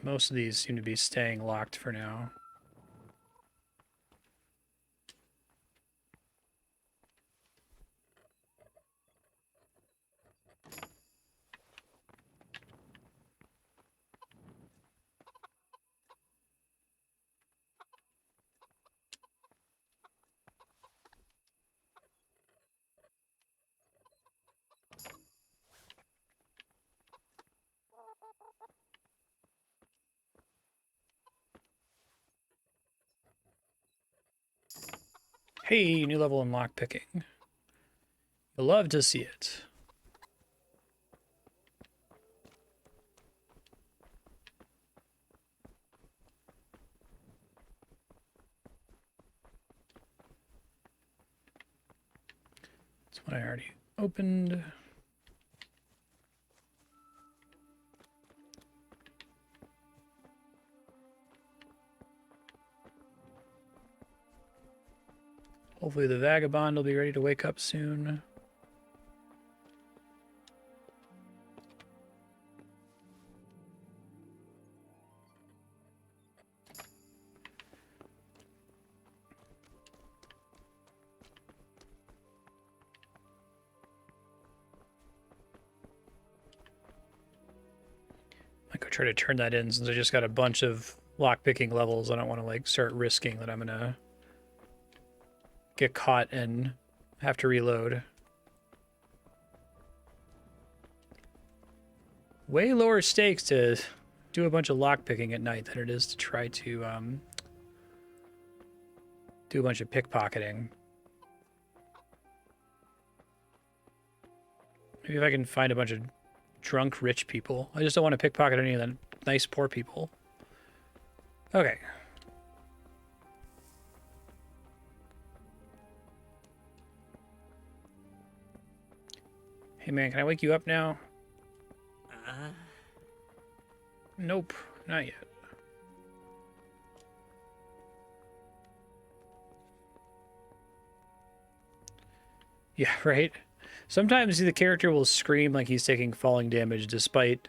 Most of these seem to be staying locked for now. Hey, new level in lockpicking. You'll love to see it. That's what I already opened. Hopefully the Vagabond will be ready to wake up soon. I go try to turn that in since I just got a bunch of lockpicking levels. I don't want to like start risking that I'm gonna get caught and have to reload. Way lower stakes to do a bunch of lockpicking at night than it is to try to do a bunch of pickpocketing. Maybe if I can find a bunch of drunk rich people. I just don't want to pickpocket any of the nice poor people. Okay. Hey man, can I wake you up now? Nope, not yet. Yeah, right? Sometimes the character will scream like he's taking falling damage despite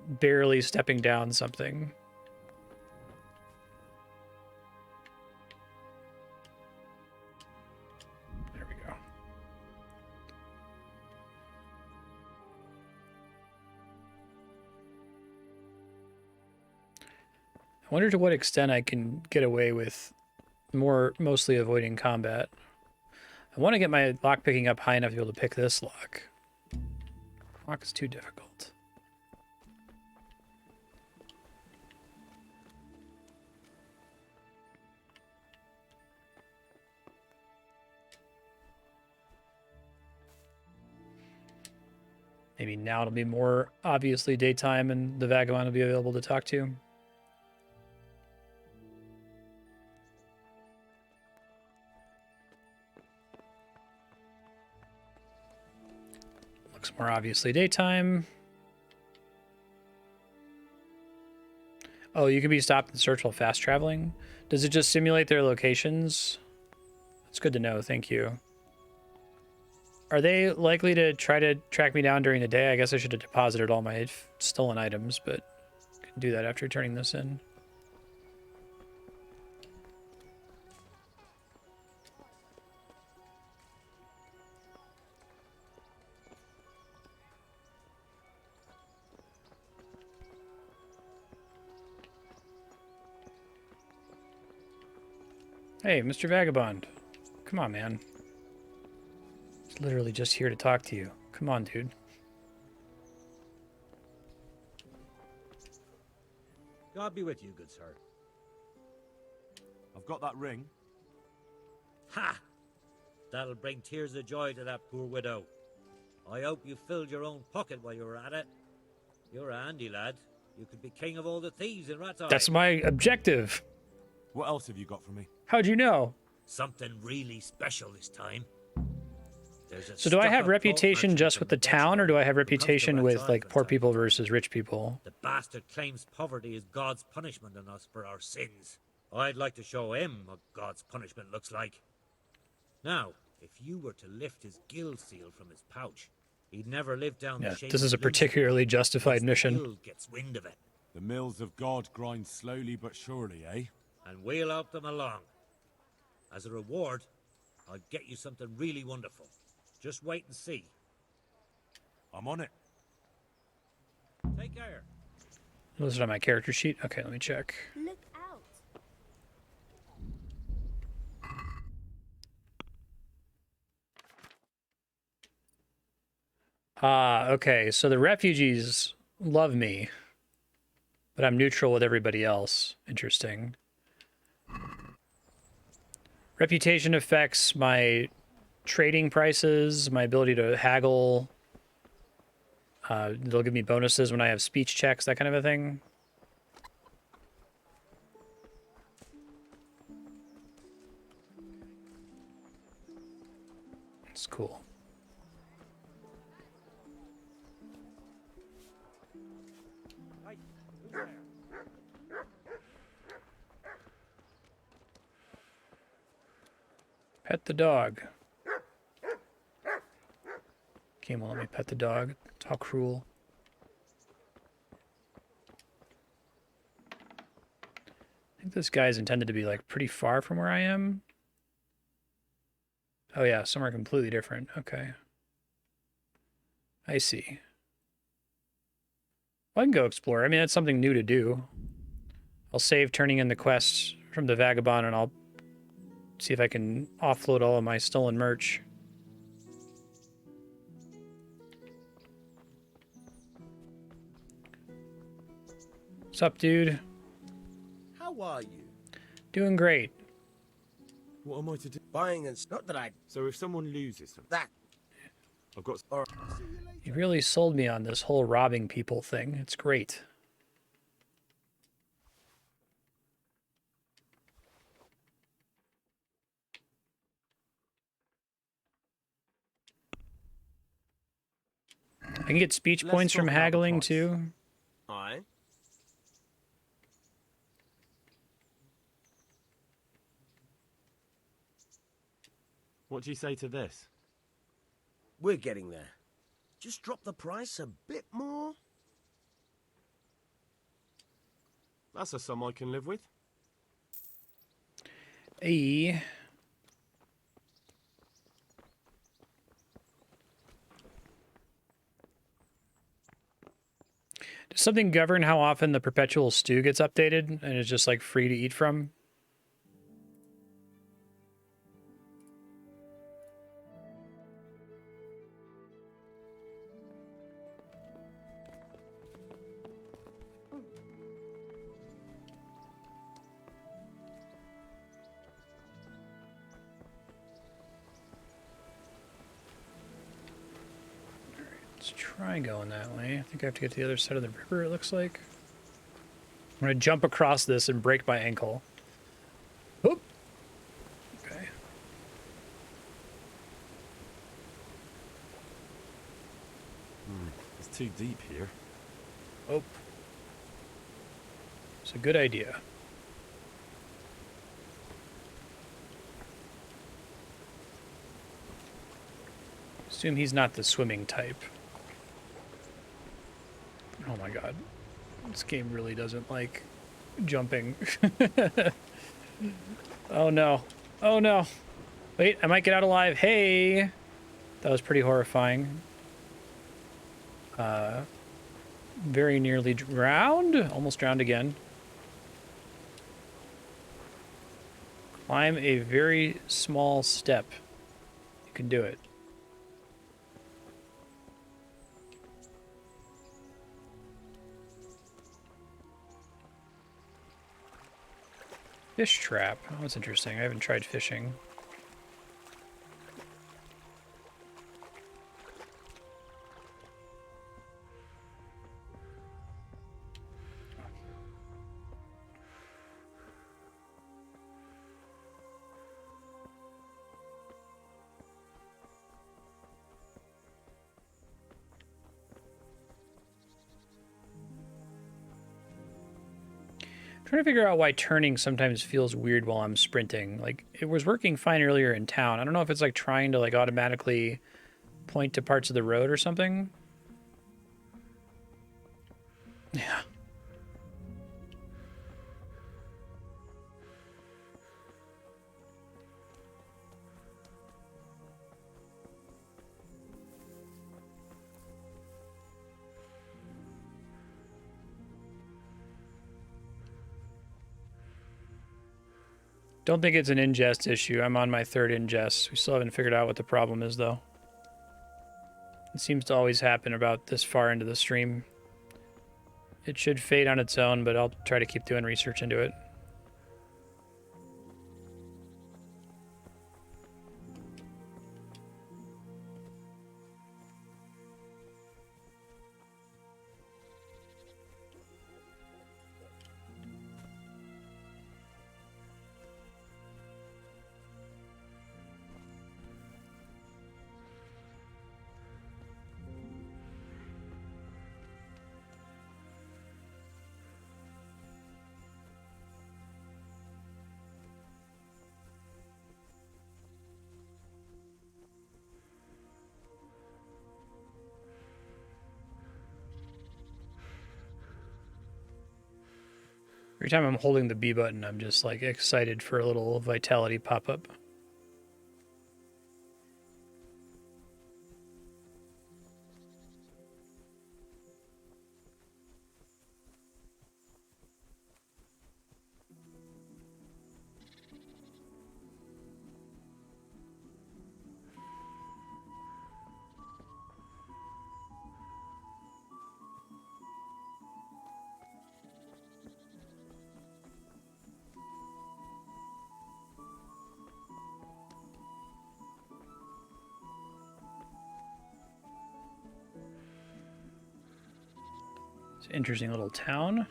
barely stepping down something. There we go. I wonder to what extent I can get away with mostly avoiding combat. I want to get my lock picking up high enough to be able to pick this lock. Lock is too difficult. Maybe now it'll be more obviously daytime and the Vagabond will be available to talk to. Looks more obviously daytime. Oh, you can be stopped and searched while fast traveling? Does it just simulate their locations? That's good to know, thank you. Are they likely to try to track me down during the day? I guess I should have deposited all my stolen items, but I can do that after turning this in. Hey, Mr. Vagabond. Come on, man. He's literally just here to talk to you. Come on, dude. God be with you, good sir. I've got that ring. Ha! That'll bring tears of joy to that poor widow. I hope you filled your own pocket while you were at it. You're a handy lad. You could be king of all the thieves in Rat's Eye. That's my objective. What else have you got for me? How'd you know? Something really special this time. So do I have reputation just with the town, or do I have reputation with, like, poor people versus rich people? The bastard claims poverty is God's punishment on us for our sins. I'd like to show him what God's punishment looks like. Now, if you were to lift his guild seal from his pouch, he'd never live down the shade. This is a particularly justified mission. The guild gets wind of it. The mills of God grind slowly but surely, eh? And we'll help them along. As a reward, I'll get you something really wonderful. Just wait and see. I'm on it. Take care. Was it on my character sheet? Okay, let me check. Look out. Okay, so the refugees love me, but I'm neutral with everybody else. Interesting. Reputation affects my trading prices, my ability to haggle. They'll give me bonuses when I have speech checks, that kind of a thing. It's cool. Pet the dog. Game won't let me pet the dog. How cruel. I think this guy's intended to be like pretty far from where I am. Oh yeah, somewhere completely different. Okay. I see. I can go explore. I mean, that's something new to do. I'll save turning in the quests from the Vagabond, and I'll see if I can offload all of my stolen merch. What's up, dude? How are you? Doing great. What am I to do? Buying and not that I. So if someone loses something, That. I've got. You really sold me on this whole robbing people thing. It's great. I can get speech Let's points from talk about the haggling price. too. Aye. What do you say to this? We're getting there. Just drop the price a bit more. That's a sum I can live with. Hey. Does something govern how often the perpetual stew gets updated and is just like free to eat from? Let's try going that way. I think I have to get to the other side of the river, it looks like. I'm going to jump across this and break my ankle. Oop. Okay. It's too deep here. Oh. It's a good idea. Assume he's not the swimming type. Oh my god. This game really doesn't like jumping. Oh no. Oh no. Wait, I might get out alive. Hey! That was pretty horrifying. Very nearly drowned. Almost drowned again. Climb a very small step. You can do it. Fish trap. Oh, that's interesting. I haven't tried fishing. Trying to figure out why turning sometimes feels weird while I'm sprinting. Like, it was working fine earlier in town. I don't know if it's like trying to like automatically point to parts of the road or something. Yeah. Don't think it's an ingest issue. I'm on my third ingest. We still haven't figured out what the problem is, though. It seems to always happen about this far into the stream. It should fade on its own, but I'll try to keep doing research into it. Every time I'm holding the B button, I'm just like excited for a little vitality pop-up. It's an interesting little town.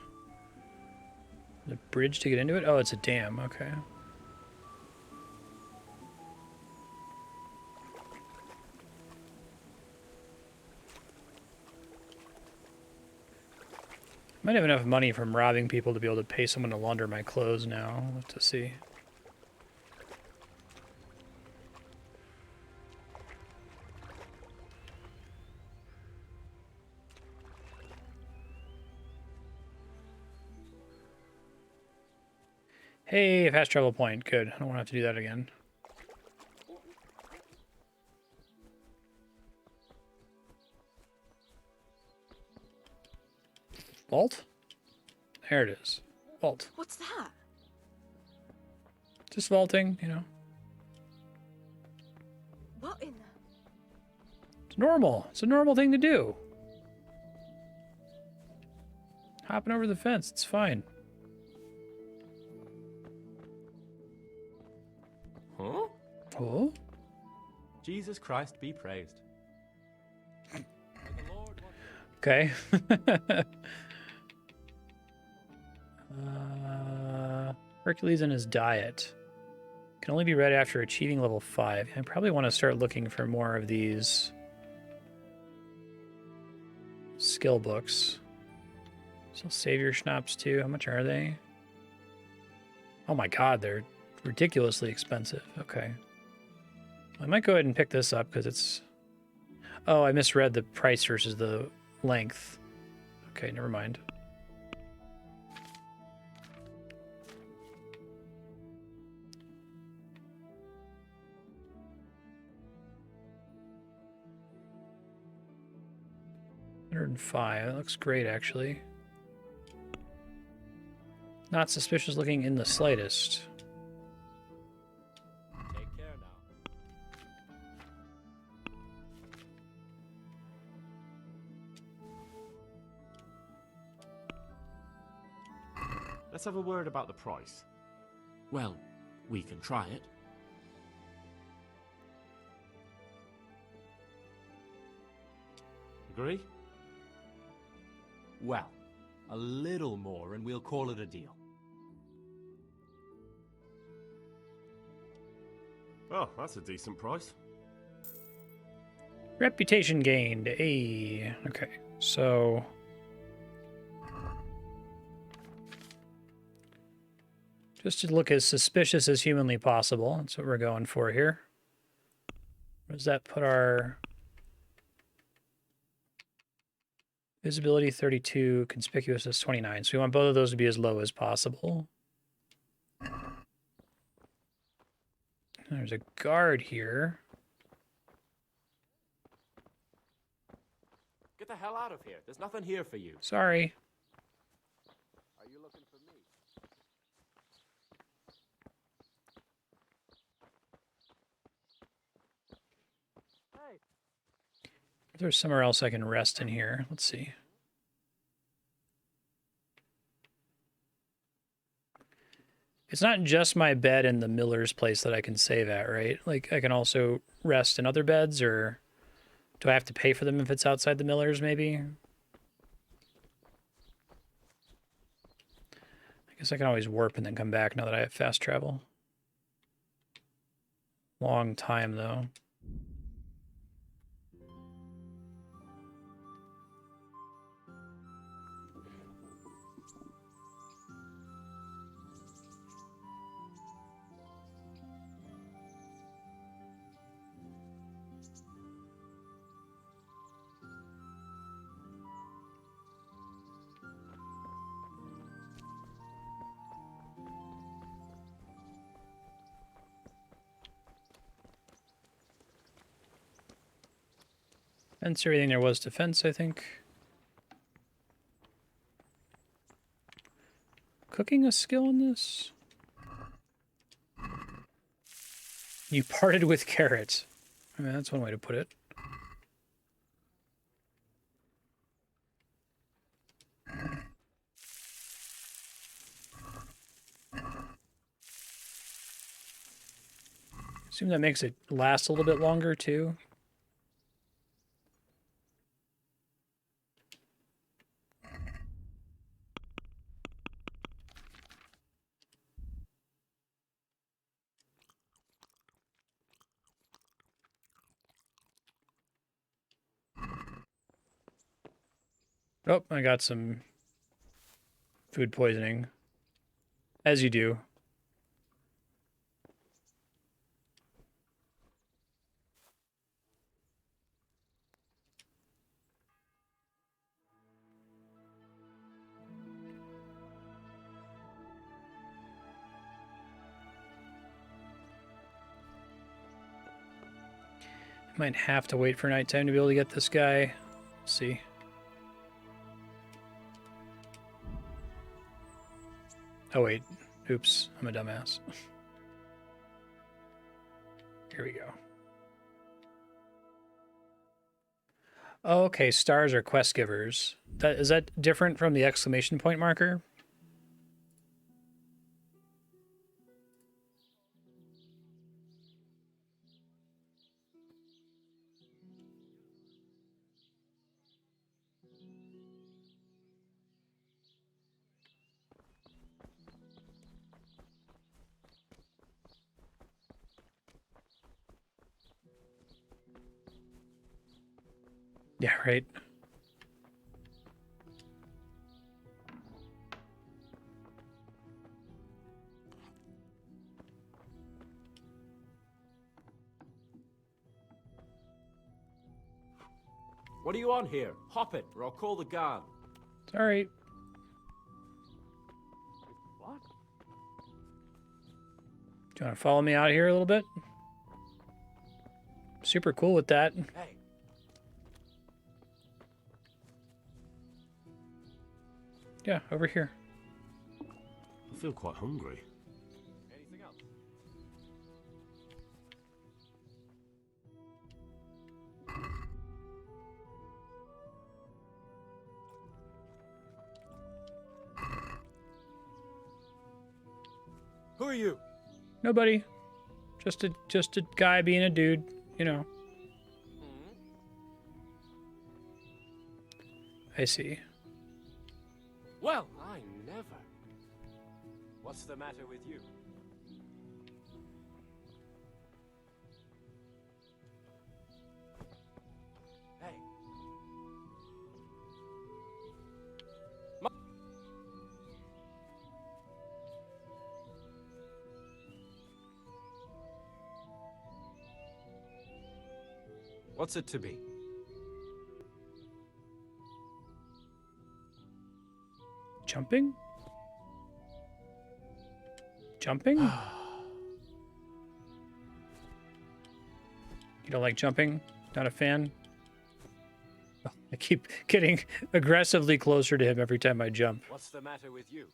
The bridge to get into it? Oh, it's a dam. Okay. Might have enough money from robbing people to be able to pay someone to launder my clothes now. We'll have to see. Hey, fast travel point. Good. I don't want to have to do that again. Vault? There it is. Vault. What's that? Just vaulting, you know. What in the... It's normal. It's a normal thing to do. Hopping over the fence. It's fine. Huh? Oh? Jesus Christ be praised. Okay. Hercules and his diet. Can only be read after achieving level 5. I probably want to start looking for more of these skill books. So savior schnapps too. How much are they? Oh my god, they're ridiculously expensive. Okay. I might go ahead and pick this up because it's... Oh, I misread the price versus the length. Okay, never mind. $105. That looks great, actually. Not suspicious looking in the slightest. Take care now. Let's have a word about the price. Well, we can try it. Agree? Well, a little more and we'll call it a deal. Oh, that's a decent price. Reputation gained. Hey. Okay, so... just to look as suspicious as humanly possible. That's what we're going for here. Where does that put our... visibility 32, conspicuousness 29. So we want both of those to be as low as possible. There's a guard here. Get the hell out of here. There's nothing here for you. Sorry. Are you looking for me? Hey. If there's somewhere else I can rest in here. Let's see. It's not just my bed in the miller's place that I can save at, right? Like, I can also rest in other beds, or do I have to pay for them if it's outside the miller's, maybe? I guess I can always warp and then come back now that I have fast travel. Long time, though. Fence everything there was to fence, I think. Cooking a skill in this? You parted with carrots. I mean, that's one way to put it. Assume that makes it last a little bit longer, too. Oh, I got some food poisoning. As you do. Might have to wait for nighttime to be able to get this guy. Let's see. Oh wait, oops, I'm a dumbass. Here we go. Oh, okay, stars are quest givers. Is that different from the exclamation point marker? Yeah, right. What are you on here? Hop it, or I'll call the guard. It's all right. What? Do you want to follow me out here a little bit? Super cool with that. Hey. Yeah, over here. I feel quite hungry. Anything else? Who are you? Nobody. Just a guy being a dude, you know. I see. Well, I never. What's the matter with you? Hey. What's it to be? Jumping? Jumping? You don't like jumping? Not a fan? I keep getting aggressively closer to him every time I jump. What's the matter with you?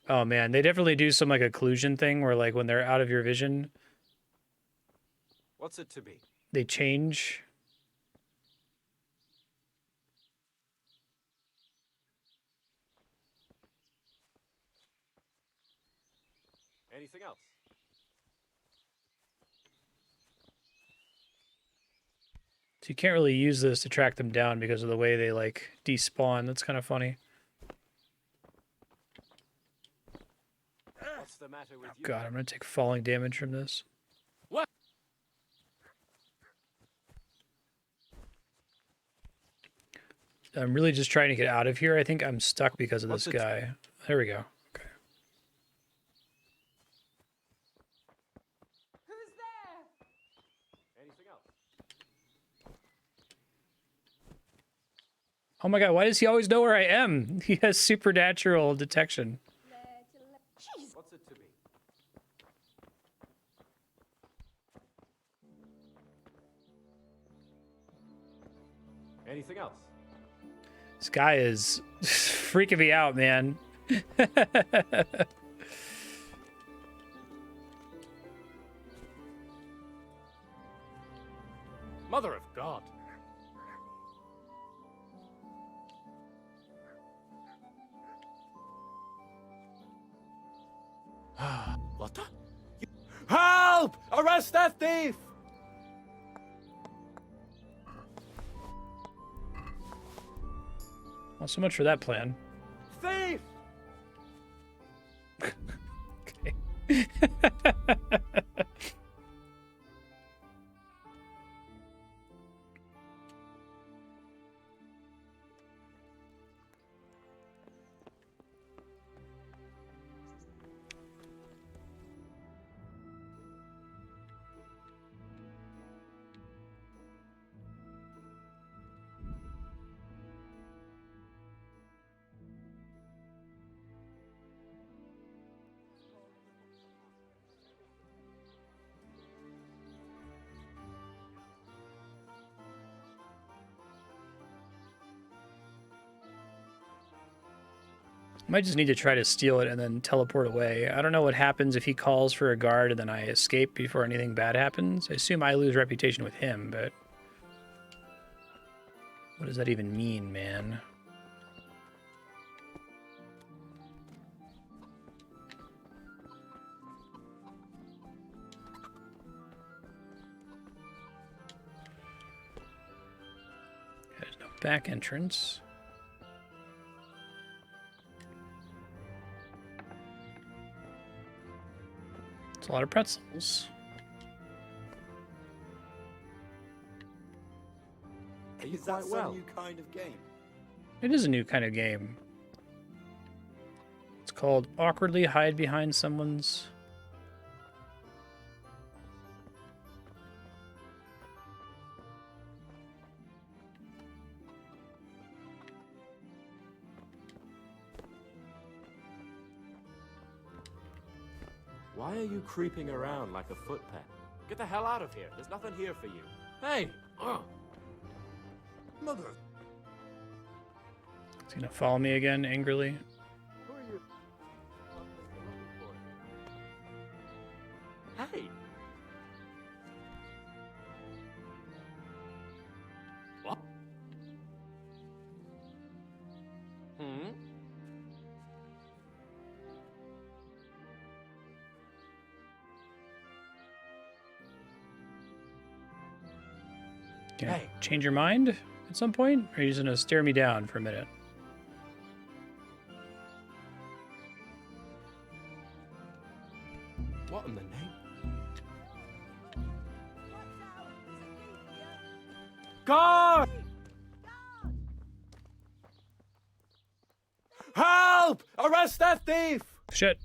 Oh man, they definitely do some like occlusion thing where like when they're out of your vision, What's it to be? they change. Anything else? So you can't really use this to track them down because of the way they like despawn. That's kind of funny. What's the matter with you? God, I'm gonna take falling damage from this. What? I'm really just trying to get out of here. I think I'm stuck because of this guy. There we go. Okay. Who's there? Anything else? Oh my god, why does he always know where I am? He has supernatural detection. Jeez. What's it to be? Anything else? This guy is freaking me out, man. Mother of God. What the? Help! Arrest that thief! Well, so much for that plan. Thief! Okay. Might just need to try to steal it and then teleport away. I don't know what happens if he calls for a guard and then I escape before anything bad happens. I assume I lose reputation with him, but what does that even mean, man? There's no back entrance. It's a lot of pretzels. Is that some new kind of game? It is a new kind of game. It's called Awkwardly Hide Behind Someone's... Why are you creeping around like a footpad? Get the hell out of here. There's nothing here for you. Hey! Mother! Is he gonna follow me again, angrily? Who are you? Hey! What? Can I change your mind at some point? Or are you just gonna stare me down for a minute? What in the name? Guard! Help! Arrest that thief! Shit.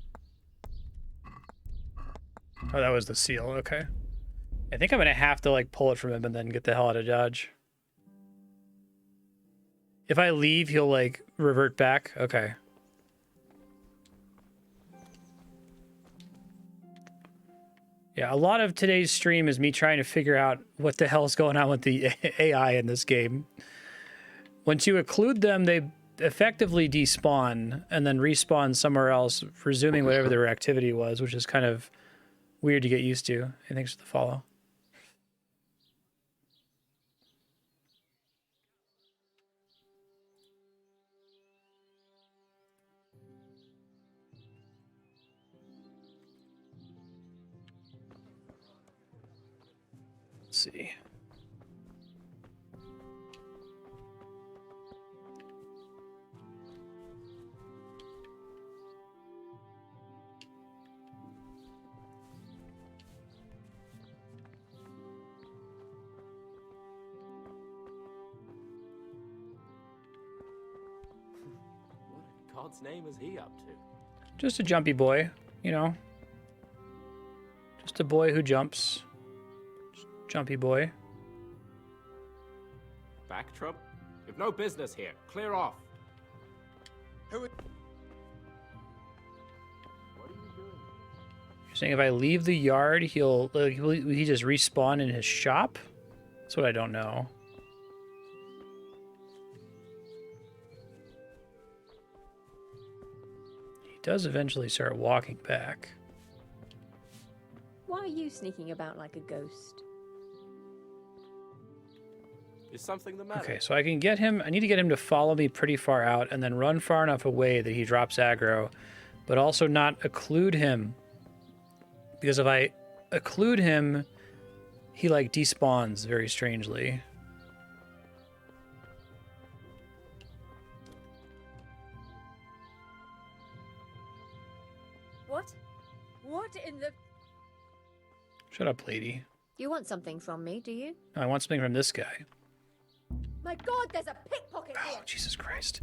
Oh, that was the seal. Okay. I think I'm gonna have to like pull it from him and then get the hell out of Dodge. If I leave, he'll like revert back. Okay. Yeah, a lot of today's stream is me trying to figure out what the hell's going on with the AI in this game. Once you occlude them, they effectively despawn and then respawn somewhere else, resuming whatever their activity was, which is kind of weird to get used to. Hey, thanks for the follow. Let's see. What in God's name is he up to? Just a jumpy boy, you know. Just a boy who jumps. Just jumpy boy. Back trouble? You've no business here. Clear off. Who? You're saying if I leave the yard, will he just respawn in his shop? That's what I don't know. He does eventually start walking back. Why are you sneaking about like a ghost? Is something the matter? Okay, so I can get him. I need to get him to follow me pretty far out and then run far enough away that he drops aggro, but also not occlude him. Because if I occlude him, he like despawns very strangely. What? What in the... Shut up, lady. You want something from me, do you? No, I want something from this guy. My God, there's a pickpocket here! Oh, Jesus Christ.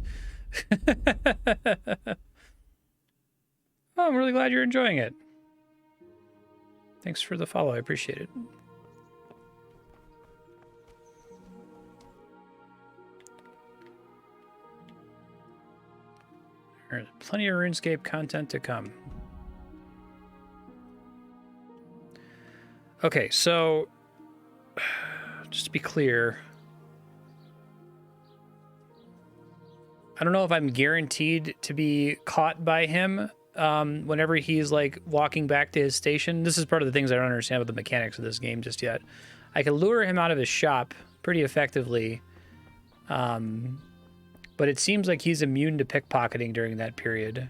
Oh, I'm really glad you're enjoying it. Thanks for the follow. I appreciate it. There's plenty of RuneScape content to come. Okay, so just to be clear, I don't know if I'm guaranteed to be caught by him whenever he's like walking back to his station. This is part of the things I don't understand about the mechanics of this game just yet. I can lure him out of his shop pretty effectively, but it seems like he's immune to pickpocketing during that period.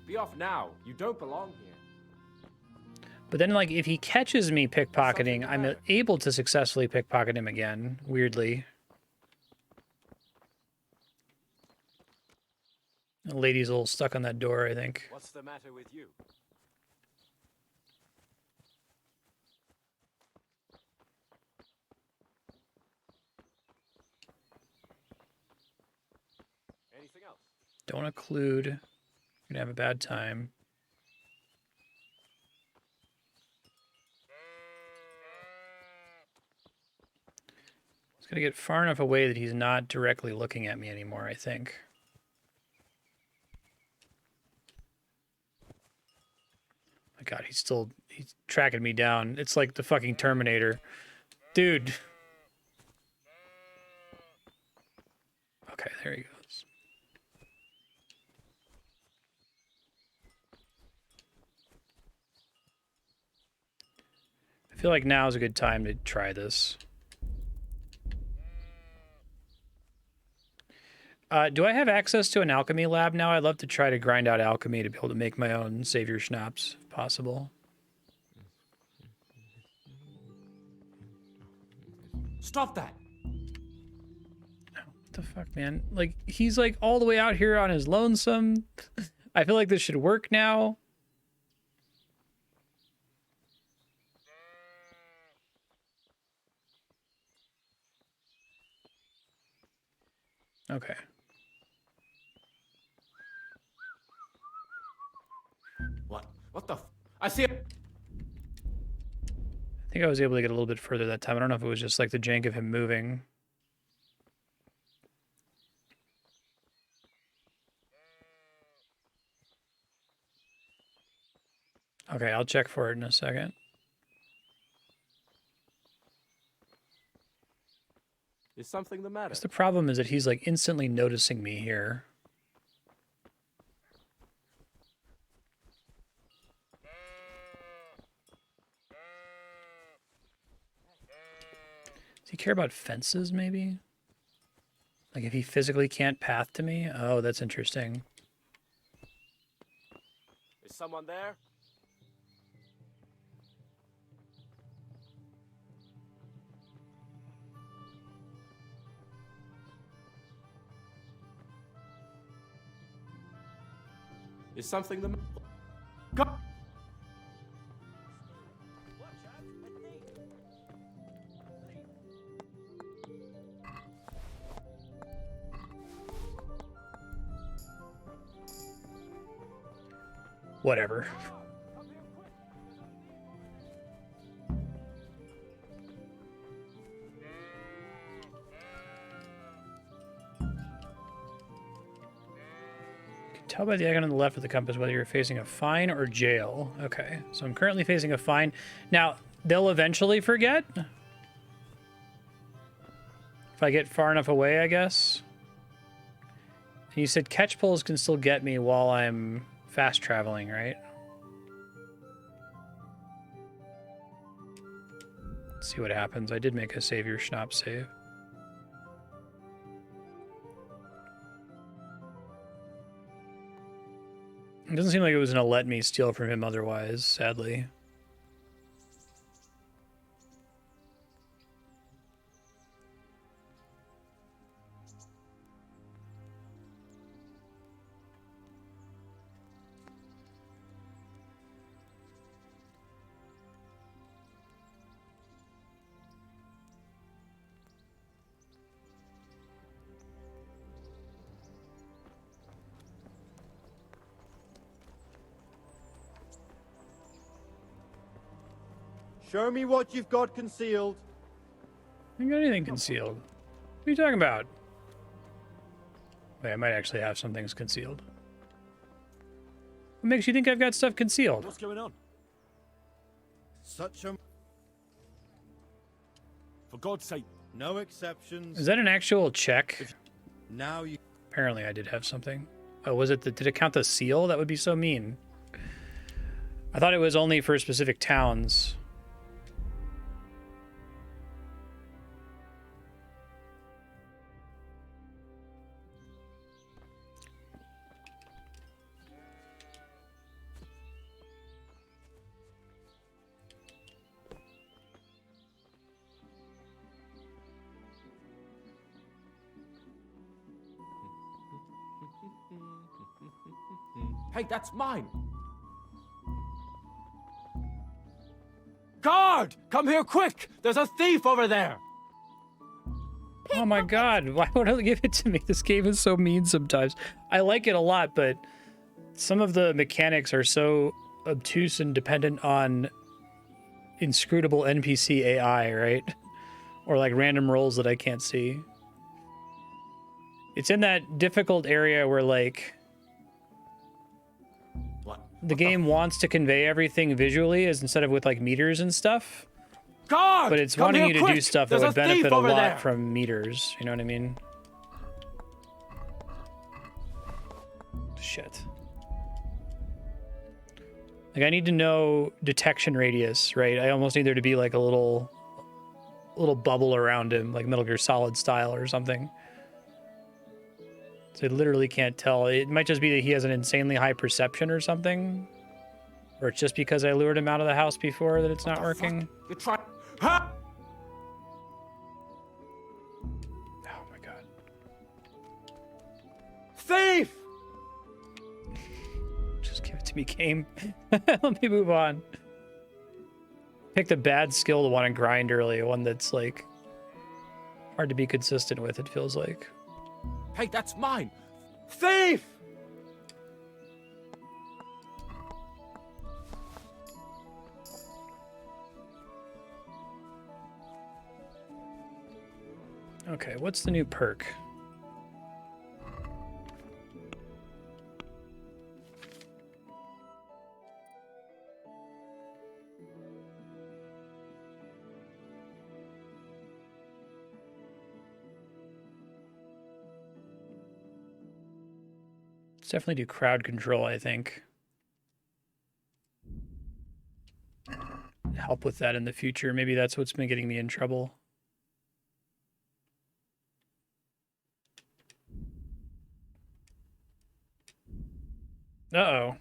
Be off now. You don't belong here. But then, like, if he catches me pickpocketing, I'm able to successfully pickpocket him again, weirdly. The lady's a little stuck on that door, I think. What's the matter with you? Anything else? Don't occlude. You're gonna have a bad time. Just gotta get far enough away that he's not directly looking at me anymore, I think. My God, he's tracking me down. It's like the fucking Terminator. Dude. Okay, there he goes. I feel like now is a good time to try this. Do I have access to an alchemy lab now? I'd love to try to grind out alchemy to be able to make my own savior schnapps, if possible. Stop that! What the fuck, man? Like, he's like all the way out here on his lonesome. I feel like this should work now. Okay. What the I see it! I think I was able to get a little bit further that time. I don't know if it was just like the jank of him moving. Okay, I'll check for it in a second. Is something the matter? The problem is that he's like instantly noticing me here. Does he care about fences, maybe? Like if he physically can't path to me? Oh, that's interesting. Is someone there? Is something the matter? Go! Whatever. Tell by the icon on the left of the compass whether you're facing a fine or jail. Okay, so I'm currently facing a fine. Now, they'll eventually forget. If I get far enough away, I guess. And you said catch poles can still get me while I'm fast traveling, right? Let's see what happens. I did make a save your schnapp save. It doesn't seem like it was going to let me steal from him otherwise, sadly. Show me what you've got concealed. I haven't got anything concealed. What are you talking about? Wait, I might actually have some things concealed. What makes you think I've got stuff concealed? What's going on? Such a... For God's sake, No exceptions. Is that an actual check? Now you... Apparently I did have something. Oh, was it did it count the seal? That would be so mean. I thought it was only for specific towns. Hey, that's mine! Guard! Come here quick! There's a thief over there! Oh my god, why would I give it to me? This game is so mean sometimes. I like it a lot, but some of the mechanics are so obtuse and dependent on inscrutable NPC AI, right? Or like random rolls that I can't see. It's in that difficult area where like the game wants to convey everything visually as instead of with like meters and stuff. Guard! But it's Come wanting here you to quick! do stuff There's that would a thief benefit a over lot there! from meters. You know what I mean? Shit. Like I need to know detection radius, right? I almost need there to be like a little bubble around him, like Metal Gear Solid style or something. So I literally can't tell. It might just be that he has an insanely high perception or something. Or it's just because I lured him out of the house before that it's not working. You try. Ha! Oh my god. Thief! Just give it to me, game. Let me move on. Picked a bad skill to want to grind early, one that's like hard to be consistent with, it feels like. Hey, that's mine! Thief! Okay, what's the new perk? Let's definitely do crowd control, I think. Help with that in the future. Maybe that's what's been getting me in trouble. Uh-oh.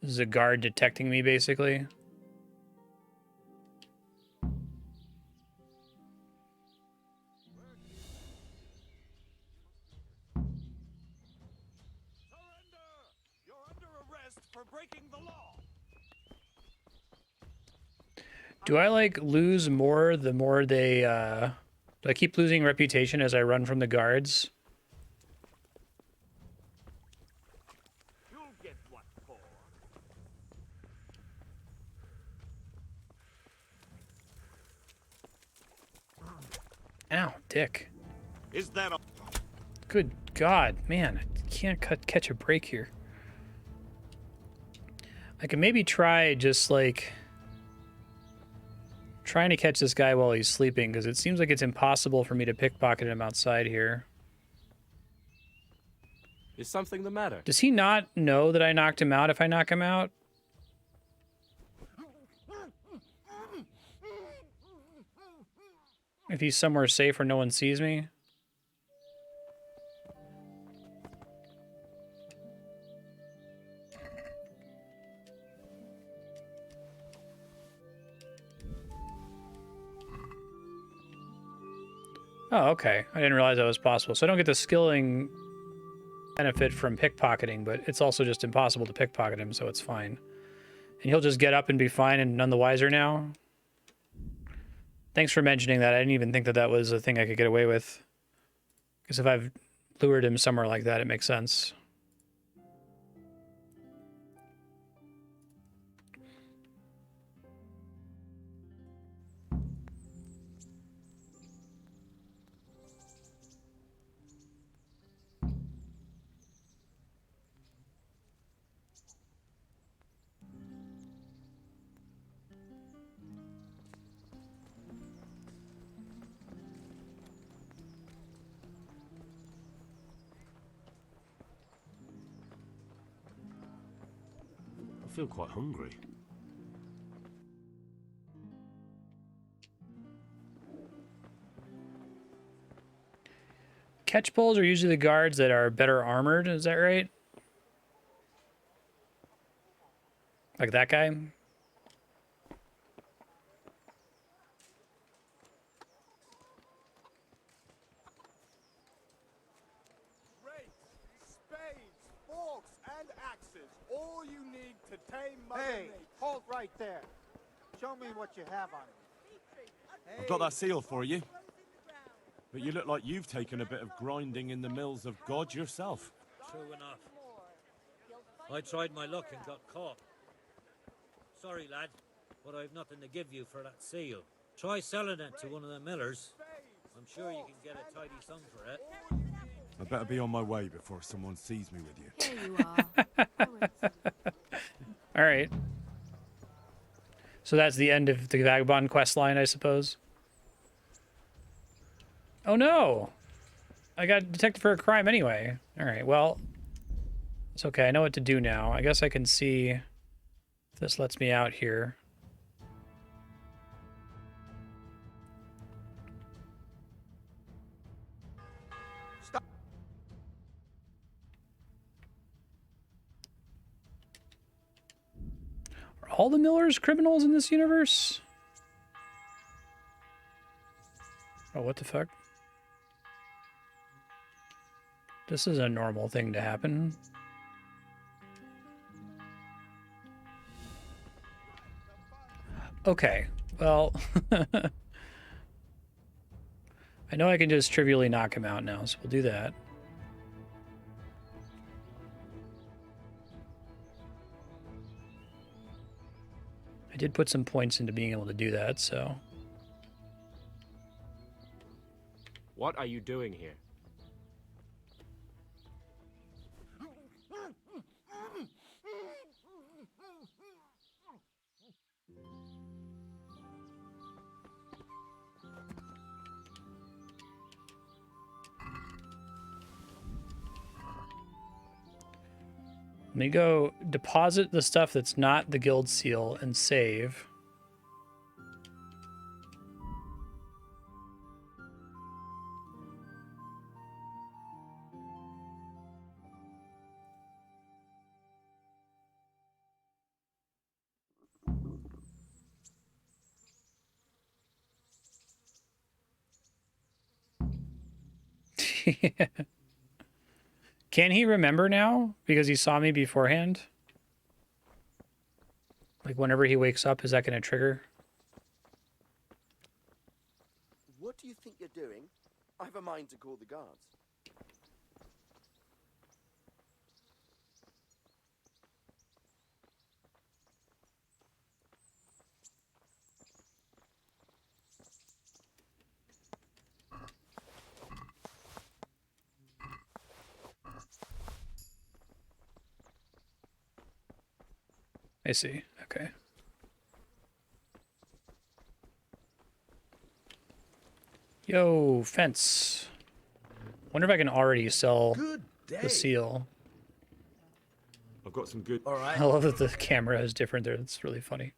This is a guard detecting me, basically. Do I, like, lose more the more they, do I keep losing reputation as I run from the guards? You'll get what for. Ow, dick. Is that a... Good God, man, I can't catch a break here. I can maybe try just, like, trying to catch this guy while he's sleeping, because it seems like it's impossible for me to pickpocket him outside here. Is something the matter? Does he not know that I knocked him out if I knock him out? If he's somewhere safe where no one sees me? Oh, okay. I didn't realize that was possible. So I don't get the skilling benefit from pickpocketing, but it's also just impossible to pickpocket him, so it's fine. And he'll just get up and be fine and none the wiser now? Thanks for mentioning that. I didn't even think that that was a thing I could get away with. Because if I've lured him somewhere like that, it makes sense. feel quite hungry. Catch poles are usually the guards that are better armored, is that right? Like that guy? Spades, forks, and axes. All you need to tame Mother Hey, Nature. halt right there. Show me what you have on you. I've got that seal for you. But you look like you've taken a bit of grinding in the mills of God yourself. True enough. I tried my luck and got caught. Sorry, lad, but I've nothing to give you for that seal. Try selling it to one of the millers. I'm sure you can get a tidy sum for it. I better be on my way before someone sees me with you. Here you are. All right. So that's the end of the Vagabond quest line, I suppose. Oh no! I got detected for a crime anyway. All right, well, it's okay. I know what to do now. I guess I can see if this lets me out here. Stop. Are all the Millers criminals in this universe? Oh, what the fuck? This is a normal thing to happen. Okay, well... I know I can just trivially knock him out now, so we'll do that. I did put some points into being able to do that, so... What are you doing here? Let me go deposit the stuff that's not the guild seal and save. Can he remember now? Because he saw me beforehand? Like, whenever he wakes up, is that going to trigger? What do you think you're doing? I have a mind to call the guards. I see. Okay. Yo, fence. Wonder if I can already sell the seal. I've got some good... All right. I love that the camera is different there. It's really funny.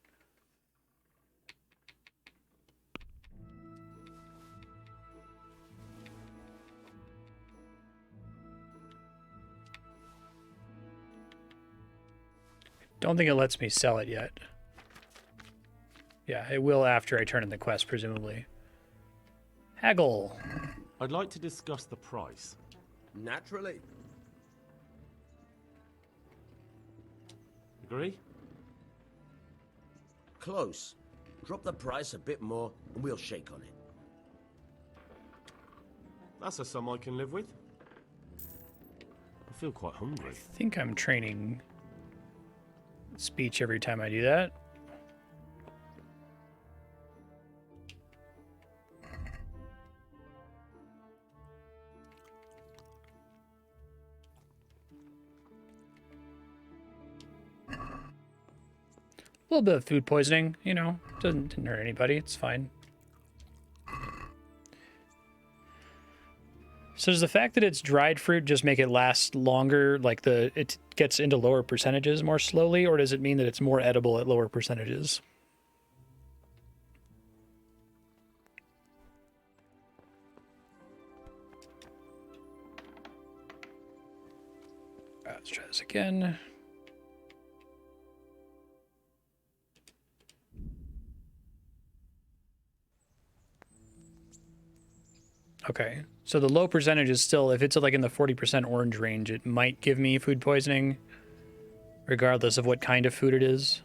Don't think it lets me sell it yet. Yeah, it will after I turn in the quest, presumably. Haggle. I'd like to discuss the price. Naturally. Agree? Close. Drop the price a bit more and we'll shake on it. That's a sum I can live with. I feel quite hungry. I think I'm training speech every time I do that. A little bit of food poisoning, you know, didn't hurt anybody. It's fine. So does the fact that it's dried fruit just make it last longer, like it gets into lower percentages more slowly, or does it mean that it's more edible at lower percentages? Let's try this again. Okay, so the low percentage is still, if it's like in the 40% orange range, it might give me food poisoning, regardless of what kind of food it is.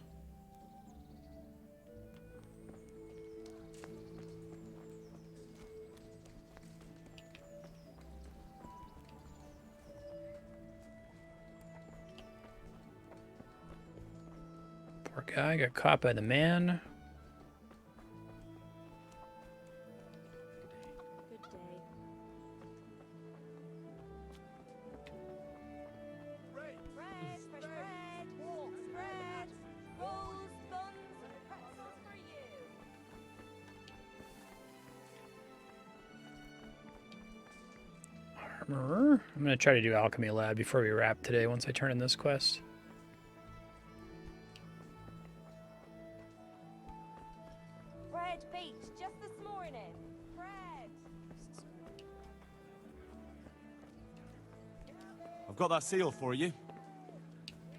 Poor guy got caught by the man. Armorer. I'm going to try to do Alchemy Lab before we wrap today once I turn in this quest. Bread baked just this morning. Bread. I've got that seal for you.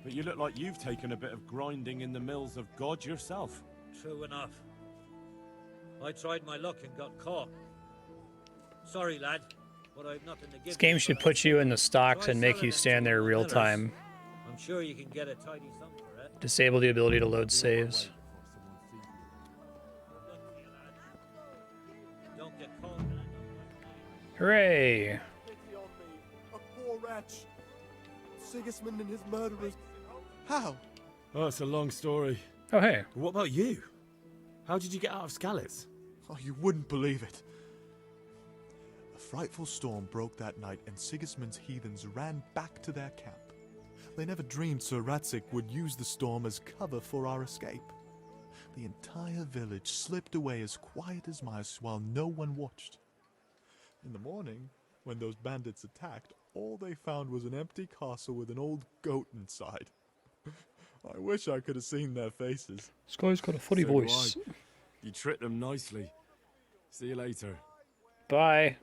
But you look like you've taken a bit of grinding in the mills of God yourself. True enough. I tried my luck and got caught. Sorry, lad, but I've nothing to give. This game should put you in the stocks and make you stand there real time. I'm sure you can get a tidy sum for it. Disable the ability to load saves. Don't get caught. Hooray! Pity on me, a poor wretch. Sigismund and his murderers. How? Oh, it's a long story. Oh, hey. What about you? How did you get out of Skalitz? Oh, you wouldn't believe it. A frightful storm broke that night, and Sigismund's heathens ran back to their camp. They never dreamed Sir Ratzik would use the storm as cover for our escape. The entire village slipped away as quiet as mice while no one watched. In the morning, when those bandits attacked, all they found was an empty castle with an old goat inside. I wish I could have seen their faces. This guy's got a funny So do voice. I. You tricked them nicely. See you later. Bye.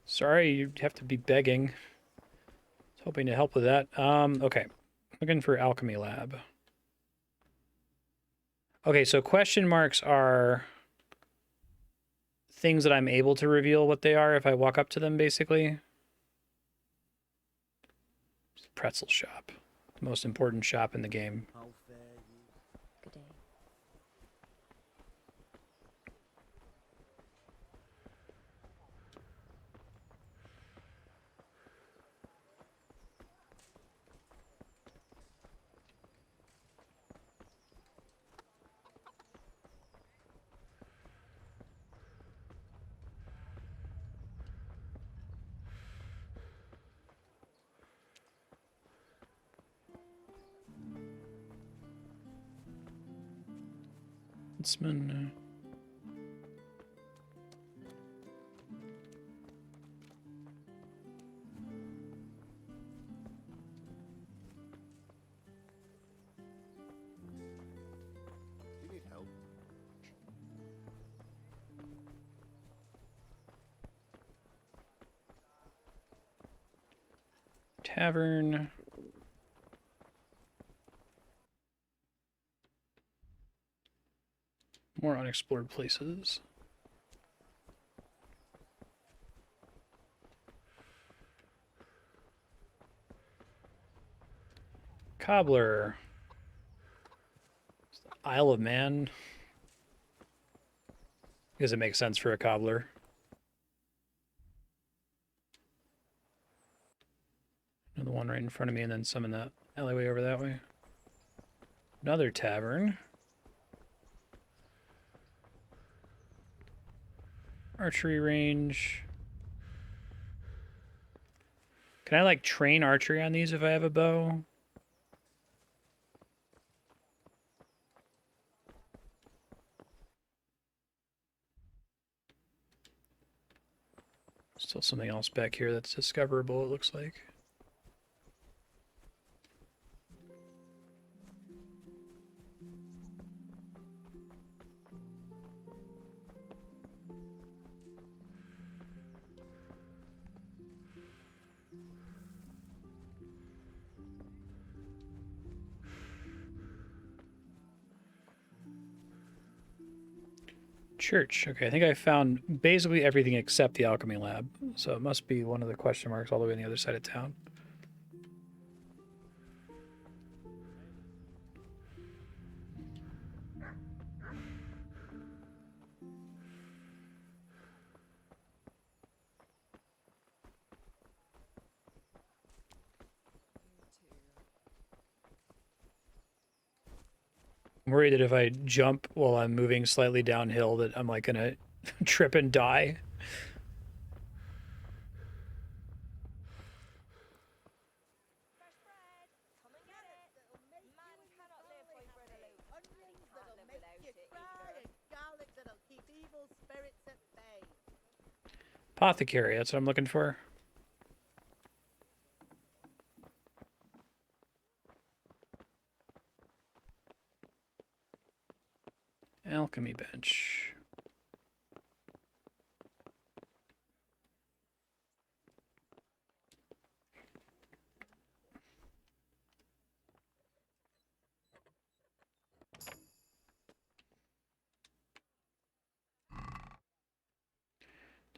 Sorry, you have to be begging. I was hoping to help with that. Okay. Looking for Alchemy Lab. Okay, so question marks are things that I'm able to reveal what they are if I walk up to them, basically. Pretzel shop. The most important shop in the game. Good day. Huntsman. You need help. Tavern. More unexplored places. Cobbler. Isle of Man. Because it makes sense for a cobbler. Another one right in front of me, and then some in the alleyway over that way. Another tavern. Archery range. Can I like train archery on these if I have a bow? Still something else back here that's discoverable, it looks like. Church. Okay, I think I found basically everything except the alchemy lab. So it must be one of the question marks all the way on the other side of town. I'm worried that if I jump while I'm moving slightly downhill that I'm like gonna trip and die. Apothecary, that's what I'm looking for. Alchemy bench.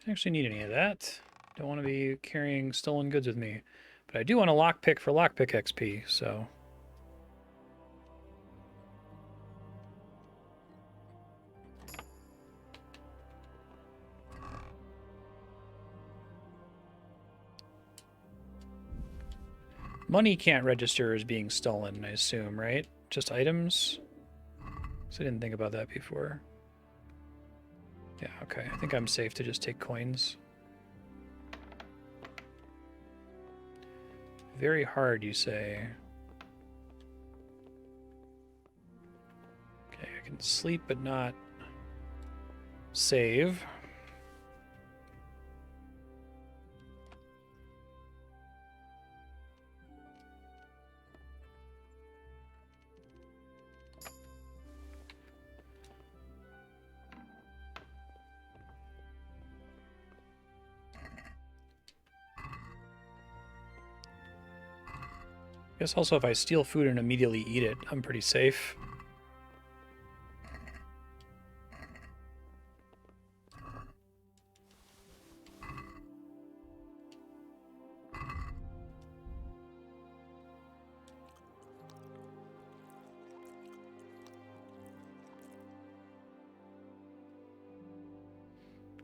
Don't actually need any of that. Don't want to be carrying stolen goods with me. But I do want a lockpick for lockpick XP, so... Money can't register as being stolen, I assume, right? Just items? So I didn't think about that before. Yeah, okay. I think I'm safe to just take coins. Very hard, you say. Okay, I can sleep but not save. I guess also if I steal food and immediately eat it, I'm pretty safe.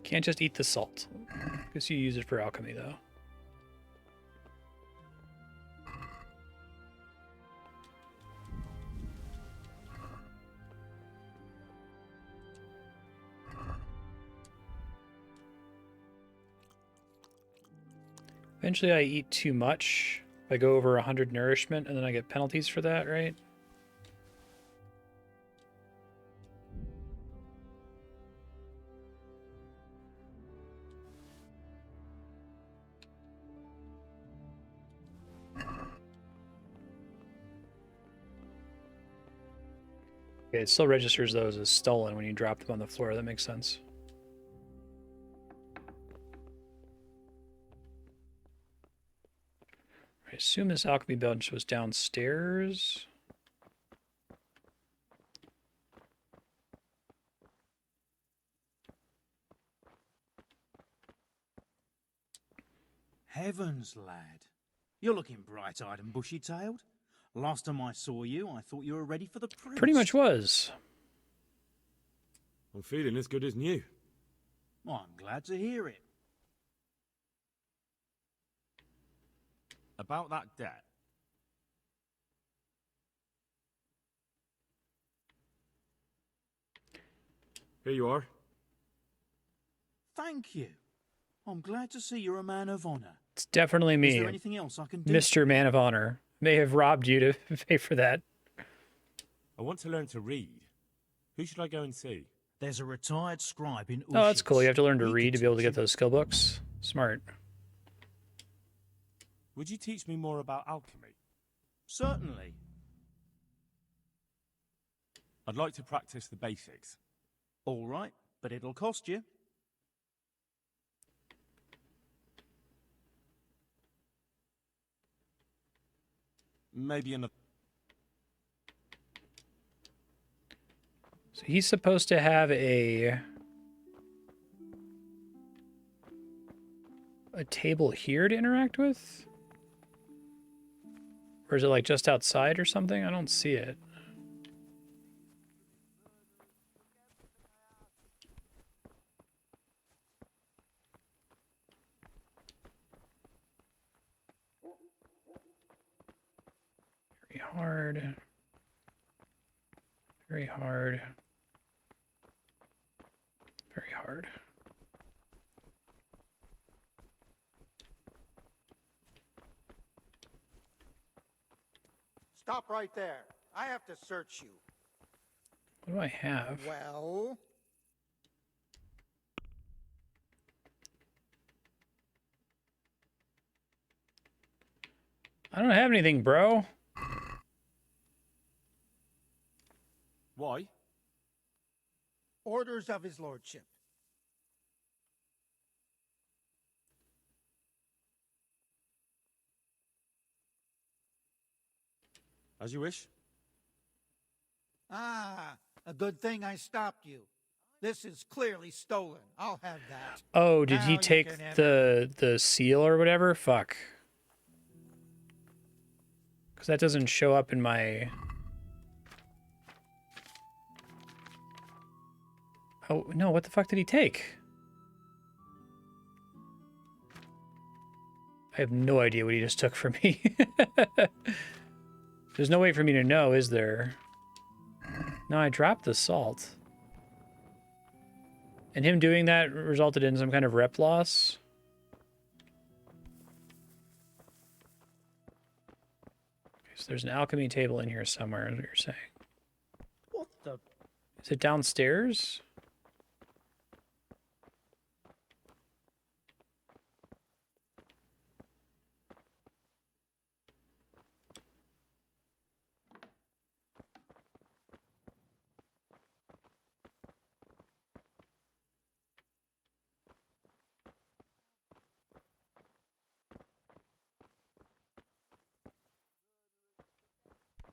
Can't just eat the salt. Guess you use it for alchemy though. Eventually I eat too much. If I go over 100 nourishment and then I get penalties for that, right? Okay, it still registers those as stolen when you drop them on the floor. That makes sense. I assume this alchemy bench was downstairs. Heavens, lad. You're looking bright-eyed and bushy-tailed. Last time I saw you, I thought you were ready for the priest. Pretty much was. I'm feeling as good as new. I'm glad to hear it. About that debt. Here you are. Thank you. I'm glad to see you're a man of honor. It's definitely me. Is there anything else I can do? Mr. Man of Honor. May have robbed you to pay for that. I want to learn to read. Who should I go and see? There's a retired scribe in Oh, that's cool. You have to learn to He read to can be able to teach get those skill books. Smart. Would you teach me more about alchemy? Certainly. I'd like to practice the basics. All right, but it'll cost you. Maybe another. So he's supposed to have a table here to interact with? Or is it like just outside or something? I don't see it. Very hard. Very hard. Very hard. Stop right there. I have to search you. What do I have? Well? I don't have anything, bro. Why? Orders of his lordship. As you wish. Ah, a good thing I stopped you. This is clearly stolen. I'll have that. Oh, did Now he you take can have the seal or whatever? Fuck. Because that doesn't show up in my... Oh, no, what the fuck did he take? I have no idea what he just took from me. There's no way for me to know, is there? No, I dropped the salt. And him doing that resulted in some kind of rep loss. Okay, so there's an alchemy table in here somewhere, is what you're saying. What the? Is it downstairs?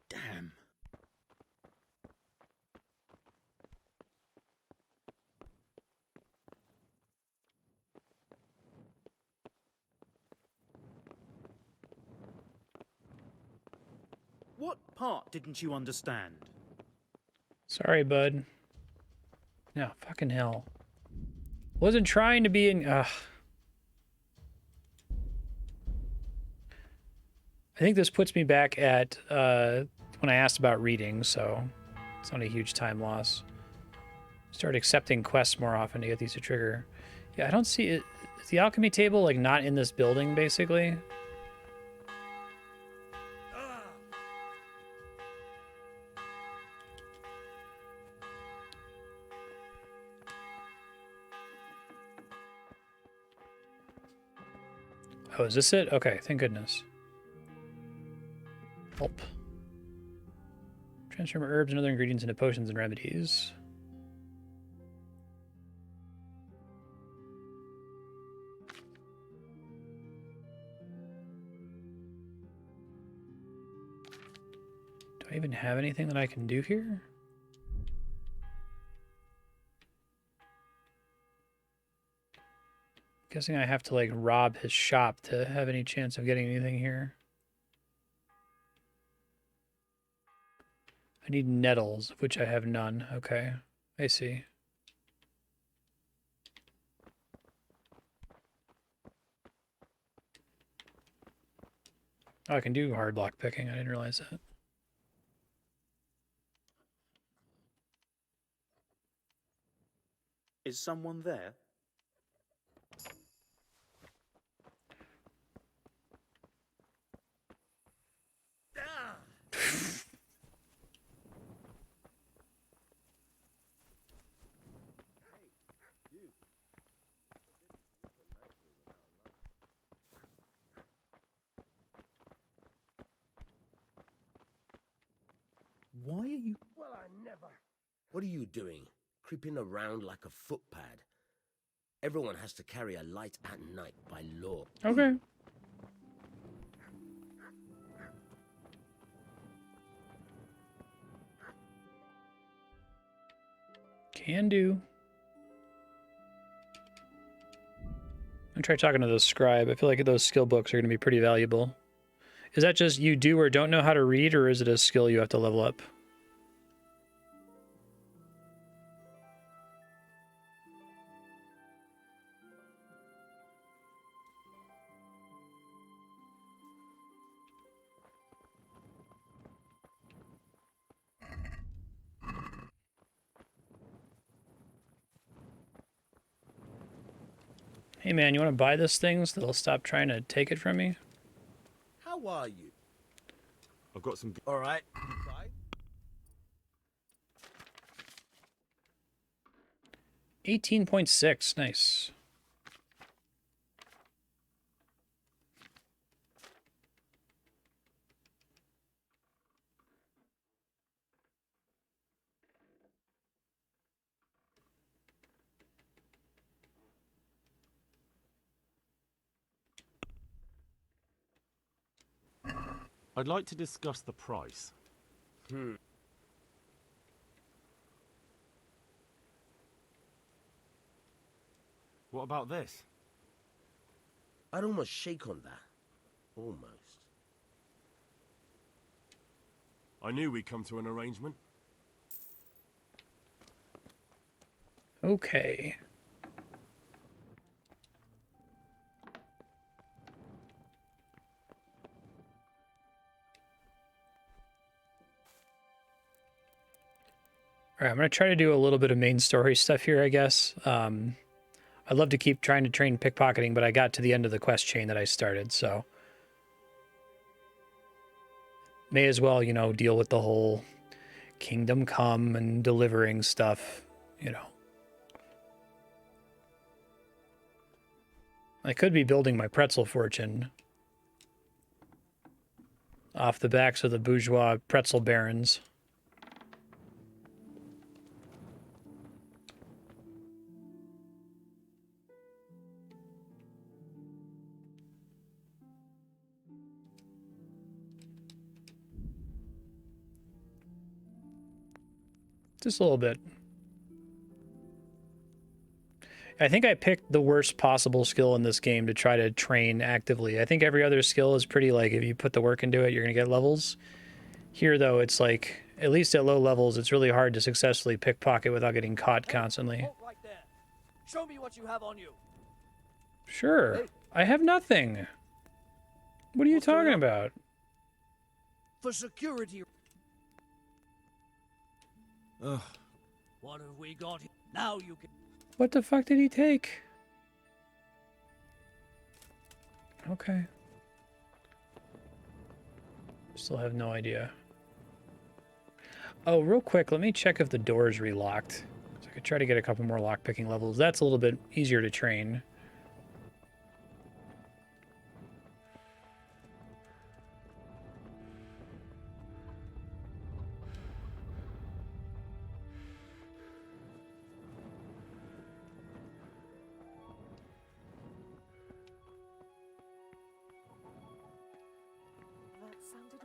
Damn. What part didn't you understand? Sorry, bud. No, fucking hell. Wasn't trying to be in... Ugh. I think this puts me back at when I asked about reading, so it's not a huge time loss. Start accepting quests more often to get these to trigger. Yeah, I don't see it. Is the alchemy table like not in this building, basically? Oh, is this it? Okay, thank goodness. Help. Transform herbs and other ingredients into potions and remedies. Do I even have anything that I can do here? Guessing I have to like rob his shop to have any chance of getting anything here. I need nettles, of which I have none. Okay, I see. Oh, I can do hard block picking. I didn't realize that. Is someone there? What are you doing? Creeping around like a footpad. Everyone has to carry a light at night by law. Okay. Can do. I'm try talking to the scribe. I feel like those skill books are going to be pretty valuable. Is that just you do or don't know how to read, or is it a skill you have to level up? Hey man, you want to buy this thing so they'll stop trying to take it from me? How are you? I've got some... All right. 18.6, nice. I'd like to discuss the price. What about this? I'd almost shake on that. Almost. I knew we'd come to an arrangement. Okay. All right, I'm going to try to do a little bit of main story stuff here, I guess. I'd love to keep trying to train pickpocketing, but I got to the end of the quest chain that I started, so... May as well, you know, deal with the whole Kingdom Come and delivering stuff, you know. I could be building my pretzel fortune off the backs of the bourgeois pretzel barons. Just a little bit. I think I picked the worst possible skill in this game to try to train actively. I think every other skill is pretty, like, if you put the work into it, you're going to get levels. Here, though, it's like, at least at low levels, it's really hard to successfully pickpocket without getting caught constantly. Right there. Show me what you have on you. Sure. I have nothing. What are you talking about? For security. Ugh. What have we got here? Now you can... What the fuck did he take? Okay. Still have no idea. Oh, real quick, let me check if the door is relocked. So I could try to get a couple more lockpicking levels. That's a little bit easier to train.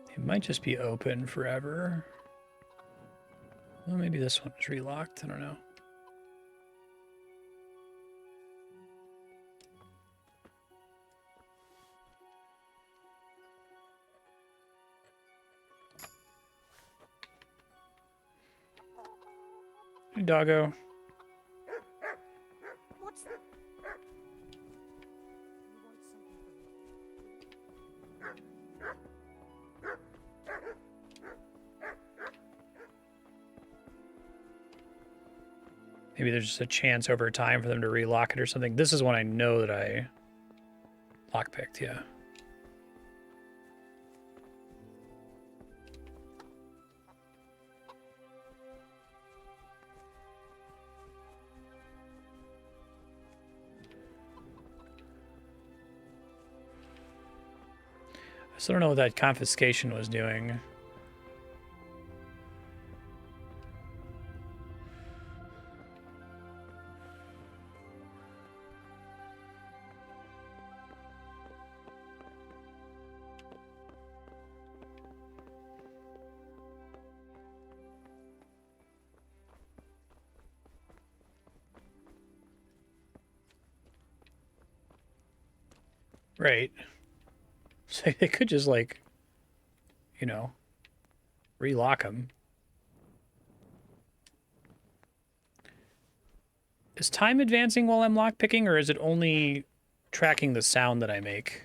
It might just be open forever. Well, maybe this one is relocked. I don't know. Hey, doggo. What's that? Maybe there's just a chance over time for them to relock it or something. This is one I know that I lockpicked, yeah. I still don't know what that confiscation was doing. Right. So they could just, like, you know, relock them. Is time advancing while I'm lockpicking, or is it only tracking the sound that I make?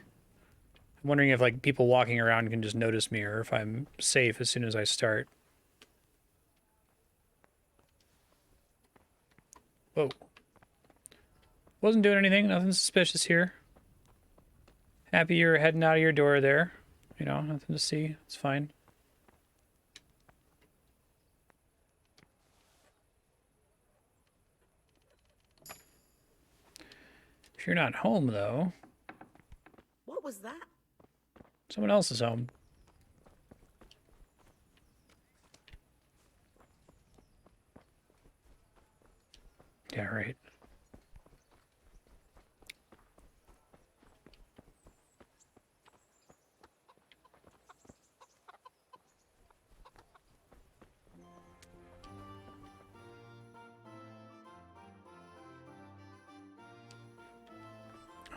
I'm wondering if, like, people walking around can just notice me, or if I'm safe as soon as I start. Whoa. Wasn't doing anything. Nothing suspicious here. Happy you're heading out of your door there. You know, nothing to see. It's fine. If you're not home, though, What was that? someone else is home. Yeah, right.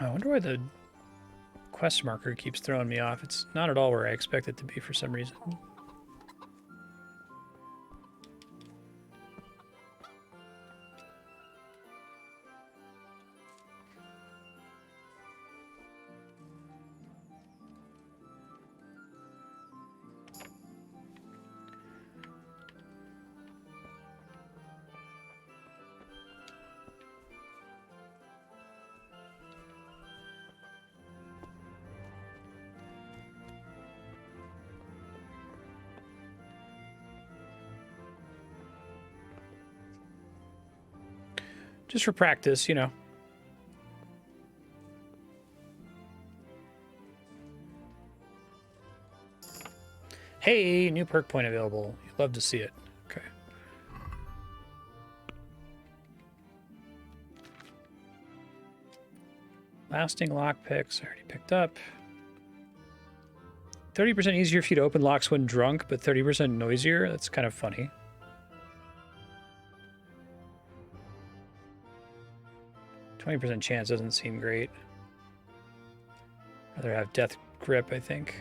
I wonder why the quest marker keeps throwing me off. It's not at all where I expect it to be for some reason. Just for practice, you know. Hey, new perk point available. You'd love to see it. Okay. Lasting lockpicks, I already picked up. 30% easier for you to open locks when drunk, but 30% noisier. That's kind of funny. %20 chance doesn't seem great. Rather have death grip, I think.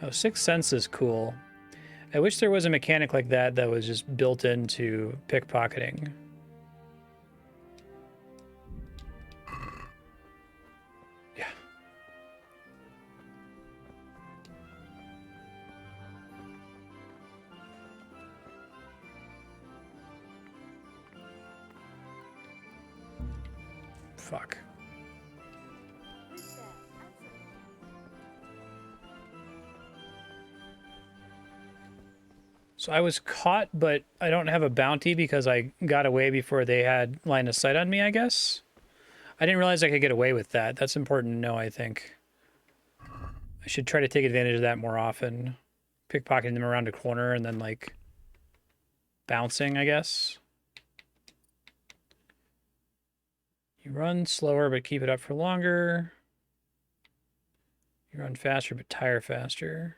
Oh, Sixth Sense is cool. I wish there was a mechanic like that that was just built into pickpocketing. Yeah. Fuck. So I was caught, but I don't have a bounty because I got away before they had line of sight on me, I guess. I didn't realize I could get away with that. That's important to know, I think. I should try to take advantage of that more often. Pickpocketing them around a corner and then, like, bouncing, I guess. You run slower, but keep it up for longer. You run faster, but tire faster.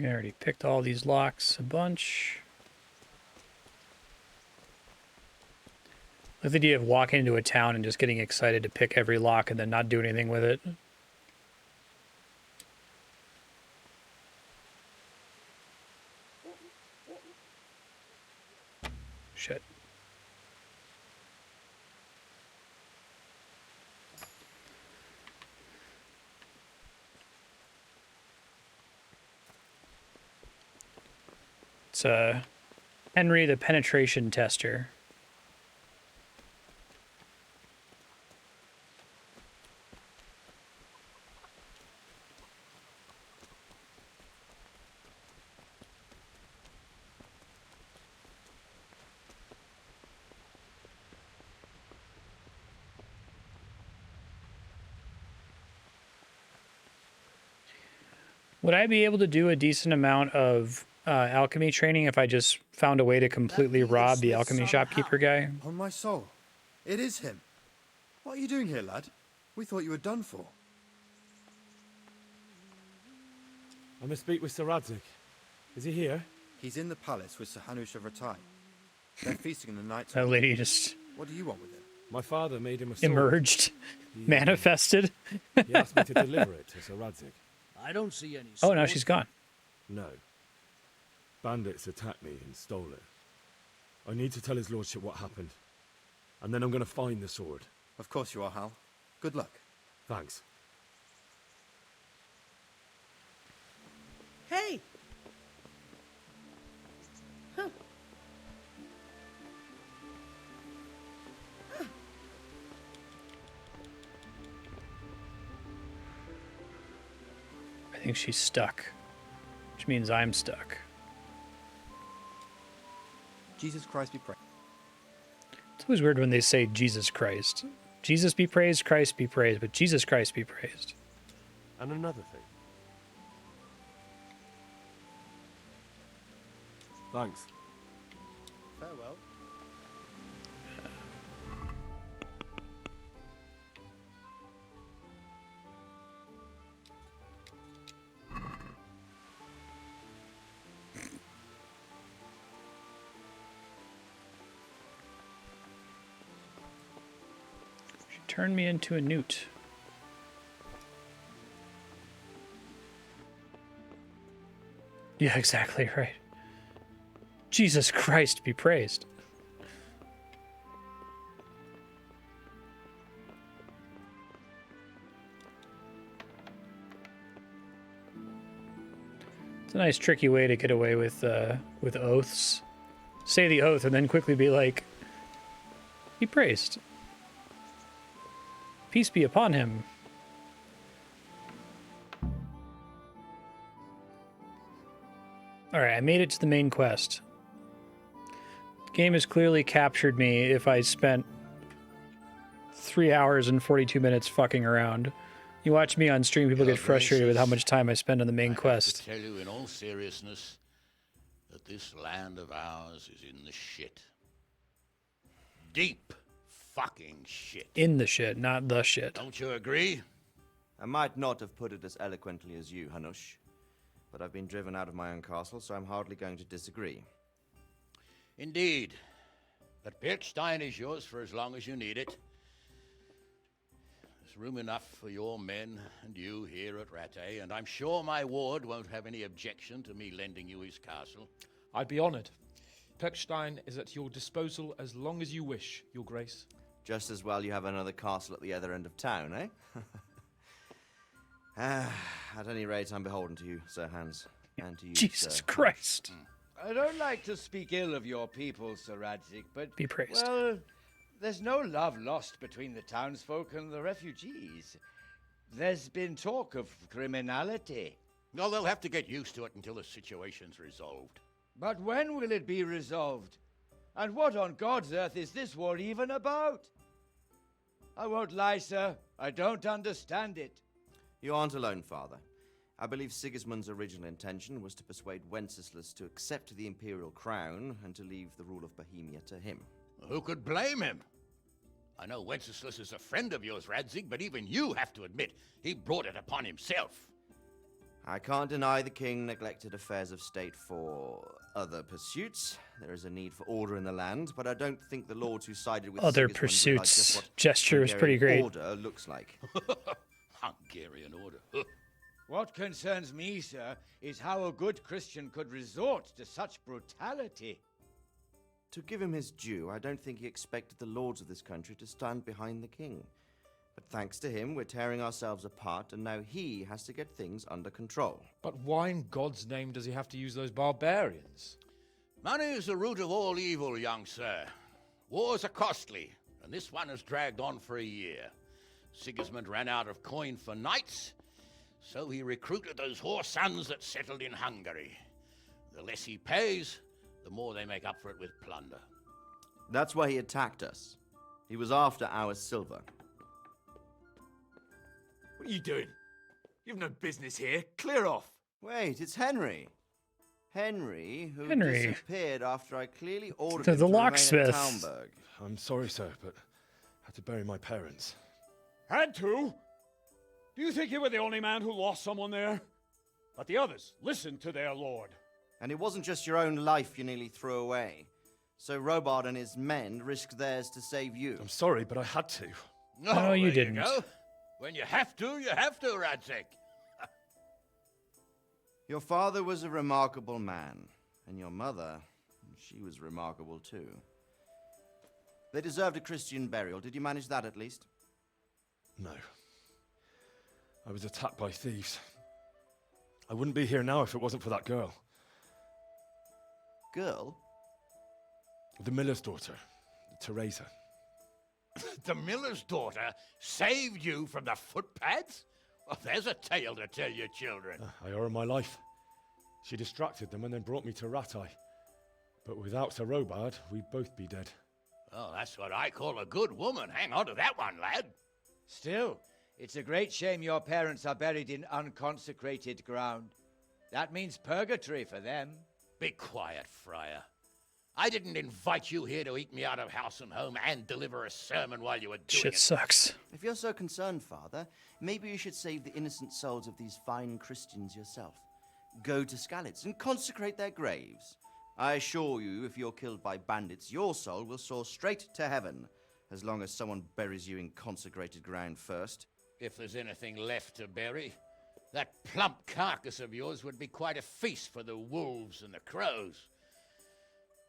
I already picked all these locks a bunch. I like the idea of walking into a town and just getting excited to pick every lock and then not do anything with it. Shit. It's Henry the penetration tester. Would I be able to do a decent amount of alchemy training if I just found a way to completely rob the alchemy shopkeeper guy? On my soul. It is him. What are you doing here, lad? We thought you were done for. I must speak with Sir Radzig. Is he here? He's in the palace with Sir Hanush of Ratai. They're feasting in the night. That lady just... What do you want with him? My father made him a sword. Emerged. Manifested. He asked me to deliver it to Sir Radzig. I don't see any. Oh, now she's gone. No. Bandits attacked me and stole it. I need to tell his lordship what happened. And then I'm going to find the sword. Of course you are, Hal. Good luck. Thanks. Hey! Huh. I think she's stuck, which means I'm stuck. Jesus Christ be praised. It's always weird when they say Jesus Christ. Jesus be praised, Christ be praised, but Jesus Christ be praised. And another thing. Thanks. Farewell. She turned me into a newt. Yeah, exactly right. Jesus Christ be praised. It's a nice tricky way to get away with oaths. Say the oath and then quickly be like, be praised. Peace be upon him. Alright, I made it to the main quest. The game has clearly captured me if I spent 3 hours and 42 minutes fucking around. You watch me on stream, people get frustrated with how much time I spend on the main quest. I tell you in all seriousness that this land of ours is in the shit. Deep fucking shit. In the shit, not the shit. Don't you agree? I might not have put it as eloquently as you, Hanush, but I've been driven out of my own castle, so I'm hardly going to disagree. Indeed. But Birkstein is yours for as long as you need it. There's room enough for your men and you here at Rattay, and I'm sure my ward won't have any objection to me lending you his castle. I'd be honored. Birkstein is at your disposal as long as you wish, Your Grace. Just as well you have another castle at the other end of town, eh? At any rate, I'm beholden to you, Sir Hans, and to you, Jesus Sir Christ. I don't like to speak ill of your people, Sir Radzig, but... Be praised. Well, there's no love lost between the townsfolk and the refugees. There's been talk of criminality. No, they'll have to get used to it until the situation's resolved. But when will it be resolved? And what on God's earth is this war even about? I won't lie, sir. I don't understand it. You aren't alone, Father. I believe Sigismund's original intention was to persuade Wenceslas to accept the imperial crown and to leave the rule of Bohemia to him. Who could blame him? I know Wenceslas is a friend of yours, Radzig, but even you have to admit he brought it upon himself. I can't deny the king neglected affairs of state for other pursuits. There is a need for order in the land, but I don't think the lords who sided with Other Sigismund pursuits. realized just what Gesture was pretty Hungarian great. Order looks like. Hungarian order. What concerns me, sir, is how a good Christian could resort to such brutality. To give him his due, I don't think he expected the lords of this country to stand behind the king. But thanks to him, we're tearing ourselves apart, and now he has to get things under control. But why in God's name does he have to use those barbarians? Money is the root of all evil, young sir. Wars are costly, and this one has dragged on for a year. Sigismund ran out of coin for knights, so he recruited those whore sons that settled in Hungary. The less he pays, the more they make up for it with plunder. That's why he attacked us. He was after our silver. What are you doing? You've no business here. Clear off. Wait, it's Henry. Henry, who Henry. disappeared after I clearly ordered The him to remain at locksmith. Talmberg. I'm sorry, sir, but I had to bury my parents. Had to? Do you think you were the only man who lost someone there? But the others listened to their lord. And it wasn't just your own life you nearly threw away. So Robard and his men risked theirs to save you. I'm sorry, but I had to. No, you there didn't. go. When you have to, Radzik. Your father was a remarkable man, and your mother, she was remarkable too. They deserved a Christian burial. Did you manage that at least? No. I was attacked by thieves. I wouldn't be here now if it wasn't for that girl. Girl? The miller's daughter, Teresa. The miller's daughter saved you from the footpads? Well, there's a tale to tell your children. I owe her my life. She distracted them and then brought me to Ratai. But without Sir Robard, we'd both be dead. Oh, that's what I call a good woman. Hang on to that one, lad. Still, it's a great shame your parents are buried in unconsecrated ground. That means purgatory for them. Be quiet, Friar. I didn't invite you here to eat me out of house and home and deliver a sermon while you were doing Shit it. sucks. If you're so concerned, Father, maybe you should save the innocent souls of these fine Christians yourself. Go to Skalitz and consecrate their graves. I assure you, if you're killed by bandits, your soul will soar straight to heaven, as long as someone buries you in consecrated ground first. If there's anything left to bury, that plump carcass of yours would be quite a feast for the wolves and the crows.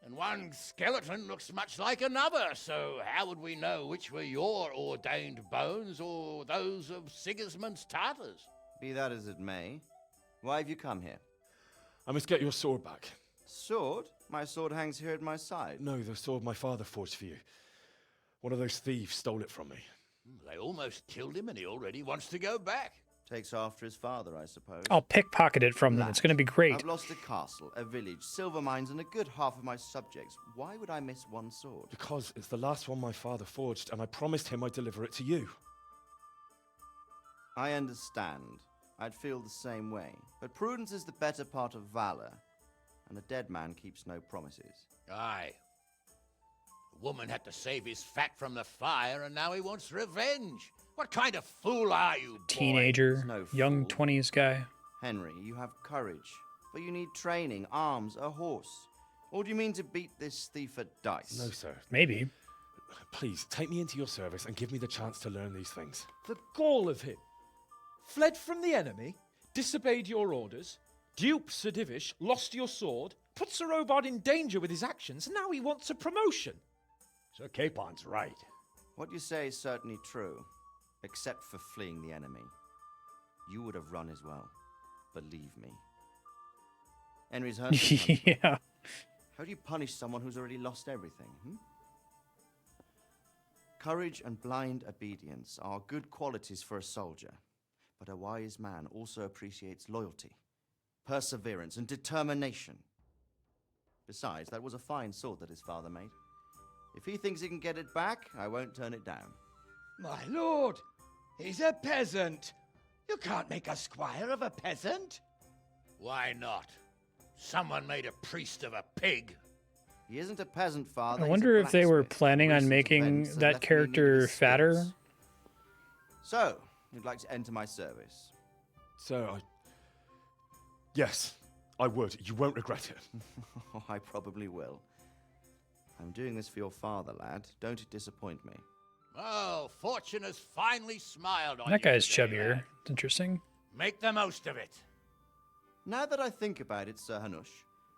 And one skeleton looks much like another, so how would we know which were your ordained bones or those of Sigismund's Tartars? Be that as it may, why have you come here? I must get your sword back. Sword? My sword hangs here at my side. No, the sword my father forged for you. One of those thieves stole it from me. They almost killed him and he already wants to go back. Takes after his father, I suppose. I'll pickpocket it from them. It's going to be great. I've lost a castle, a village, silver mines, and a good half of my subjects. Why would I miss one sword? Because it's the last one my father forged, and I promised him I'd deliver it to you. I understand. I'd feel the same way. But prudence is the better part of valor, and a dead man keeps no promises. Aye. The woman had to save his fat from the fire, and now he wants revenge. What kind of fool are you, boy? Teenager, No young fool. 20s guy. Henry, you have courage, but you need training, arms, a horse. Or do you mean to beat this thief at dice? No, sir. Maybe. Please, take me into your service and give me the chance to learn these things. The gall of him. Fled from the enemy, disobeyed your orders, duped Sir Divish, lost your sword, put Sir Robard in danger with his actions, and now he wants a promotion. Sir Capon's right. What you say is certainly true, except for fleeing the enemy. You would have run as well. Believe me. Henry's hurt. Yeah. How do you punish someone who's already lost everything? Courage and blind obedience are good qualities for a soldier, but a wise man also appreciates loyalty, perseverance, and determination. Besides, that was a fine sword that his father made. If he thinks he can get it back, I won't turn it down. My lord, he's a peasant. You can't make a squire of a peasant. Why not? Someone made a priest of a pig. He isn't a peasant, father. I wonder if they were planning on making that character fatter. So, you'd like to enter my service? Sir, Yes, I would. You won't regret it. I probably will. I'm doing this for your father, lad. Don't it disappoint me. Oh, fortune has finally smiled on you. That guy's today, chubbier. lad. It's interesting. Make the most of it. Now that I think about it, Sir Hanush,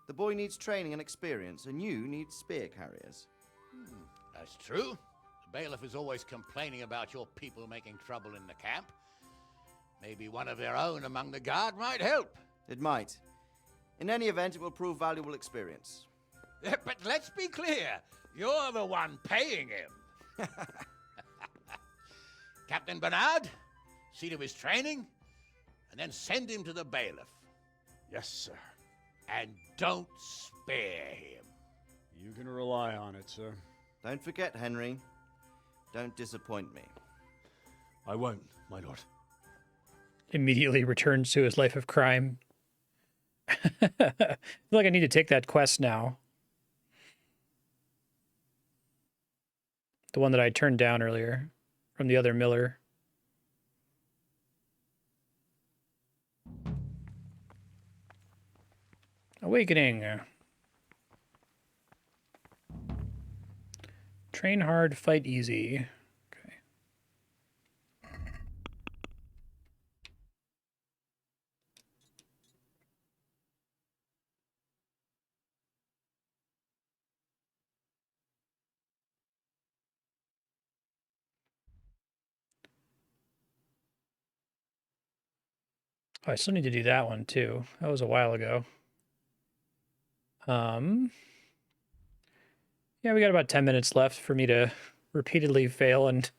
the boy needs training and experience, and you need spear carriers. That's true. The bailiff is always complaining about your people making trouble in the camp. Maybe one of their own among the guard might help. It might. In any event, it will prove valuable experience. But let's be clear, you're the one paying him. Captain Bernard, see to his training, and then send him to the bailiff. Yes, sir. And don't spare him. You can rely on it, sir. Don't forget, Henry. Don't disappoint me. I won't, my lord. Immediately returns to his life of crime. I feel like I need to take that quest now. The one that I turned down earlier from the other miller. Awakening. Train hard, fight easy. Okay. Oh, I still need to do that one too. That was a while ago. Yeah, we got about 10 minutes left for me to repeatedly fail and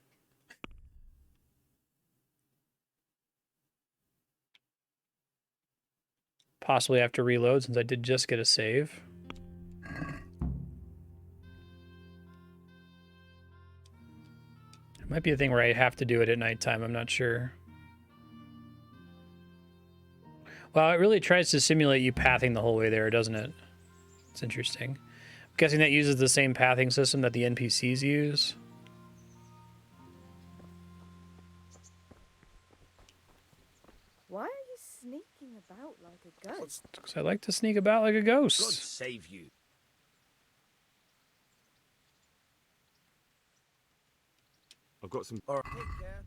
possibly have to reload since I did just get a save. It might be a thing where I have to do it at nighttime, I'm not sure. Well, it really tries to simulate you pathing the whole way there, doesn't it? It's interesting. I'm guessing that uses the same pathing system that the NPCs use. Why are you sneaking about like a ghost? Because I like to sneak about like a ghost. God save you. I've got some. All right. Take care.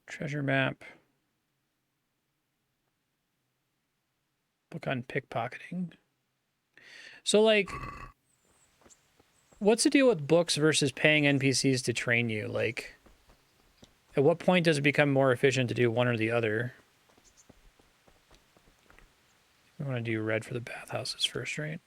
Treasure map. Book on pickpocketing. So, like, what's the deal with books versus paying NPCs to train you? Like, at what point does it become more efficient to do one or the other? We want to do red for the bathhouses first, right?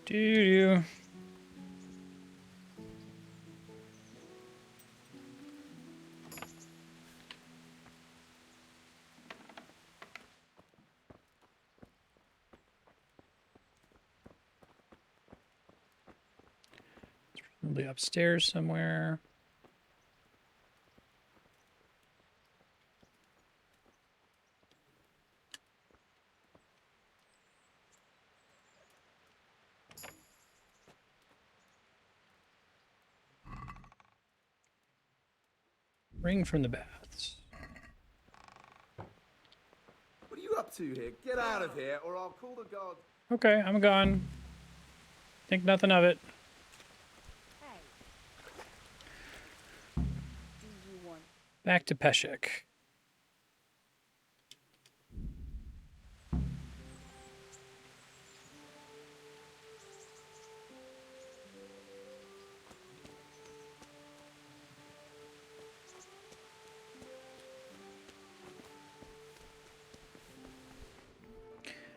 Do probably upstairs somewhere. Ring from the baths. What are you up to here? Get out of here, or I'll call the guard. Okay, I'm gone. Think nothing of it. Do you want? Back to Peshek.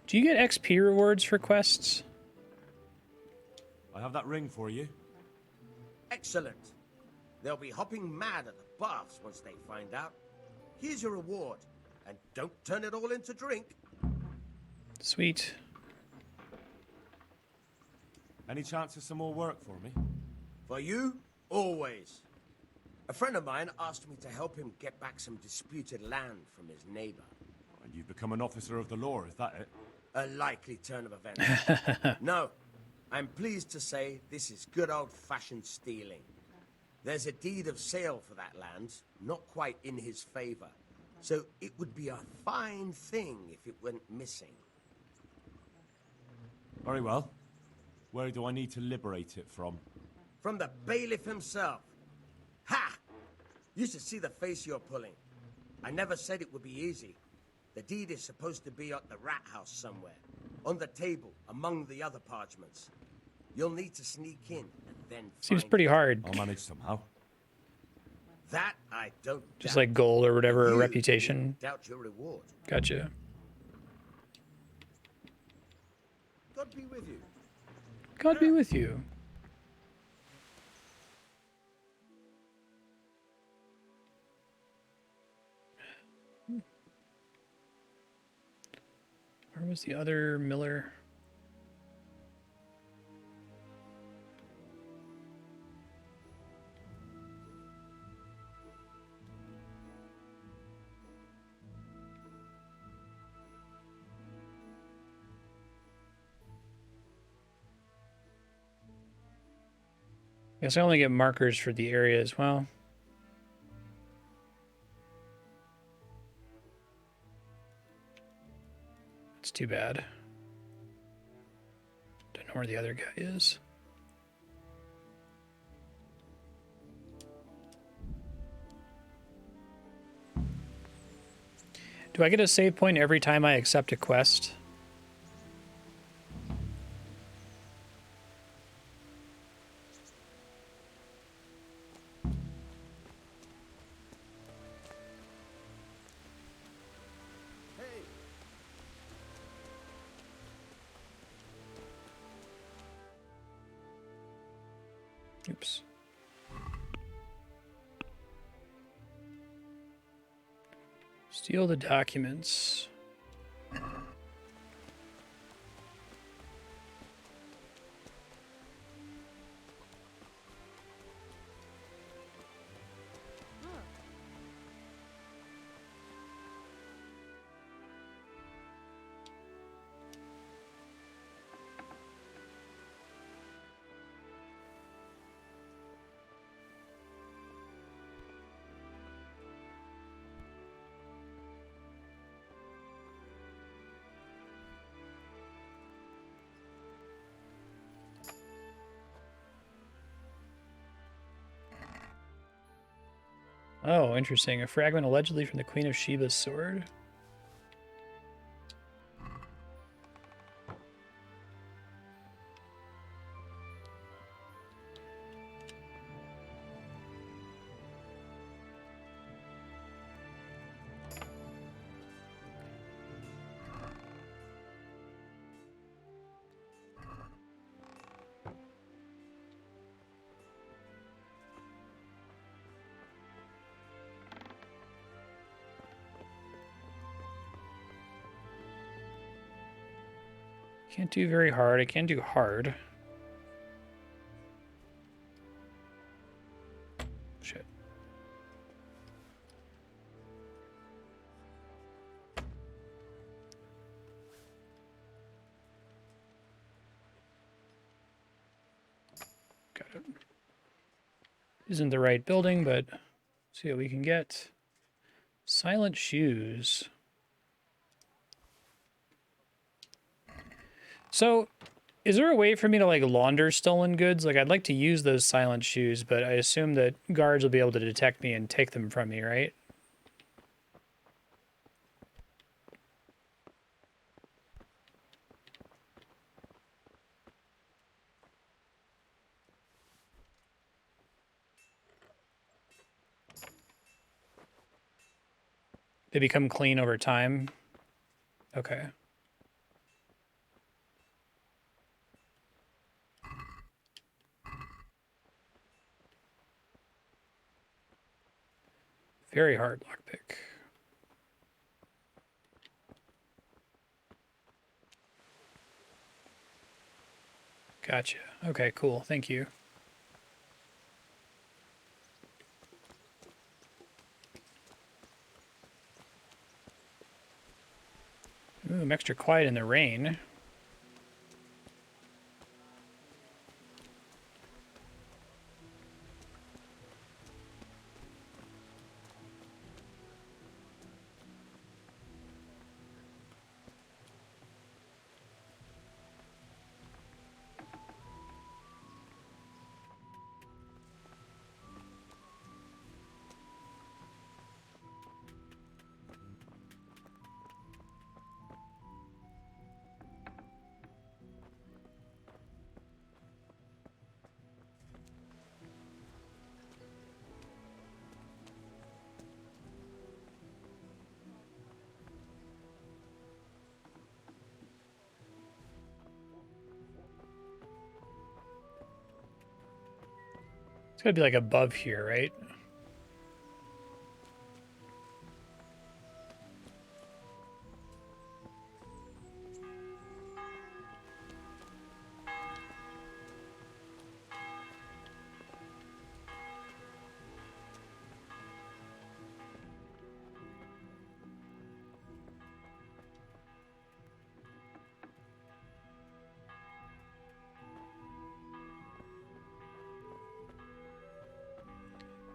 Do you get XP rewards for quests? I have that ring for you. Excellent. They'll be hopping mad at the baths once they find out. Here's your reward, and don't turn it all into drink. Sweet. Any chance of some more work for me? For you, always. A friend of mine asked me to help him get back some disputed land from his neighbor. And you've become an officer of the law, is that it? A likely turn of events. No, I'm pleased to say this is good old-fashioned stealing. There's a deed of sale for that land, not quite in his favor. So it would be a fine thing if it went missing. Very well. Where do I need to liberate it from? From the bailiff himself. Ha! You should see the face you're pulling. I never said it would be easy. The deed is supposed to be at the rat house somewhere. On the table, among the other parchments. You'll need to sneak in and then Seems find pretty it. hard. I'll manage somehow. That I don't Just doubt. like gold or whatever, or You reputation. doubt your reward. Gotcha. God be with you. God be with you. Where was the other miller? I guess I only get markers for the area as well. It's too bad. Don't know where the other guy is. Do I get a save point every time I accept a quest? Oops. Steal the documents. Oh, interesting. A fragment allegedly from the Queen of Sheba's sword. Can't do very hard. I can do hard. Shit. Got it. Isn't the right building, but see what we can get. Silent shoes. So, is there a way for me to like launder stolen goods? Like, I'd like to use those silent shoes, but I assume that guards will be able to detect me and take them from me, right? They become clean over time? Okay. Very hard lockpick. Gotcha. Okay, cool. Thank you. Ooh, I'm extra quiet in the rain. gotta be like above here, right?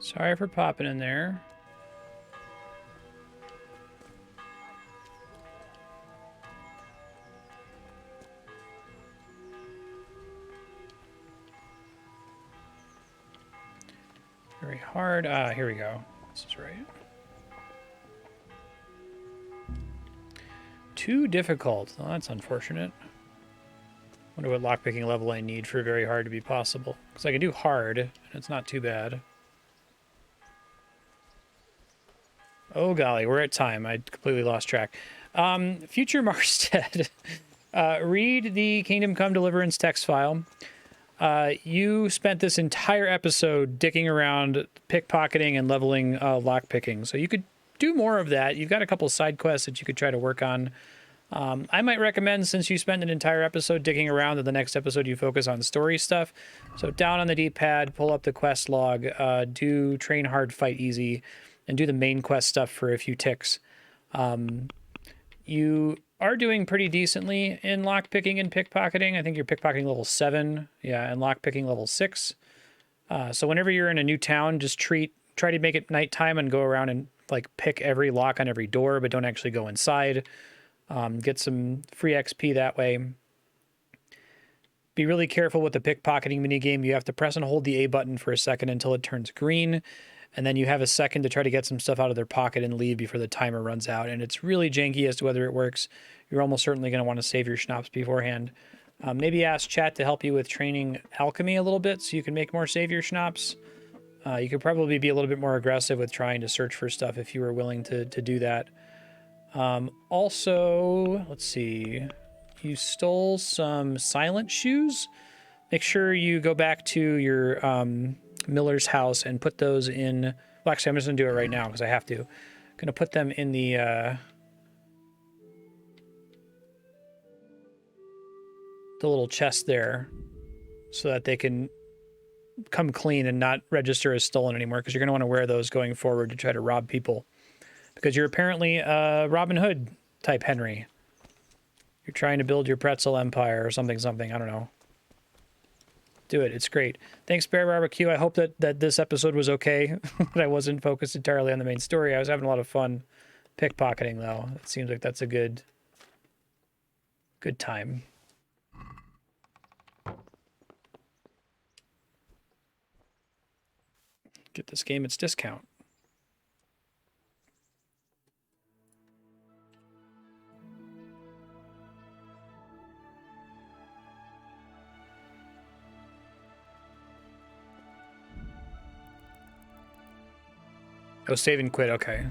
Sorry for popping in there. Very hard. Ah, here we go. This is right. Too difficult. Well, that's unfortunate. Wonder what lockpicking level I need for very hard to be possible. Because I can do hard, and it's not too bad. Oh golly, we're at time. I completely lost track. Future Marstead. Read the Kingdom Come Deliverance text file. You spent this entire episode dicking around pickpocketing and leveling lockpicking. So you could do more of that. You've got a couple side quests that you could try to work on. I might recommend, since you spent an entire episode digging around, that the next episode you focus on story stuff. So down on the D-pad, pull up the quest log, do train hard, fight easy, and do the main quest stuff for a few ticks. You are doing pretty decently in lockpicking and pickpocketing. I think you're pickpocketing level 7, yeah, and lockpicking level 6. So whenever you're in a new town, just try to make it nighttime and go around and like pick every lock on every door, but don't actually go inside. Get some free XP that way. Be really careful with the pickpocketing minigame. You have to press and hold the A button for a second until it turns green, and then you have a second to try to get some stuff out of their pocket and leave before the timer runs out. And it's really janky as to whether it works. You're almost certainly going to want to save your schnapps beforehand. Maybe ask chat to help you with training alchemy a little bit so you can make more savior schnapps. You could probably be a little bit more aggressive with trying to search for stuff if you were willing to do that. Also, let's see, you stole some silent shoes. Make sure you go back to your miller's house and put those in. Well, actually, I'm just gonna do it right now because I have to. Gonna put them in the little chest there so that they can come clean and not register as stolen anymore, because you're gonna want to wear those going forward to try to rob people. Because you're apparently Robin Hood type Henry. You're trying to build your pretzel empire or something, I don't know. Do it. It's great. Thanks, Bear Barbecue. I hope that this episode was okay. That I wasn't focused entirely on the main story. I was having a lot of fun pickpocketing, though. It seems like that's a good time. Get this game its discount. Oh, save and quit, okay.